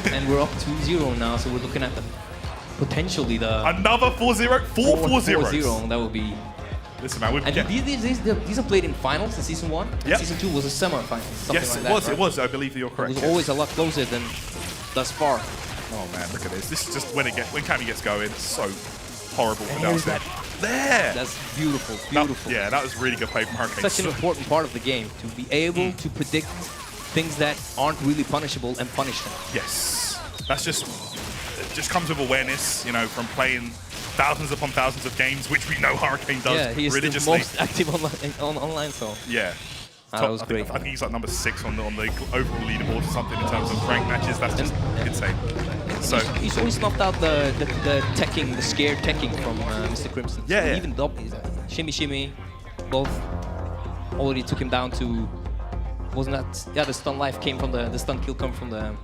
[SPEAKER 1] And we're up 2-0 now, so we're looking at potentially the...
[SPEAKER 6] Another 4-0? 4-0.
[SPEAKER 1] That would be...
[SPEAKER 6] Listen, man,
[SPEAKER 1] these are played in finals in Season 1.
[SPEAKER 6] Yep.
[SPEAKER 1] Season 2 was a semi-final.
[SPEAKER 6] Yes,
[SPEAKER 1] like
[SPEAKER 6] it
[SPEAKER 1] that,
[SPEAKER 6] was.
[SPEAKER 1] right?
[SPEAKER 6] It was. I believe you're correct.
[SPEAKER 1] It was always a lot closer than thus far.
[SPEAKER 6] Oh, man, look at this. This is just when Cammy gets going, it's so horrible for Dalsim. There!
[SPEAKER 1] That's beautiful, beautiful.
[SPEAKER 6] That was really good play from Hurricane.
[SPEAKER 1] Such an important part of the game, to be able to predict things that aren't really punishable and punish them.
[SPEAKER 6] Yes. That's just... It just comes with awareness, from playing thousands upon thousands of games, which we know Hurricane does religiously.
[SPEAKER 1] Yeah, he's the most active online, so...
[SPEAKER 6] Yeah.
[SPEAKER 1] That was great.
[SPEAKER 6] I think he's like number 6 on the overall leaderboard or something in terms of ranked matches. That's just insane. So
[SPEAKER 1] he's always snuffed out the teching, the scared teching from Mr. Crimson.
[SPEAKER 6] Yeah,
[SPEAKER 1] so even shimmy shimmy, both already took him down to. Wasn't that? Yeah, the stun life came from the stun kill come from the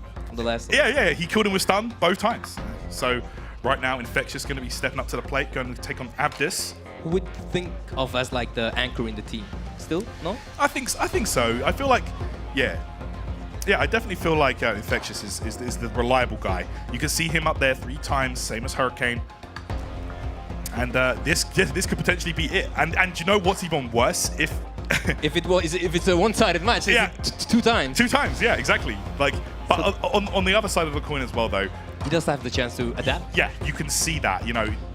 [SPEAKER 1] last.
[SPEAKER 6] Yeah, he killed him with stun both times. So right now, Infectious going to be stepping up to the plate, going to take on Abdus.
[SPEAKER 1] Who would think of as like the anchor in the team? Still, no?
[SPEAKER 6] I think so. I feel like, yeah, I definitely feel like Infectious is the reliable guy. You can see him up there 3 times, same as Hurricane. And this could potentially be it. And you know what's even worse? If
[SPEAKER 1] it's a one-sided match, yeah, 2 times.
[SPEAKER 6] 2 times, yeah, exactly. But on the other side of the coin as well, though,
[SPEAKER 1] he does have the chance to adapt.
[SPEAKER 6] Yeah, you can see that.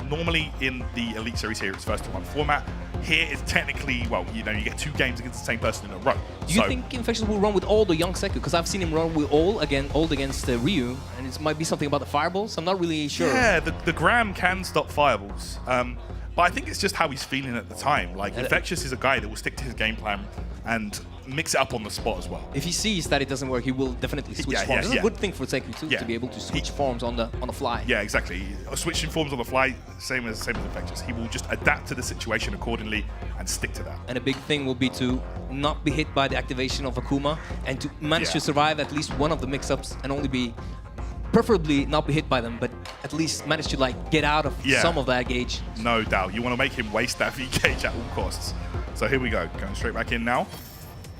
[SPEAKER 6] normally in the Elite Series here, it's first to one format. Here it's technically, well, you know, you get 2 games against the same person in a row.
[SPEAKER 1] Do you think Infectious will run with all the young Seku? Because I've seen him run with all against Ryu, and it might be something about the fireballs. I'm not really sure.
[SPEAKER 6] Yeah, the Gram can stop fireballs. But I think it's just how he's feeling at the time. Like, Infectious is a guy that will stick to his game plan and mix it up on the spot as well.
[SPEAKER 1] If he sees that it doesn't work, he will definitely switch forms. It's a good thing for Seku too, to be able to switch forms on the fly.
[SPEAKER 6] Yeah, exactly. Switching forms on the fly, same as Infectious. He will just adapt to the situation accordingly and stick to that.
[SPEAKER 1] And a big thing will be to not be hit by the activation of Akuma and to manage to survive at least one of the mix-ups and only be, preferably not be hit by them, but at least manage to like get out of some of that gauge.
[SPEAKER 6] No doubt. You want to make him waste that V gauge at all costs. So here we go. Going straight back in now.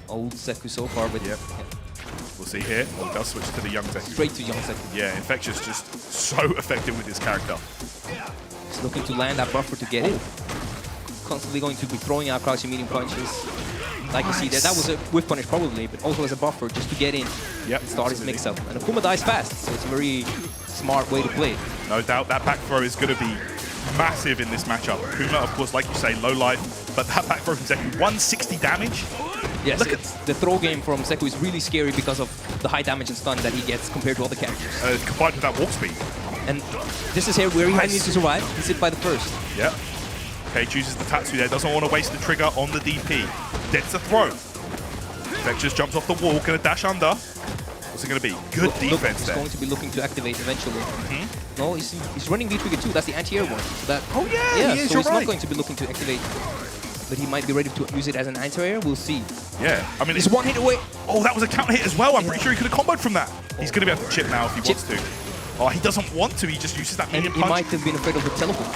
[SPEAKER 1] Old Seku so far, but
[SPEAKER 6] we'll see here. He does switch to the young Seku.
[SPEAKER 1] Straight to young Seku.
[SPEAKER 6] Yeah, Infectious just so effective with this character.
[SPEAKER 1] He's looking to land that buffer to get it. Constantly going to be throwing out crouching medium punches. Like you see there, that was a whiff punish probably, but also as a buffer just to get in and start his mix-up. And Akuma dies fast, so it's a very smart way to play it.
[SPEAKER 6] No doubt that back throw is going to be massive in this matchup. Akuma, of course, like you say, low life, but that back throw from Seku, 160 damage.
[SPEAKER 1] Yes, the throw game from Seku is really scary because of the high damage and stun that he gets compared to other characters.
[SPEAKER 6] Combined with that walk speed.
[SPEAKER 1] And this is here where he might need to survive. He's hit by the first.
[SPEAKER 6] Yep. Okay, chooses the Tatsu there. Doesn't want to waste the trigger on the DP. Gets a throw. Infectious jumps off the wall, gonna dash under. What's it gonna be? Good defense there.
[SPEAKER 1] He's going to be looking to activate eventually. No, he's running V-Trigger too. That's the anti-air one. So that,
[SPEAKER 6] he is,
[SPEAKER 1] so
[SPEAKER 6] you're
[SPEAKER 1] he's
[SPEAKER 6] right.
[SPEAKER 1] not going to be looking to activate, but he might be ready to use it as an anti-air. We'll see.
[SPEAKER 6] Yeah, I mean,
[SPEAKER 1] he's one hit away.
[SPEAKER 6] Oh, that was a counter hit as well. I'm pretty sure he could have comboed from that. He's gonna be able to chip now if he wants to. Oh, he doesn't want to. He just uses that medium punch.
[SPEAKER 1] He might have been afraid of the teleport.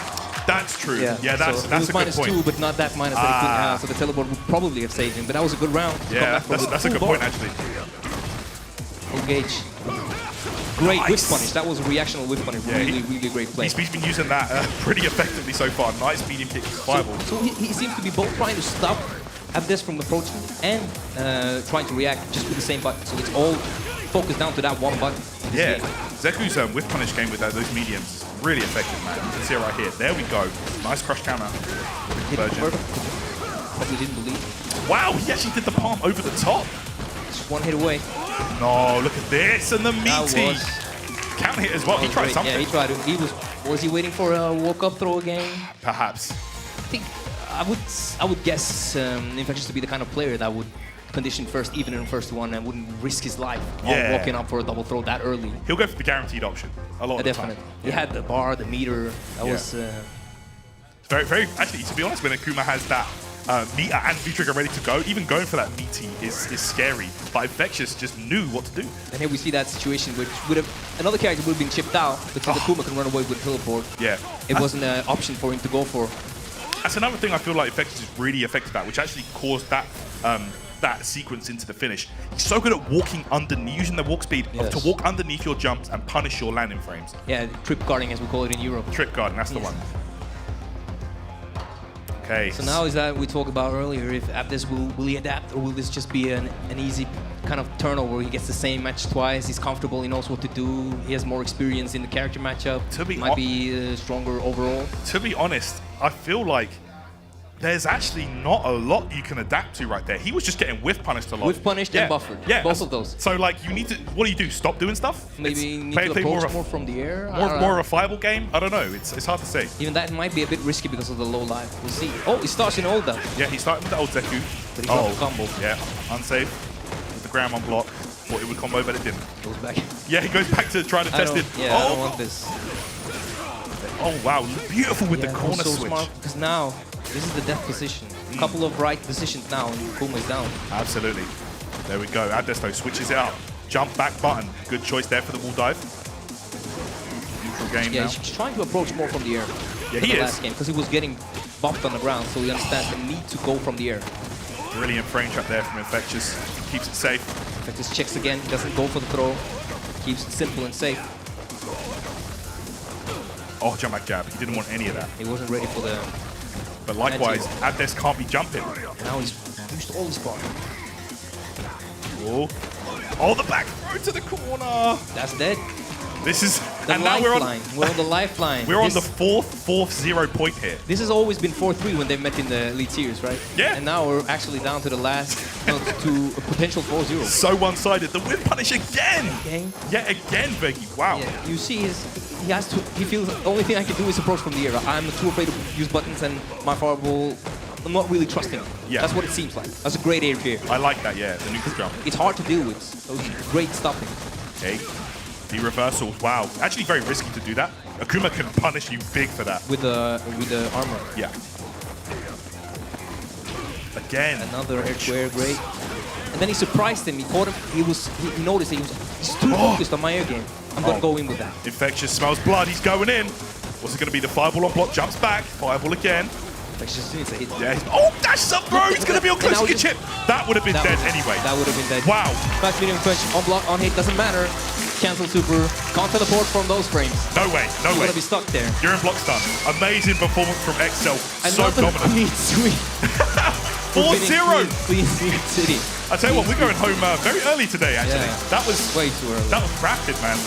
[SPEAKER 6] That's true. Yeah, that's a good point.
[SPEAKER 1] -2, but not that minus that he couldn't have. So the teleport would probably have saved him. But that was a good round.
[SPEAKER 6] Yeah, that's a good point actually.
[SPEAKER 1] Full gauge. Great whiff punish. That was a reactional whiff punish. Really great play.
[SPEAKER 6] He's been using that pretty effectively so far. Nice medium kick fireball.
[SPEAKER 1] So he seems to be both trying to stop Abdes from approaching and trying to react just with the same button. So it's all focused down to that one button.
[SPEAKER 6] Yeah, Zeku's whiff punish game with those mediums is really effective, man. You can see it right here. There we go. Nice crush counter.
[SPEAKER 1] Probably didn't believe.
[SPEAKER 6] Wow, he actually did the palm over the top.
[SPEAKER 1] Just one hit away.
[SPEAKER 6] No, look at this and the meaty counter hit as well. He tried something.
[SPEAKER 1] Yeah, he tried it. Was he waiting for a walk-up throw again?
[SPEAKER 6] Perhaps.
[SPEAKER 1] I think I would guess Infectious to be the kind of player that would condition first, even in the first one, and wouldn't risk his life on walking up for a double throw that early.
[SPEAKER 6] He'll go for the guaranteed option a lot of the time.
[SPEAKER 1] He had the bar, the meter. That was
[SPEAKER 6] very. Actually, to be honest, when Akuma has that meter and V-trigger ready to go, even going for that meaty is scary. But Infectious just knew what to do.
[SPEAKER 1] And here we see that situation, which would have another character would have been chipped out because Akuma can run away with teleport.
[SPEAKER 6] Yeah,
[SPEAKER 1] it wasn't an option for him to go for.
[SPEAKER 6] That's another thing I feel like Infectious is really effective at, which actually caused that that sequence into the finish. He's so good at walking underneath, using the walk speed to walk underneath your jumps and punish your landing frames.
[SPEAKER 1] Yeah, trip guarding as we call it in Europe.
[SPEAKER 6] Trip guarding, that's the one. Okay.
[SPEAKER 1] So now is that we talked about earlier, if Abdes will he adapt, or will this just be an easy kind of turnover where he gets the same match twice, he's comfortable, he knows what to do, he has more experience in the character matchup, might be stronger overall?
[SPEAKER 6] To be honest, I feel like there's actually not a lot you can adapt to right there. He was just getting whiff punished a lot.
[SPEAKER 1] Whiff punished and buffered.
[SPEAKER 6] Yeah,
[SPEAKER 1] both of those.
[SPEAKER 6] So like, you need to. What do? Stop doing stuff?
[SPEAKER 1] Maybe need to approach more from the air.
[SPEAKER 6] More of a viable game. I don't know. It's hard to say.
[SPEAKER 1] Even that might be a bit risky because of the low life. We'll see. Oh, he starts in old though.
[SPEAKER 6] Yeah, he's starting with the old Zeku.
[SPEAKER 1] But he got the combo.
[SPEAKER 6] Yeah, unsafe. With the ground on block. Thought it would combo, but it didn't.
[SPEAKER 1] Goes back.
[SPEAKER 6] Yeah, he goes back to try to test it.
[SPEAKER 1] Yeah, I don't want this.
[SPEAKER 6] Oh wow, beautiful with the corner switch.
[SPEAKER 1] Smart because now this is the death position. A couple of right positions now, and Kuma is down.
[SPEAKER 6] Absolutely. There we go. Abdesto switches it up. Jump back button. Good choice there for the wall dive. Neutral game now.
[SPEAKER 1] He's trying to approach more from the air.
[SPEAKER 6] Yeah, he is.
[SPEAKER 1] Last game because he was getting bumped on the ground, so he understands the need to go from the air.
[SPEAKER 6] Brilliant frame trap there from Infectious. Keeps it safe.
[SPEAKER 1] Infectious checks again. Doesn't go for the throw. Keeps it simple and safe.
[SPEAKER 6] Oh, jump back jab. He didn't want any of that.
[SPEAKER 1] He wasn't ready for the...
[SPEAKER 6] But likewise, Abdes can't be jumping.
[SPEAKER 1] And now he's used all his bar.
[SPEAKER 6] Oh, the back throw to the corner.
[SPEAKER 1] That's dead.
[SPEAKER 6] This is And now we're on
[SPEAKER 1] the lifeline.
[SPEAKER 6] We're on the fourth 0 point here.
[SPEAKER 1] This has always been 4-3 when they met in the Elite Series, right?
[SPEAKER 6] Yeah.
[SPEAKER 1] And now we're actually down to the last, to a potential 4-0.
[SPEAKER 6] So one-sided. The whip punish again. Yeah, again, Veggie. Wow.
[SPEAKER 1] Yeah. You see he feels the only thing I can do is approach from the air. I'm too afraid to use buttons and my fireball, I'm not really trusting it.
[SPEAKER 6] Yeah.
[SPEAKER 1] That's what it seems like. That's a great air here.
[SPEAKER 6] I like that, yeah, the nuke jump.
[SPEAKER 1] It's hard to deal with. Those great stopping.
[SPEAKER 6] Okay. The reversals, wow. Actually very risky to do that. Akuma can punish you big for that.
[SPEAKER 1] With the armor.
[SPEAKER 6] Yeah. Again.
[SPEAKER 1] Another air square, great. And then he surprised him. He caught him. He noticed he's too focused on my air game. I'm gonna go in with that.
[SPEAKER 6] Infectious smells blood. He's going in. What's it gonna be? The fireball on block, jumps back. Fireball again.
[SPEAKER 1] Infectious needs a hit.
[SPEAKER 6] Yeah. Oh, dashes up, bro. He's gonna be on close to get chip. That would have been dead anyway.
[SPEAKER 1] That would have been dead.
[SPEAKER 6] Wow.
[SPEAKER 1] Back medium punch on block, on hit, doesn't matter. Cancel super. Can't teleport from those frames.
[SPEAKER 6] No way. No way.
[SPEAKER 1] You're gonna be stuck there.
[SPEAKER 6] You're in block stun. Amazing performance from XL. So dominant.
[SPEAKER 1] Clean sweep.
[SPEAKER 6] 4-0.
[SPEAKER 1] Clean sweep city.
[SPEAKER 6] I tell you what, we're going home very early today, actually.
[SPEAKER 1] Yeah.
[SPEAKER 6] That was
[SPEAKER 1] way too early.
[SPEAKER 6] That was rapid, man.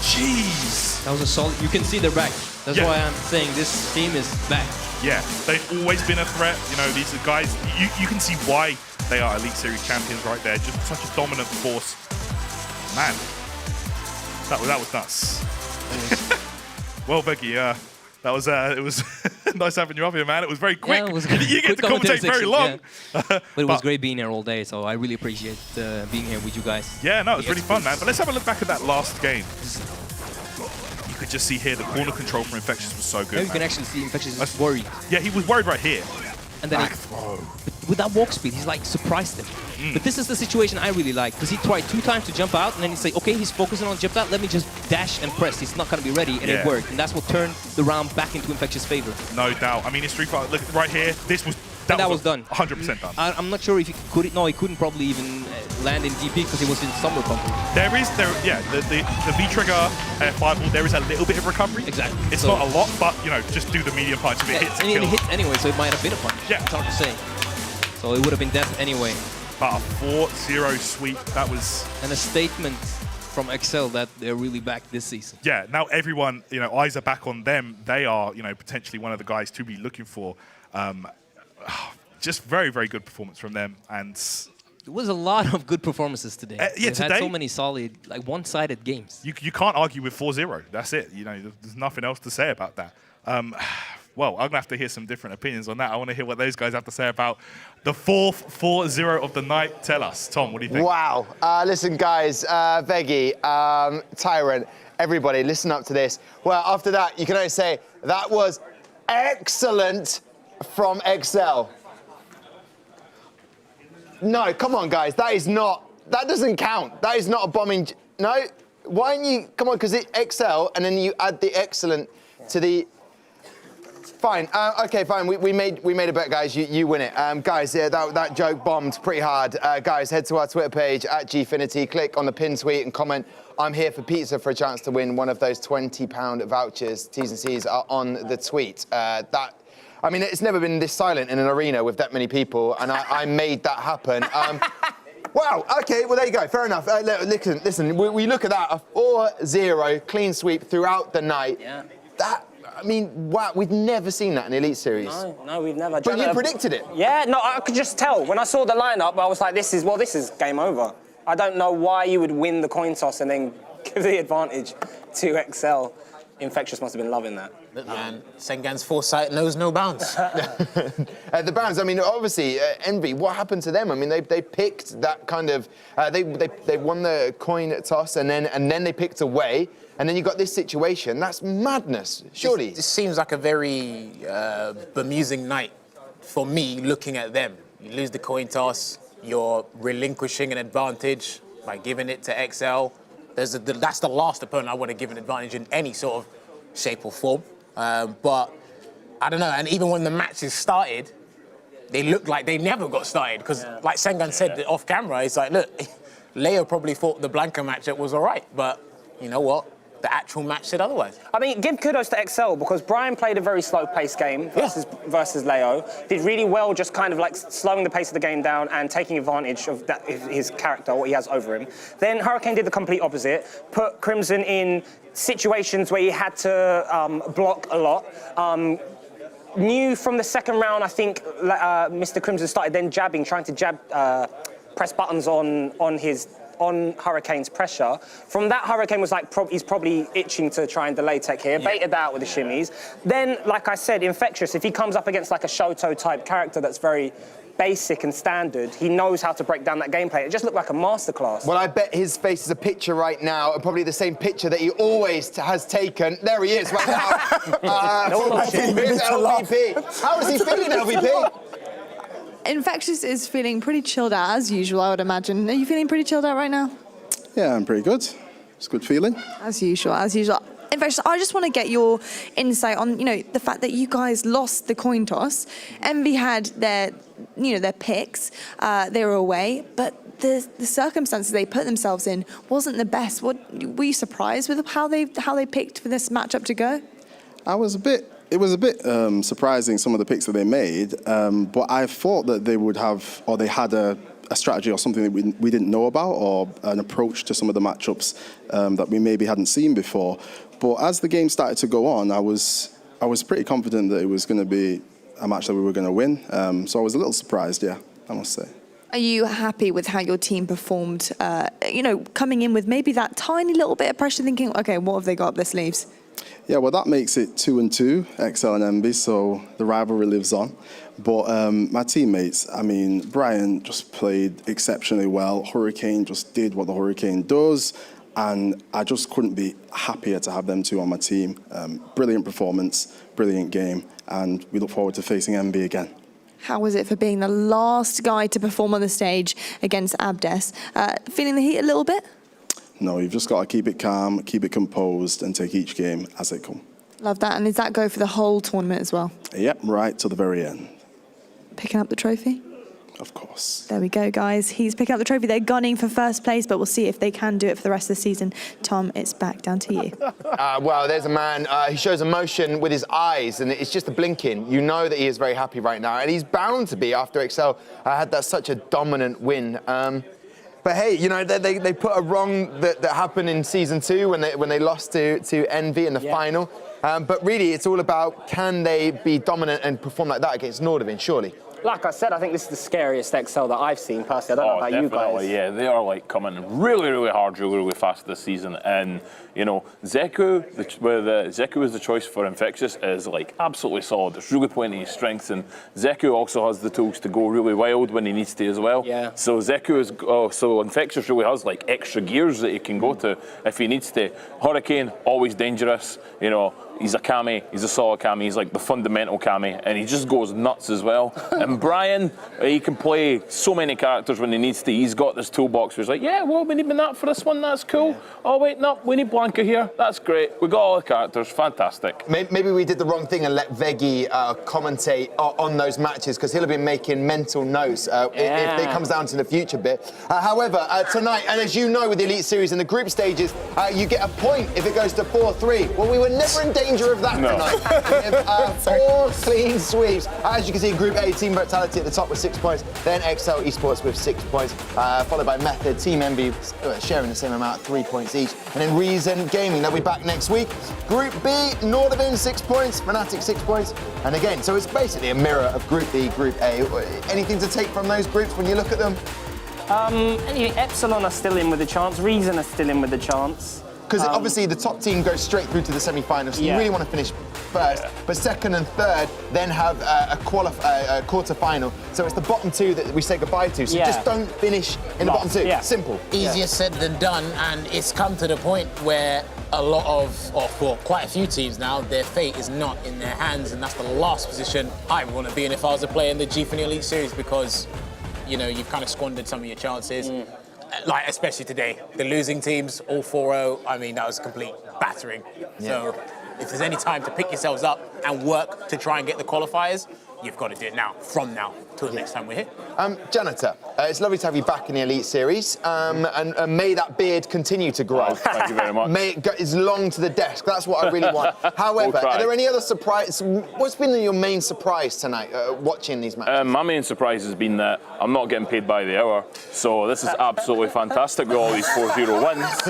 [SPEAKER 6] Jeez.
[SPEAKER 1] That was a solid. You can see they're back. That's why I'm saying this team is back.
[SPEAKER 6] Yeah, they've always been a threat. You know, these are guys, you can see why they are Elite Series champions right there. Just such a dominant force. Man, that was nuts. Well, Becky, it was nice having you up here, man. It was very quick.
[SPEAKER 1] Yeah, it was
[SPEAKER 6] you get to commentate very long.
[SPEAKER 1] Yeah. But it was great being here all day, so I really appreciate being here with you guys.
[SPEAKER 6] Yeah, no, it was really fun, man. But let's have a look back at that last game. You could just see here the corner control for Infectious was so good.
[SPEAKER 1] Maybe you can actually see Infectious is worried.
[SPEAKER 6] Yeah, he was worried right here.
[SPEAKER 1] And then with that walk speed, he's like surprised him. But this is the situation I really like, because he tried 2 times to jump out, and then he's like, okay, he's focusing on jump out, let me just dash and press. He's not going to be ready, and it worked. And that's what turned the round back into Infectious' favor.
[SPEAKER 6] No doubt. I mean, in Street Fighter, look right here, that was done. 100% done.
[SPEAKER 1] I'm not sure if he could. No, he couldn't probably even land in DP because he was in summer bumper.
[SPEAKER 6] The V trigger fireball. There is a little bit of recovery.
[SPEAKER 1] Exactly.
[SPEAKER 6] It's not a lot, but you know, just do the medium punch if it hits.
[SPEAKER 1] And it hit anyway, so it might have been a punch.
[SPEAKER 6] Yeah,
[SPEAKER 1] it's hard to say. So it would have been death anyway.
[SPEAKER 6] But a 4-0 sweep. That was
[SPEAKER 1] a statement from XL that they're really back this season.
[SPEAKER 6] Yeah. Now everyone, you know, eyes are back on them. They are, you know, potentially one of the guys to be looking for. Just very, very good performance from them, and
[SPEAKER 1] there was a lot of good performances today.
[SPEAKER 6] Today
[SPEAKER 1] had so many solid, like one-sided games.
[SPEAKER 6] You can't argue with 4-0. That's it. You know, there's nothing else to say about that. Well, I'm gonna have to hear some different opinions on that. I want to hear what those guys have to say about the 4th 4-0 of the night. Tell us, Tom. What do you think?
[SPEAKER 5] Wow. Listen, guys, Veggie, Tyrant, everybody, listen up to this. Well, after that, you can only say that was excellent from XL. No, come on, guys. That doesn't count. That is not a bombing. No, why don't you, come on, because it's XL, and then you add the excellent to the, fine. Okay, fine, we made a bet, guys. You win it. Guys, yeah, that joke bombed pretty hard. Guys, head to our Twitter page, at Gfinity, click on the pin tweet and comment, I'm here for pizza, for a chance to win one of those £20 vouchers. T's and C's are on the tweet. I mean, it's never been this silent in an arena with that many people, and I made that happen. Wow, okay, well, there you go, fair enough. Listen, we look at that, a 4-0 clean sweep throughout the night.
[SPEAKER 9] Yeah.
[SPEAKER 5] I mean, wow, we've never seen that in the Elite Series.
[SPEAKER 9] No, we've never.
[SPEAKER 5] But you predicted it.
[SPEAKER 9] Yeah, no, I could just tell. When I saw the lineup, I was like, this is game over. I don't know why you would win the coin toss and then give the advantage to XL. Infectious must have been loving that.
[SPEAKER 12] Look, man, Sengan's foresight knows no bounds.
[SPEAKER 5] The bounds, I mean, obviously, Envy, what happened to them? I mean, they picked that kind of, they won the coin toss and then they picked away, and then you got this situation. That's madness, surely.
[SPEAKER 12] This seems like a very bemusing night for me looking at them. You lose the coin toss, you're relinquishing an advantage by giving it to XL. That's the last opponent I want to give an advantage in any sort of shape or form. But I don't know, and even when the matches started, they looked like they never got started. Because like Sengan said off camera, it's like, look, Leo probably thought the Blanca matchup was all right. But you know what? the actual match said otherwise.
[SPEAKER 9] I mean, give kudos to Excel because Brian played a very slow-paced game versus Leo. Did really well just kind of like slowing the pace of the game down and taking advantage of that, his character, what he has over him. Then Hurricane did the complete opposite, put Crimson in situations where he had to block a lot. Knew from the second round, I think Mr. Crimson started then jabbing, trying to jab, press buttons on Hurricane's pressure. From that, Hurricane was like, he's probably itching to try and delay tech here, baited that out with the shimmies. Then, like I said, Infectious, if he comes up against like a Shoto-type character that's very basic and standard, he knows how to break down that gameplay. It just looked like a masterclass.
[SPEAKER 5] Well, I bet his face is a picture right now, and probably the same picture that he always has taken. There he is right now. LVP. How is he feeling, LVP?
[SPEAKER 8] Infectious is feeling pretty chilled out, as usual, I would imagine. Are you feeling pretty chilled out right now?
[SPEAKER 15] Yeah, I'm pretty good. It's a good feeling.
[SPEAKER 8] As usual, as usual. Infectious, I just want to get your insight on, the fact that you guys lost the coin toss. Envy had their picks. They were away, but the circumstances they put themselves in wasn't the best. Were you surprised with how they picked for this matchup to go?
[SPEAKER 15] It was a bit surprising, some of the picks that they made, but I thought that they would have, or they had a strategy or something that we didn't know about, or an approach to some of the matchups that we maybe hadn't seen before. But as the game started to go on, I was pretty confident that it was going to be a match that we were going to win. So I was a little surprised, yeah, I must say.
[SPEAKER 8] Are you happy with how your team performed, coming in with maybe that tiny little bit of pressure, thinking, okay, what have they got up their sleeves?
[SPEAKER 15] Yeah, well, that makes it 2-2, XL and Envy, so the rivalry lives on. But my teammates, I mean, Brian just played exceptionally well. Hurricane just did what the Hurricane does, and I just couldn't be happier to have them two on my team. Brilliant performance, brilliant game, and we look forward to facing Envy again.
[SPEAKER 8] How was it for being the last guy to perform on the stage against Abdes? Feeling the heat a little bit?
[SPEAKER 15] No, you've just got to keep it calm, keep it composed, and take each game as they come.
[SPEAKER 8] Love that. And does that go for the whole tournament as well?
[SPEAKER 15] Yep, right to the very end.
[SPEAKER 8] Picking up the trophy?
[SPEAKER 15] Of course.
[SPEAKER 8] There we go, guys. He's picking up the trophy. They're gunning for first place, but we'll see if they can do it for the rest of the season. Tom, it's back down to you.
[SPEAKER 5] Well, there's a man, he shows emotion with his eyes, and it's just a blinking. You know that he is very happy right now, and he's bound to be after Excel had such a dominant win. But hey, they put a wrong that happened in season 2 when they lost to Envy in the final. But really, it's all about, can they be dominant and perform like that against Nordavin, surely?
[SPEAKER 9] Like I said, I think this is the scariest XL that I've seen personally. I don't know about you guys.
[SPEAKER 10] Yeah, they are like coming really, really hard, really, really fast this season. And Zeku, Zeku is the choice for Infectious, is like absolutely solid. It's really playing to his strengths, and Zeku also has the tools to go really wild when he needs to as well. Yeah. So Zeku is so Infectious really has like extra gears that he can go to if he needs to. Hurricane, always dangerous. He's a Kami, he's a solid Kami, he's like the fundamental Kami, and he just goes nuts as well. And Brian, he can play so many characters when he needs to. He's got this toolbox where he's like, yeah, well, we need Minat for this one, that's cool. Yeah. Oh, wait, no, we need Blanca here, that's great. We got all the characters, fantastic.
[SPEAKER 5] Maybe we did the wrong thing and let Veggie commentate on those matches, because he'll have been making mental notes if it comes down to the future bit. However, tonight, and as you know with the Elite Series and the group stages, you get a point if it goes to 4-3. Well, we were never in danger of that tonight. With 4 clean sweeps. As you can see, Group A, Team Vitality at the top with 6 points, then XL Esports with 6 points, followed by Method, Team Envy sharing the same amount, 3 points each, and then Reason Gaming, they'll be back next week. Group B, Nordavin 6 points, Fnatic 6 points, and again, so it's basically a mirror of Group B, Group A. Anything to take from those groups when you look at them?
[SPEAKER 9] Epsilon are still in with a chance, Reason are still in with a chance.
[SPEAKER 5] Because obviously the top team goes straight through to the semi-finals, so you really want to finish first, but second and third then have a quarter-final. So it's the bottom 2 that we say goodbye to, so just don't finish in the bottom 2. Simple.
[SPEAKER 12] Easier said than done, and it's come to the point where a lot of, or for quite a few teams now, their fate is not in their hands, and that's the last position I want to be in if I was a player in the Gfinity Elite Series, because, you've kind of squandered some of your chances. Like, especially today, the losing teams, all 4-0, I mean, that was a complete battering. So if there's any time to pick yourselves up and work to try and get the qualifiers, you've got to do it now, from now. till the next time we're here.
[SPEAKER 5] Janitor, it's lovely to have you back in the Elite Series, and may that beard continue to grow.
[SPEAKER 10] Oh, thank you very much.
[SPEAKER 5] May it go as long to the desk. That's what I really want. However, are there any other surprises? What's been your main surprise tonight watching these matches?
[SPEAKER 10] My main surprise has been that I'm not getting paid by the hour, so this is absolutely fantastic with all these 4-0 wins.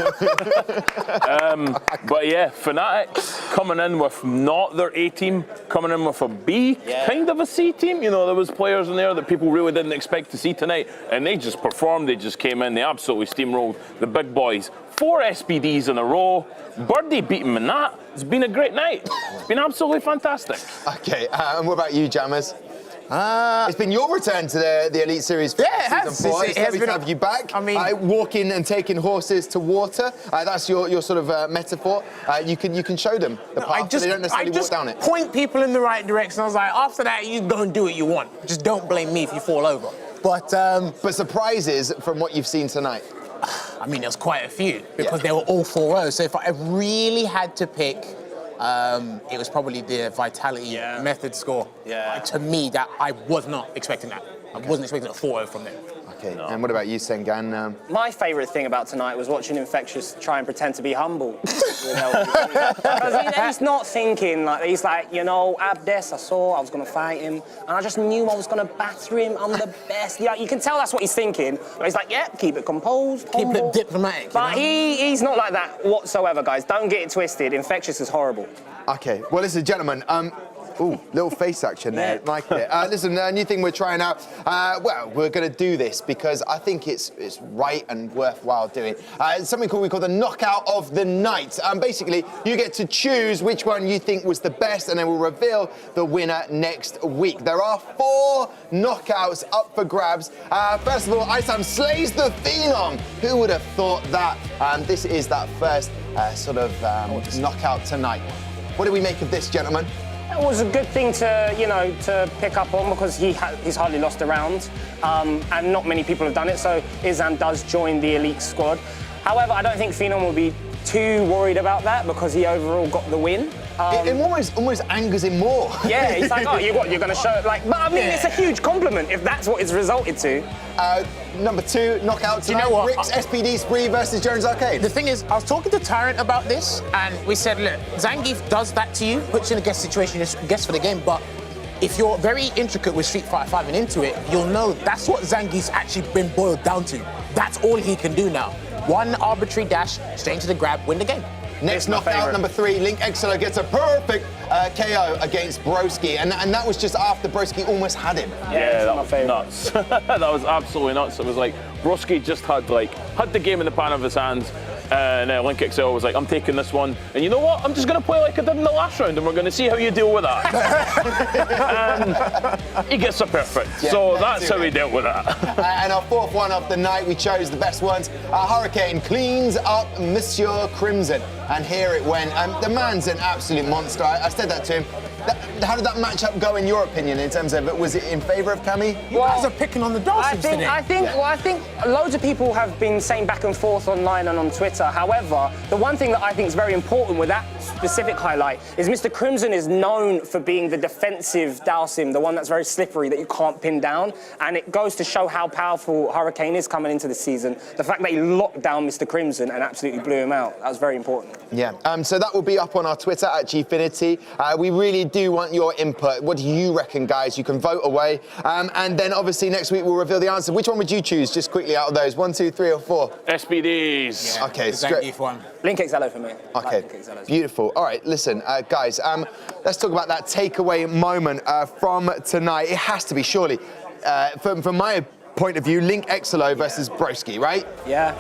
[SPEAKER 10] But yeah, Fnatic coming in with not their A team, coming in with a B, kind of a C team. You know, there was players in there that people really didn't expect to see tonight, and they just performed. They just came in, they absolutely steamrolled the big boys. 4 SPDs in a row. Birdie beat him in that. It's been a great night. It's been absolutely fantastic.
[SPEAKER 5] Okay, and what about you, Jammers? It's been your return to the Elite Series for season 4. It's lovely to have you back. I mean, walking and taking horses to water. That's your sort of metaphor. You can show them the path, so they don't necessarily walk down it.
[SPEAKER 12] Point people in the right direction. I was like, after that, you go and do what you want. Just don't blame me if you fall over. But
[SPEAKER 5] surprises from what you've seen tonight.
[SPEAKER 12] I mean, there's quite a few because they were all 4-0. So if I really had to pick, it was probably the Vitality method score. To me, that I was not expecting that. I wasn't expecting a 4-0 from them.
[SPEAKER 5] Okay, and what about you, Sengan?
[SPEAKER 9] My favourite thing about tonight was watching Infectious try and pretend to be humble. Because he's not thinking, like, he's like, you know, Abdes, I was going to fight him, and I just knew I was going to batter him, I'm the best. Yeah, you can tell that's what he's thinking. But he's like, yeah, keep it composed, humble.
[SPEAKER 12] Keep it diplomatic.
[SPEAKER 9] But he's not like that whatsoever, guys. Don't get it twisted. Infectious is horrible.
[SPEAKER 5] Okay, well, listen, gentlemen, ooh, little face action there, like it. Listen, a new thing we're trying out. Well, we're going to do this because I think it's right and worthwhile doing. It's something we call the knockout of the night. Basically, you get to choose which one you think was the best, and then we'll reveal the winner next week. There are 4 knockouts up for grabs. First of all, Isam slays the Phenom. Who would have thought that? This is that first sort of knockout tonight. What do we make of this, gentlemen?
[SPEAKER 9] It was a good thing to, you know, to pick up on because he's hardly lost a round, and not many people have done it. So Izan does join the elite squad. However, I don't think Phenom will be too worried about that because he overall got the win.
[SPEAKER 5] It almost angers him more.
[SPEAKER 9] Yeah, he's like, oh, you're going to show, like, but I mean, it's a huge compliment if that's what it's resulted to.
[SPEAKER 5] Number 2 knockout tonight.
[SPEAKER 12] You know what?
[SPEAKER 5] Rick's SPD Spree versus Jones Arcade.
[SPEAKER 12] The thing is, I was talking to Tyrant about this, and we said, look, Zangief does that to you, puts you in a guest situation, guest for the game, but if you're very intricate with Street Fighter 5 and into it, you'll know that's what Zangief's actually been boiled down to. That's all he can do now. One arbitrary dash, straight into the grab, win the game.
[SPEAKER 5] Next knockout, number 3, Link Exolo gets a perfect KO against Broski, and that was just after Broski almost had him.
[SPEAKER 10] Yeah, that was nuts. That was absolutely nuts. It was like Broski just had the game in the palm of his hands, and Link XL was like, I'm taking this one, and you know what? I'm just going to play like I did in the last round, and we're going to see how you deal with that. And he gets a perfect, so that's how he dealt with that.
[SPEAKER 5] And our 4th one of the night, we chose the best ones. Hurricane cleans up Monsieur Crimson, and here it went. The man's an absolute monster. I said that to him. How did that matchup go in your opinion in terms of, was it in favour of Cammy?
[SPEAKER 12] You guys are picking on the Dolphins today.
[SPEAKER 9] I think loads of people have been saying back and forth online and on Twitter. However, the one thing that I think is very important with that specific highlight is Mr. Crimson is known for being the defensive Dalsim, the one that's very slippery that you can't pin down. And it goes to show how powerful Hurricane is coming into the season. The fact that he locked down Mr. Crimson and absolutely blew him out, that was very important.
[SPEAKER 5] Yeah, so that will be up on our Twitter at Gfinity. We really do want your input. What do you reckon, guys? You can vote away. And then obviously next week we'll reveal the answer. Which one would you choose, just quickly out of those? 1, 2, 3 or 4?
[SPEAKER 10] SPDs.
[SPEAKER 5] Yeah, okay, straight.
[SPEAKER 9] Link XLO for me.
[SPEAKER 5] Okay, beautiful. All right, listen, guys, let's talk about that takeaway moment from tonight. It has to be, surely, from my point of view, Link XLO versus Broski, right?
[SPEAKER 9] Yeah,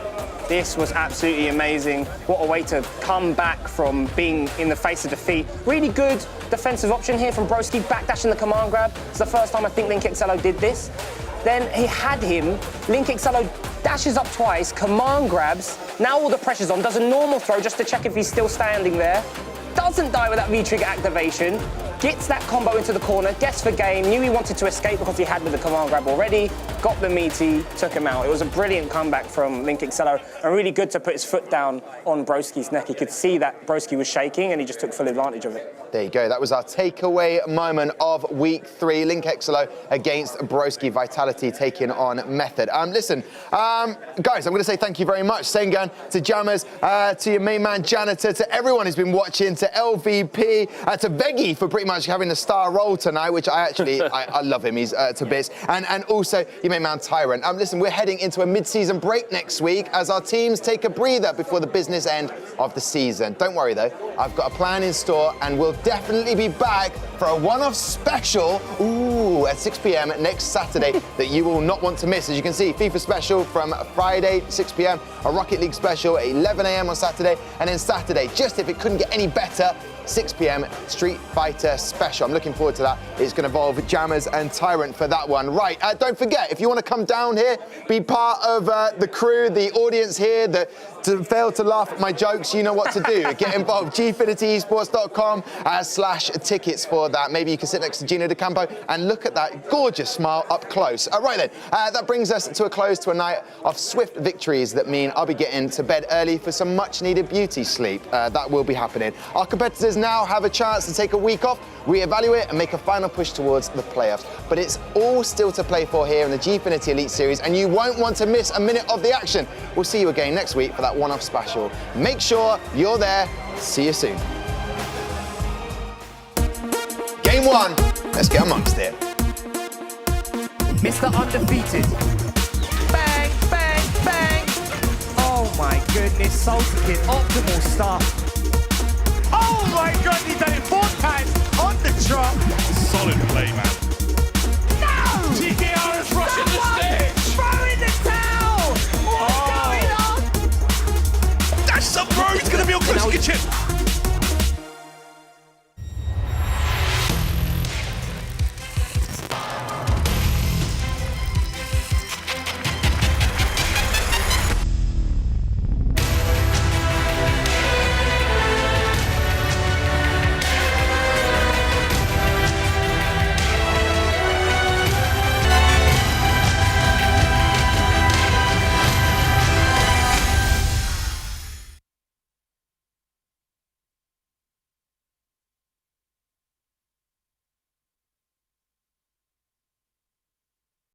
[SPEAKER 9] this was absolutely amazing. What a way to come back from being in the face of defeat. Really good defensive option here from Broski, backdashing the command grab. It's the first time I think Link XLO did this. Then he had him, Link XLO dashes up twice, command grabs, now all the pressure's on, does a normal throw just to check if he's still standing there. Doesn't die with that V-trigger activation. gets that combo into the corner, gets the game, knew he wanted to escape because he had with the command grab already, got the meaty, took him out. It was a brilliant comeback from Link Excello, and really good to put his foot down on Broski's neck. He could see that Broski was shaking, and he just took full advantage of it.
[SPEAKER 5] There you go. That was our takeaway moment of week 3. Link Excello against Broski. Vitality taking on Method. Listen, guys, I'm going to say thank you very much. Sengan, to Jammers, to your main man Janitor, to everyone who's been watching, to LVP, to Veggie for pretty much having a star role tonight, which I actually, I love him. He's to bits. And also your main man Tyrant. Listen, we're heading into a mid-season break next week as our teams take a breather before the business end of the season. Don't worry though, I've got a plan in store and we'll definitely be back for a one-off special, at 6 p.m. next Saturday that you will not want to miss. As you can see, FIFA special from Friday, 6 p.m, a Rocket League special at 11 a.m. on Saturday, and then Saturday, just if it couldn't get any better, 6 p.m. Street Fighter special. I'm looking forward to that. It's going to involve Jammers and Tyrant for that one. Right, don't forget, if you want to come down here, be part of the crew, the audience here, to fail to laugh at my jokes, you know what to do. Get involved. Gfinityesports.com/tickets for that. Maybe you can sit next to Gino D'Acampo and look at that gorgeous smile up close. Right then, that brings us to a close to a night of swift victories that mean I'll be getting to bed early for some much-needed beauty sleep. That will be happening. Our competitors now have a chance to take a week off, reevaluate and make a final push towards the playoffs. But it's all still to play for here in the Gfinity Elite Series, and you won't want to miss a minute of the action. We'll see you again next week for that one-off special. Make sure you're there. See you soon. Game 1. Let's get amongst it.
[SPEAKER 17] Mr. Undefeated. Bang, bang, bang. Oh my goodness, Salty Kid, optimal stuff. Oh my God, he's done it 4 times on the drop.
[SPEAKER 6] Solid play, man.
[SPEAKER 17] No!
[SPEAKER 14] TKR is rushing the stage.
[SPEAKER 17] Throw in the towel. What's going on?
[SPEAKER 6] Dash up, bro. He's going to be on close kitchen.